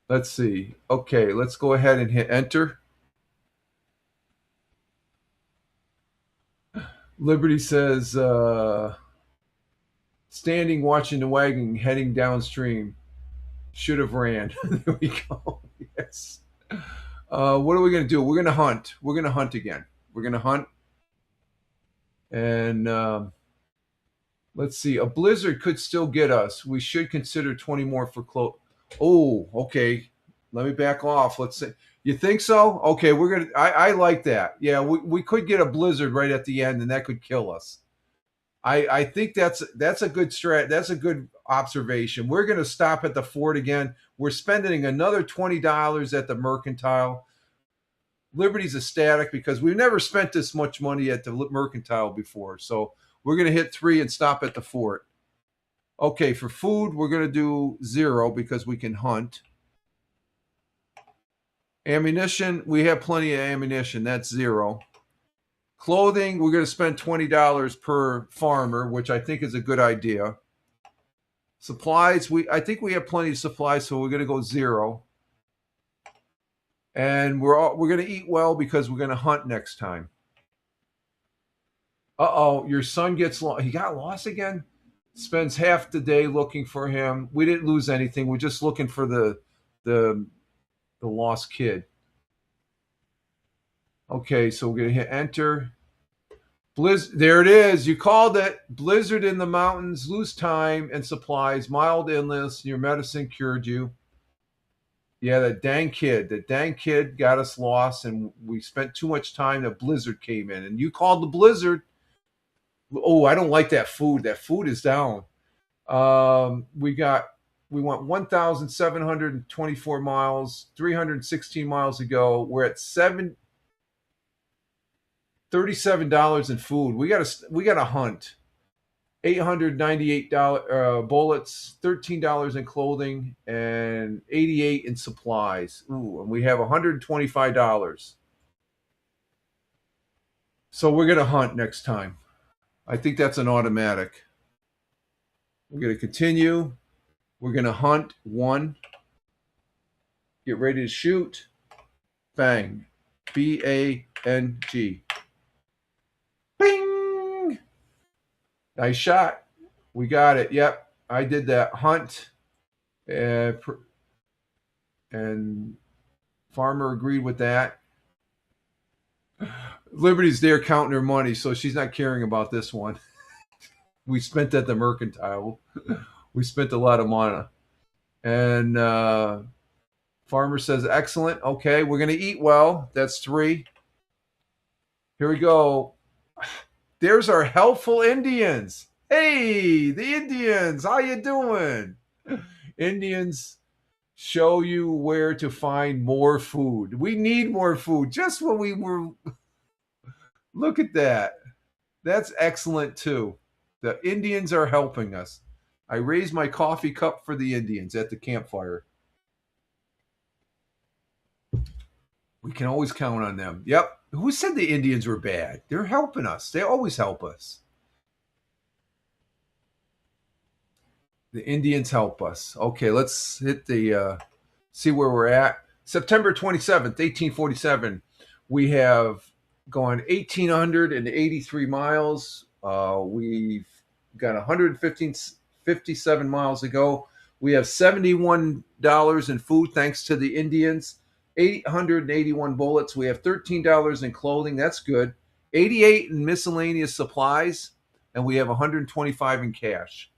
Let's see. Okay, let's go ahead and hit enter. Liberty says, standing watching the wagon heading downstream. Should have ran. There we go. Yes. What are we going to do? We're going to hunt. We're going to hunt again. We're going to hunt. And let's see. A blizzard could still get us. We should consider 20 more for close. Oh, okay. Let me back off. Let's see. You think so? Okay, we're going to... I like that. Yeah, we could get a blizzard right at the end, and that could kill us. I think that's a good strat. That's a good observation. We're going to stop at the fort again. We're spending another $20 at the Mercantile. Liberty's ecstatic because we've never spent this much money at the Mercantile before. So we're going to hit 3 and stop at the fort. Okay, for food, we're going to do 0 because we can hunt. Ammunition, we have plenty of ammunition. That's 0. Clothing, we're going to spend $20 per farmer, which I think is a good idea. Supplies, I think we have plenty of supplies, so we're going to go 0. And we're going to eat well because we're going to hunt next time. Uh-oh, your son gets lost. He got lost again? Spends half the day looking for him. We didn't lose anything. We're just looking for the lost kid. Okay, so we're going to hit enter. There it is. You called it. Blizzard in the mountains, lose time and supplies, mild illness, your medicine cured you. Yeah, that dang kid got us lost, and we spent too much time. The blizzard came in, and you called the blizzard. Oh, I don't like that food. That food is down. We went 1,724 miles, 316 miles ago. We're at $37 in food. We gotta hunt. $898 bullets, $13 in clothing, and $88 in supplies. Ooh, and we have $125. So we're gonna hunt next time. I think that's an automatic. We're gonna continue. We're gonna hunt 1. Get ready to shoot. Bang. BANG. Bing! Nice shot. We got it. Yep, I did that. Hunt. And Farmer agreed with that. Liberty's there counting her money, so she's not caring about this one. We spent at the Mercantile. We spent a lot of money. And Farmer says, excellent. Okay, we're going to eat well. That's 3. Here we go. There's our helpful Indians. Hey, the Indians, how you doing? Indians show you where to find more food. We need more food. Just when we were... Look at that. That's excellent, too. The Indians are helping us. I raised my coffee cup for the Indians at the campfire. We can always count on them. Yep. Who said the Indians were bad? They're helping us. They always help us. The Indians help us. Okay, let's hit the, see where we're at. September 27th, 1847. We have gone 1,883 miles. We've got 157 miles to go. We have $71 in food thanks to the Indians. 881 bullets. We have $13 in clothing. That's good. 88 in miscellaneous supplies, and we have 125 in cash.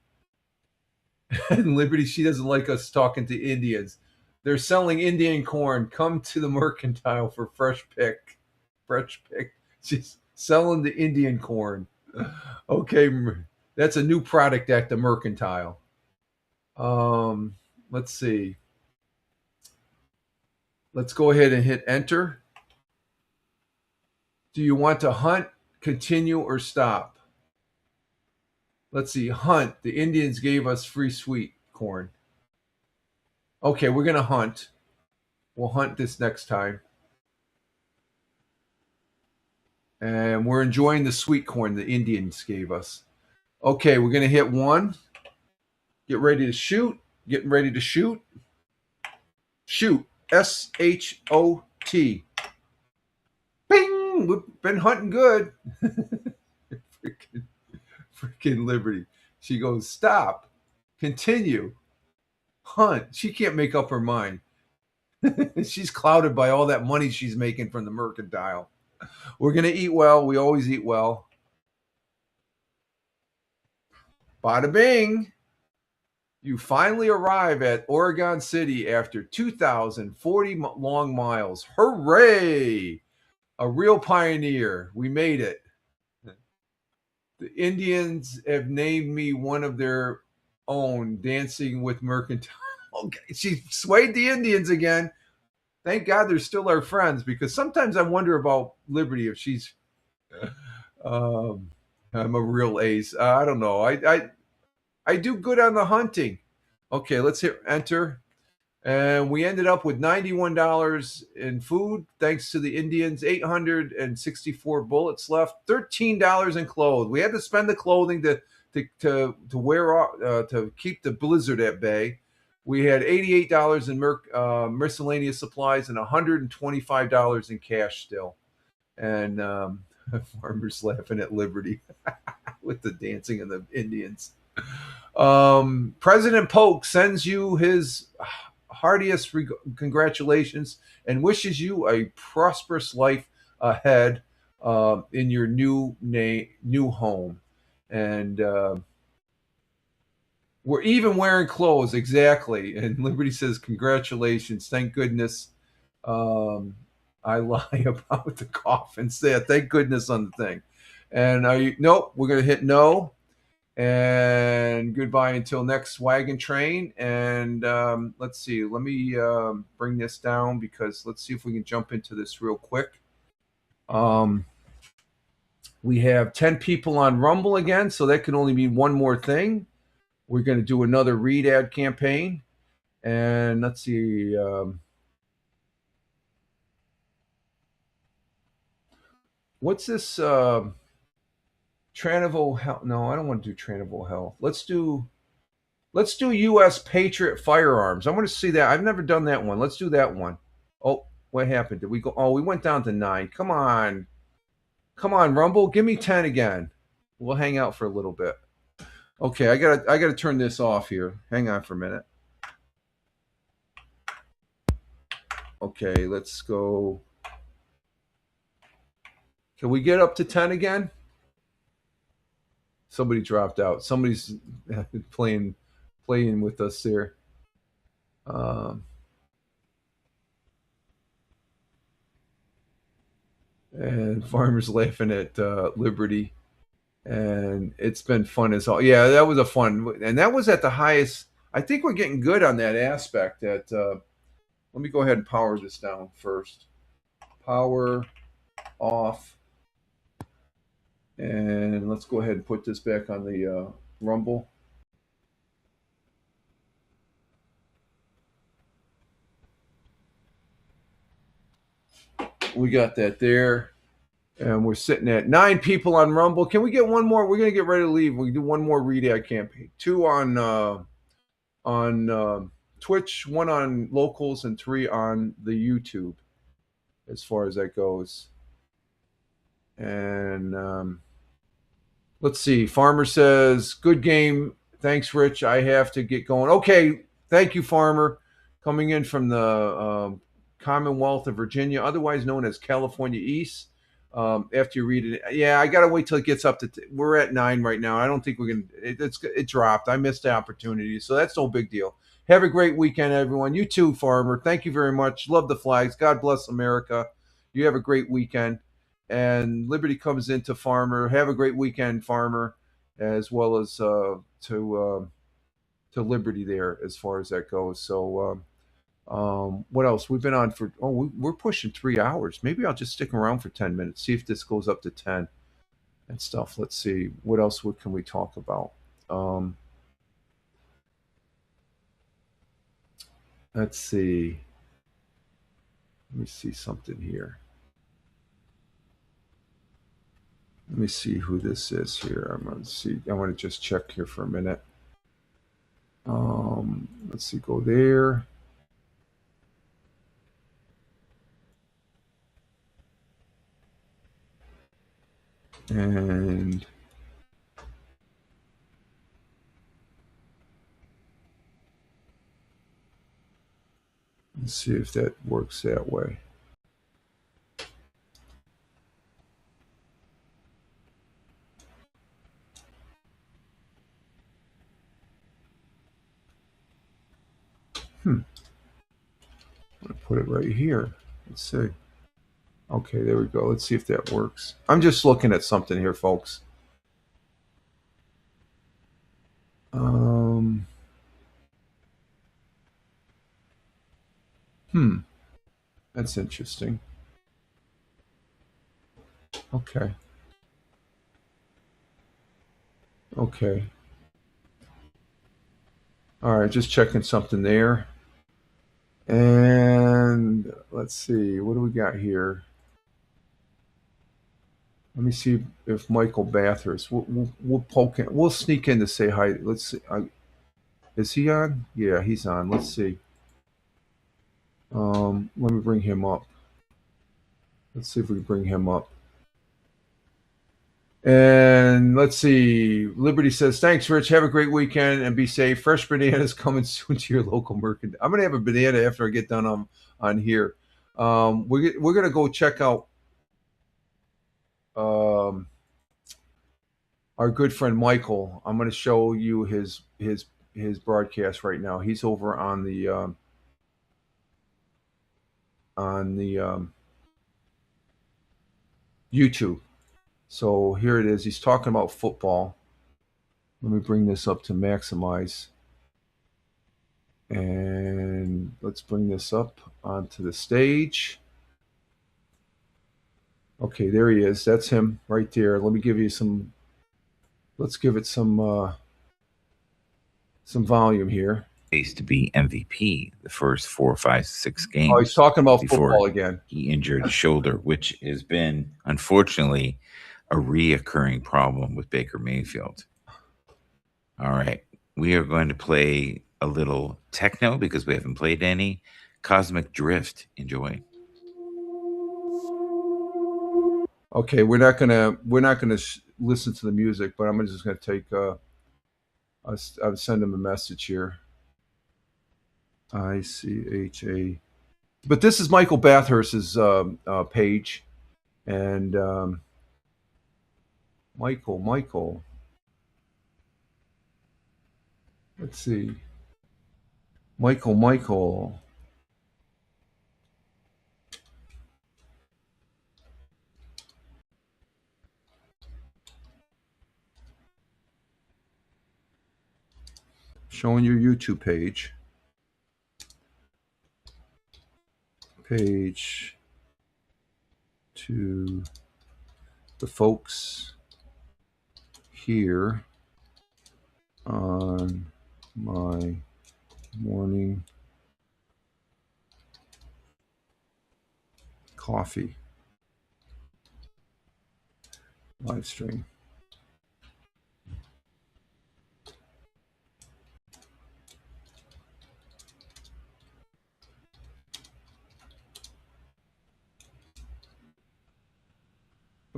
And Liberty, she doesn't like us talking to Indians. They're selling Indian corn. Come to the Mercantile for fresh pick. Fresh pick. She's selling the Indian corn. Okay, that's a new product at the Mercantile. Let's see. Let's go ahead and hit enter. Do you want to hunt, continue, or stop? Let's see. Hunt. The Indians gave us free sweet corn. Okay, we're going to hunt. We'll hunt this next time. And we're enjoying the sweet corn the Indians gave us. Okay, we're going to hit 1. Get ready to shoot. Getting ready to shoot. Shoot. S-H-O-T. Bing! We've been hunting good. Freaking Liberty. She goes, stop. Continue. Hunt. She can't make up her mind. She's clouded by all that money she's making from the Mercantile. We're going to eat well. We always eat well. Bada bing. You finally arrive at Oregon City after 2,040 long miles. Hooray! A real pioneer. We made it. The Indians have named me one of their own, dancing with Mercantile. Okay, she swayed the Indians again. Thank God they're still our friends, because sometimes I wonder about Liberty if she's I'm a real ace. I don't know. I do good on the hunting. Okay, let's hit enter. And we ended up with $91 in food, thanks to the Indians. 864 bullets left. $13 in clothes. We had to spend the clothing to wear off, to keep the blizzard at bay. We had $88 in miscellaneous supplies and $125 in cash still. And Farmer's laughing at Liberty with the dancing of the Indians. President Polk sends you his heartiest congratulations and wishes you a prosperous life ahead in your new home. And we're even wearing clothes, exactly. And Liberty says, congratulations, thank goodness. I lie about the cough and say thank goodness on the thing. And nope, we're going to hit no. And goodbye until next wagon train. And let's see. Let me bring this down, because let's see if we can jump into this real quick. We have 10 people on Rumble again, so that can only mean one more thing. We're going to do another read ad campaign. And let's see. What's this? Traneville Health. No, I don't want to do Traneville Health. Let's do U.S. Patriot Firearms. I want to see that. I've never done that one. Let's do that one. Oh, what happened? Did we go? Oh, we went down to 9. Come on, Rumble. Give me 10 again. We'll hang out for a little bit. Okay, I gotta turn this off here. Hang on for a minute. Okay, let's go. Can we get up to 10 again? Somebody dropped out. Somebody's playing with us there. And Farmer's laughing at Liberty. And it's been fun as all. Yeah, that was a fun. And that was at the highest. I think we're getting good on that aspect. Let me go ahead and power this down first. Power off. And let's go ahead and put this back on the Rumble. We got that there. And we're sitting at 9 people on Rumble. Can we get one more? We're going to get ready to leave. We can do one more read ad campaign. 2 on Twitch, 1 on locals, and 3 on the YouTube as far as that goes. And let's see. Farmer says, good game. Thanks, Rich. I have to get going. Okay. Thank you, Farmer. Coming in from the Commonwealth of Virginia, otherwise known as California East. After you read it, yeah, I gotta wait till it gets up to. We're at 9 right now. I don't think we're gonna. It dropped. I missed the opportunity, so that's no big deal. Have a great weekend, everyone. You too, Farmer. Thank you very much. Love the flags. God bless America. You have a great weekend. And Liberty comes into Farmer. Have a great weekend, Farmer, as well as to Liberty there as far as that goes. So. What else? We've been on for we're pushing 3 hours. Maybe I'll just stick around for 10 minutes, see if this goes up to 10 and stuff. Let's see what else can we talk about. Let's see. Let me see something here. Let me see who this is here. I'm going to see. I want to just check here for a minute. Let's see. Go there. And let's see if that works that way. I'm going to put it right here. Let's see. Okay, there we go. Let's see if that works. I'm just looking at something here, folks. That's interesting. Okay. Okay. All right, just checking something there. And let's see, what do we got here? Let me see if Michael Bathurst. We'll poke in. We'll sneak in to say hi. Let's see. Is he on? Yeah, he's on. Let's see. Let me bring him up. Let's see if we can bring him up. And let's see. Liberty says, thanks, Rich. Have a great weekend and be safe. Fresh bananas coming soon to your local mercantile. I'm going to have a banana after I get done on here. We're going to go check out our good friend Michael. I'm going to show you his broadcast right now. He's over on the YouTube. So here it is. He's talking about football. Let me bring this up to maximize. And let's bring this up onto the stage. Okay, there he is. That's him right there. Let me give you some. Let's give it some volume here.
To be MVP the first 4, 5, 6 games.
Oh, he's talking about football again.
He injured his shoulder, which has been, unfortunately, a reoccurring problem with Baker Mayfield. All right. We are going to play a little techno because we haven't played any. Cosmic Drift. Enjoy.
Okay, we're not gonna listen to the music, but I'm just gonna take. I'll send him a message here. But this is Michael Bathurst's page, and Michael. Let's see. Michael. Showing your YouTube page. Page to the folks here on my morning coffee live stream.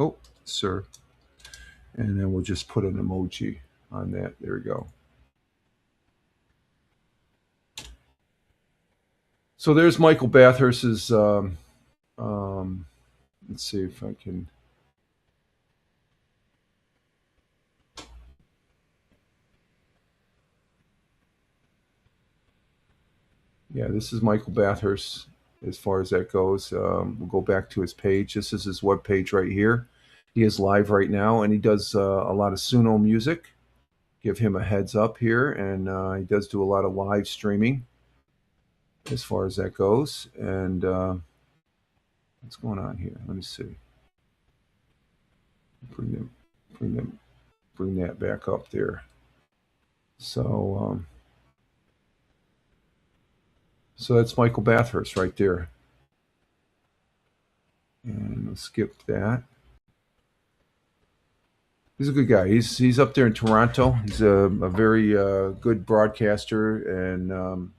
Oh, sir. And then we'll just put an emoji on that. There we go. So there's Michael Bathurst's. Let's see if I can. Yeah, this is Michael Bathurst as far as that goes. We'll go back to his page. This is his web page right here. He is live right now, and he does a lot of Suno music. Give him a heads up here, and he does do a lot of live streaming as far as that goes. And what's going on here? Let me see. Bring that back up there. So that's Michael Bathurst right there. And we'll skip that. He's a good guy. He's up there in Toronto. He's a very good broadcaster, and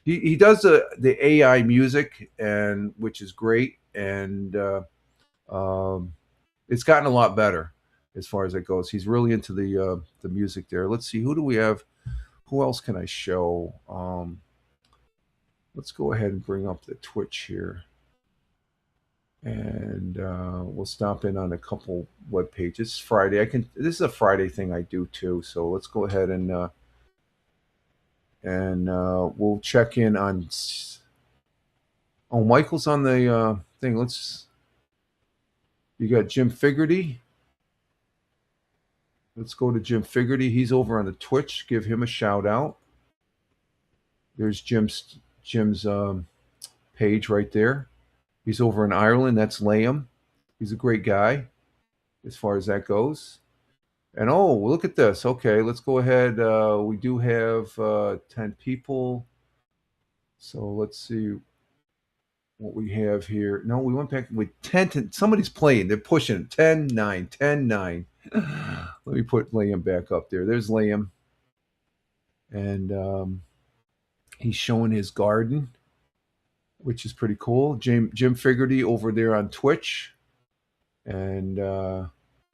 he does the AI music, and which is great. And it's gotten a lot better as far as it goes. He's really into the music there. Let's see, who do we have? Who else can I show? Let's go ahead and bring up the Twitch here. And we'll stop in on a couple web pages. It's Friday. This is a Friday thing I do too. So let's go ahead and we'll check in on. Oh, Michael's on the thing. You got Jim Figerty. Let's go to Jim Figerty. He's over on the Twitch. Give him a shout out. There's Jim's page right there. He's over in Ireland. That's Liam. He's a great guy as far as that goes. And oh, look at this. Okay, let's go ahead. We do have 10 people. So let's see what we have here. No, we went back with 10. Somebody's playing. They're pushing 10, 9, 10, 9. Let me put Liam back up there. There's Liam. And he's showing his garden, which is pretty cool. Jim Figerty over there on Twitch. And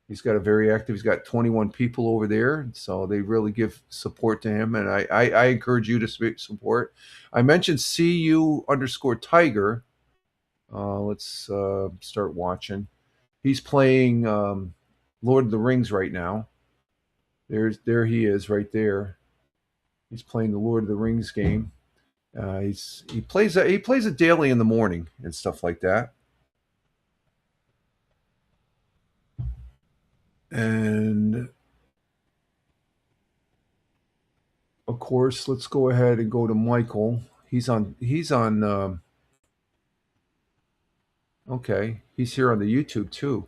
he's got he's got 21 people over there. So they really give support to him. And I encourage you to support. I mentioned CU_Tiger. Let's start watching. He's playing Lord of the Rings right now. There he is right there. He's playing the Lord of the Rings game. He plays it daily in the morning and stuff like that. And of course, let's go ahead and go to Michael. He's on okay, he's here on the YouTube too.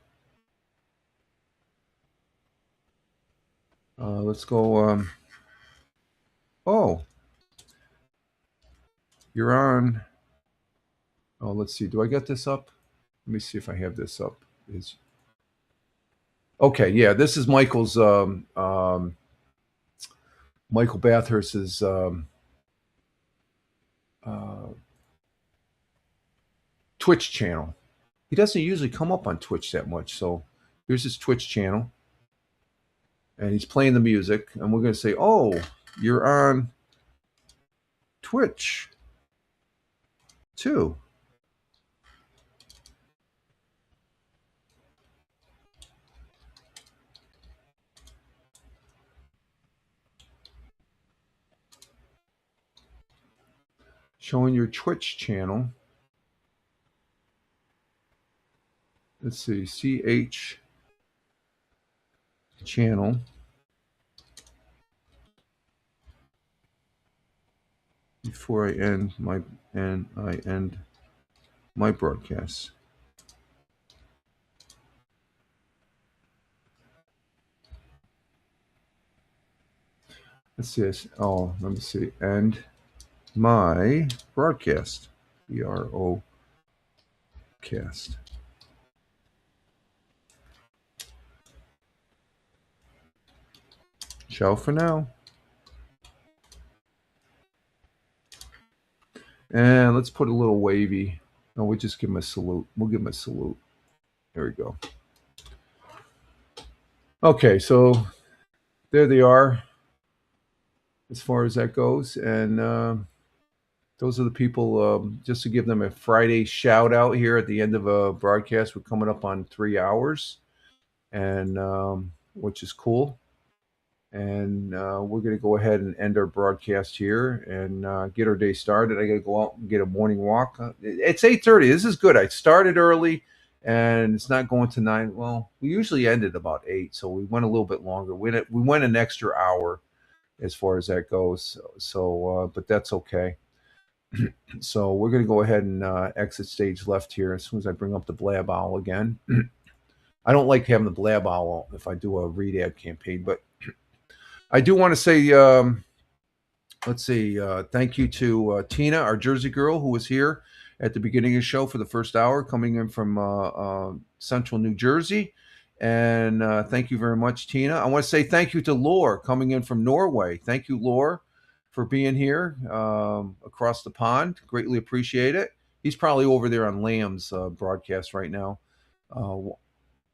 Let's go oh, you're on. Oh, let's see. Do I get this up? Let me see if I have this up. Okay, yeah, this is Michael's Michael Bathurst's Twitch channel. He doesn't usually come up on Twitch that much, so here's his Twitch channel. And he's playing the music, and we're going to say, oh, you're on Twitch too. showing your Twitch channel. Let's see, CH channel. Before I end my broadcast. Let's see this. Oh, let me see. End my broadcast. BRO cast. Ciao for now. And let's put a little wavy. No, we'll just give him a salute. We'll give him a salute. There we go. Okay, so there they are as far as that goes. And those are the people, just to give them a Friday shout out here at the end of a broadcast. We're coming up on 3 hours, and which is cool. And we're going to go ahead and end our broadcast here and get our day started. I got to go out and get a morning walk. It's 8:30. This is good. I started early, and it's not going to 9. Well, we usually end at about 8, so we went a little bit longer. We went an extra hour as far as that goes. So but that's okay. So we're going to go ahead and exit stage left here as soon as I bring up the Blab Owl again. I don't like having the Blab Owl if I do a read ad campaign, but I do want to say, let's see, thank you to Tina, our Jersey girl, who was here at the beginning of the show for the first hour, coming in from central New Jersey. And thank you very much, Tina. I want to say thank you to Lore, coming in from Norway. Thank you, Lore, for being here across the pond. Greatly appreciate it. He's probably over there on Lamb's broadcast right now.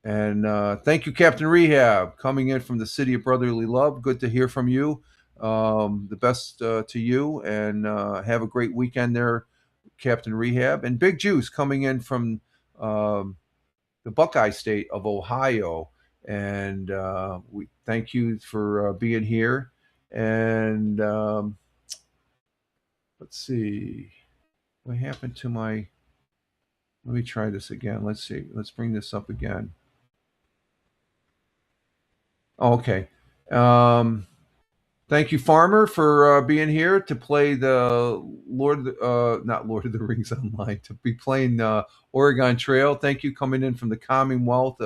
And thank you, Captain Rehab, coming in from the city of brotherly love. Good to hear from you. The best to you, and have a great weekend there, Captain Rehab. And Big Juice coming in from the Buckeye State of Ohio. And we thank you for being here. And let's see. What happened to my... Let me try this again. Let's see. Let's bring this up again. Okay. Thank you, Farmer, for being here to play the not Lord of the Rings online, to be playing Oregon Trail. Thank you, coming in from the Commonwealth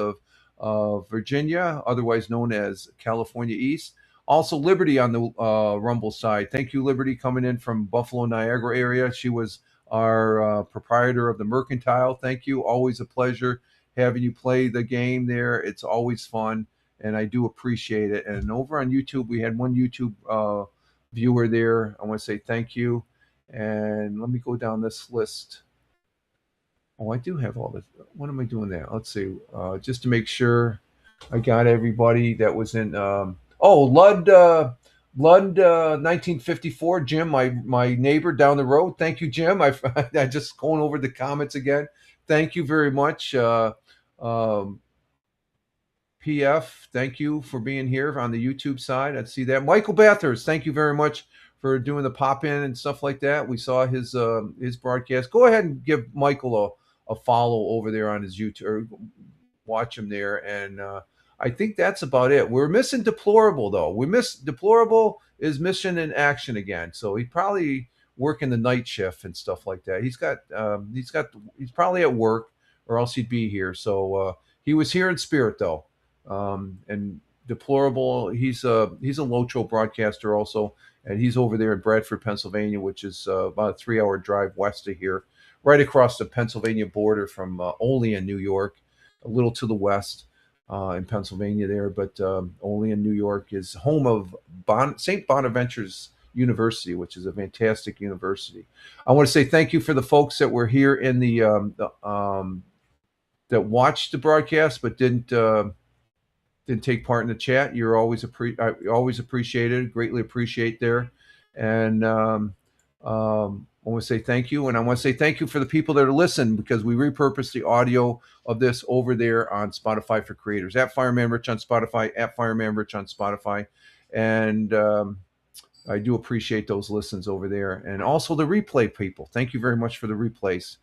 of Virginia, otherwise known as California East. Also, Liberty on the Rumble side. Thank you, Liberty, coming in from Buffalo, Niagara area. She was our proprietor of the Mercantile. Thank you. Always a pleasure having you play the game there. It's always fun, and I do appreciate it. And over on YouTube, we had one YouTube viewer there. I want to say thank you. And let me go down this list. Oh, I do have all this. What am I doing there? Let's see. Just to make sure I got everybody that was in. Lud 1954, Jim, my neighbor down the road. Thank you, Jim. I just going over the comments again. Thank you very much. PF, thank you for being here on the YouTube side. I see that. Michael Bathurst, thank you very much for doing the pop in and stuff like that. We saw his broadcast. Go ahead and give Michael a follow over there on his YouTube, or watch him there. And I think that's about it. We're missing Deplorable, though. We miss Deplorable is mission in action again. So he probably working the night shift and stuff like that. He's probably at work, or else he'd be here. So he was here in spirit, though. And Deplorable, he's a Locho broadcaster also, and he's over there in Bradford, Pennsylvania, which is about a 3-hour drive west of here, right across the Pennsylvania border from Olean, New York, a little to the west in Pennsylvania there. But Olean, New York is home of St. Bonaventure's University, which is a fantastic university. I want to say thank you for the folks that were here in that watched the broadcast but didn't take part in the chat. You're always appreciated, greatly appreciate there. And I want to say thank you. And I want to say thank you for the people that are listening, because we repurpose the audio of this over there on Spotify for Creators, at Fireman Rich on Spotify, at Fireman Rich on Spotify. And I do appreciate those listens over there, and also the replay people. Thank you very much for the replays,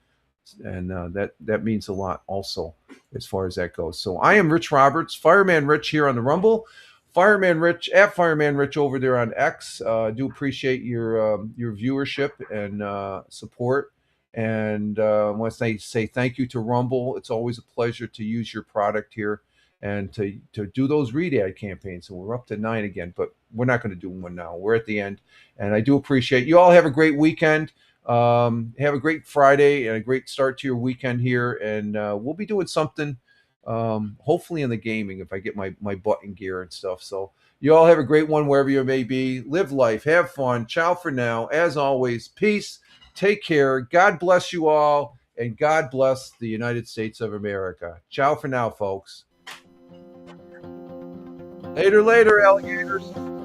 and that means a lot also as far as that goes. So I am Rich Roberts, Fireman Rich here on the Rumble, Fireman Rich at Fireman Rich over there on X. Do appreciate your viewership and support. And I want to say thank you to Rumble. It's always a pleasure to use your product here and to do those read ad campaigns. So we're up to 9 again, but we're not going to do one now. We're at the end, and I do appreciate you all. Have a great weekend. Have a great Friday and a great start to your weekend here, and we'll be doing something hopefully in the gaming if I get my butt in gear and stuff. So you all have a great one wherever you may be. Live life, have fun. Ciao for now. As always, peace. Take care. God bless you all, and God bless the United States of America. Ciao for now, folks. Later, alligators.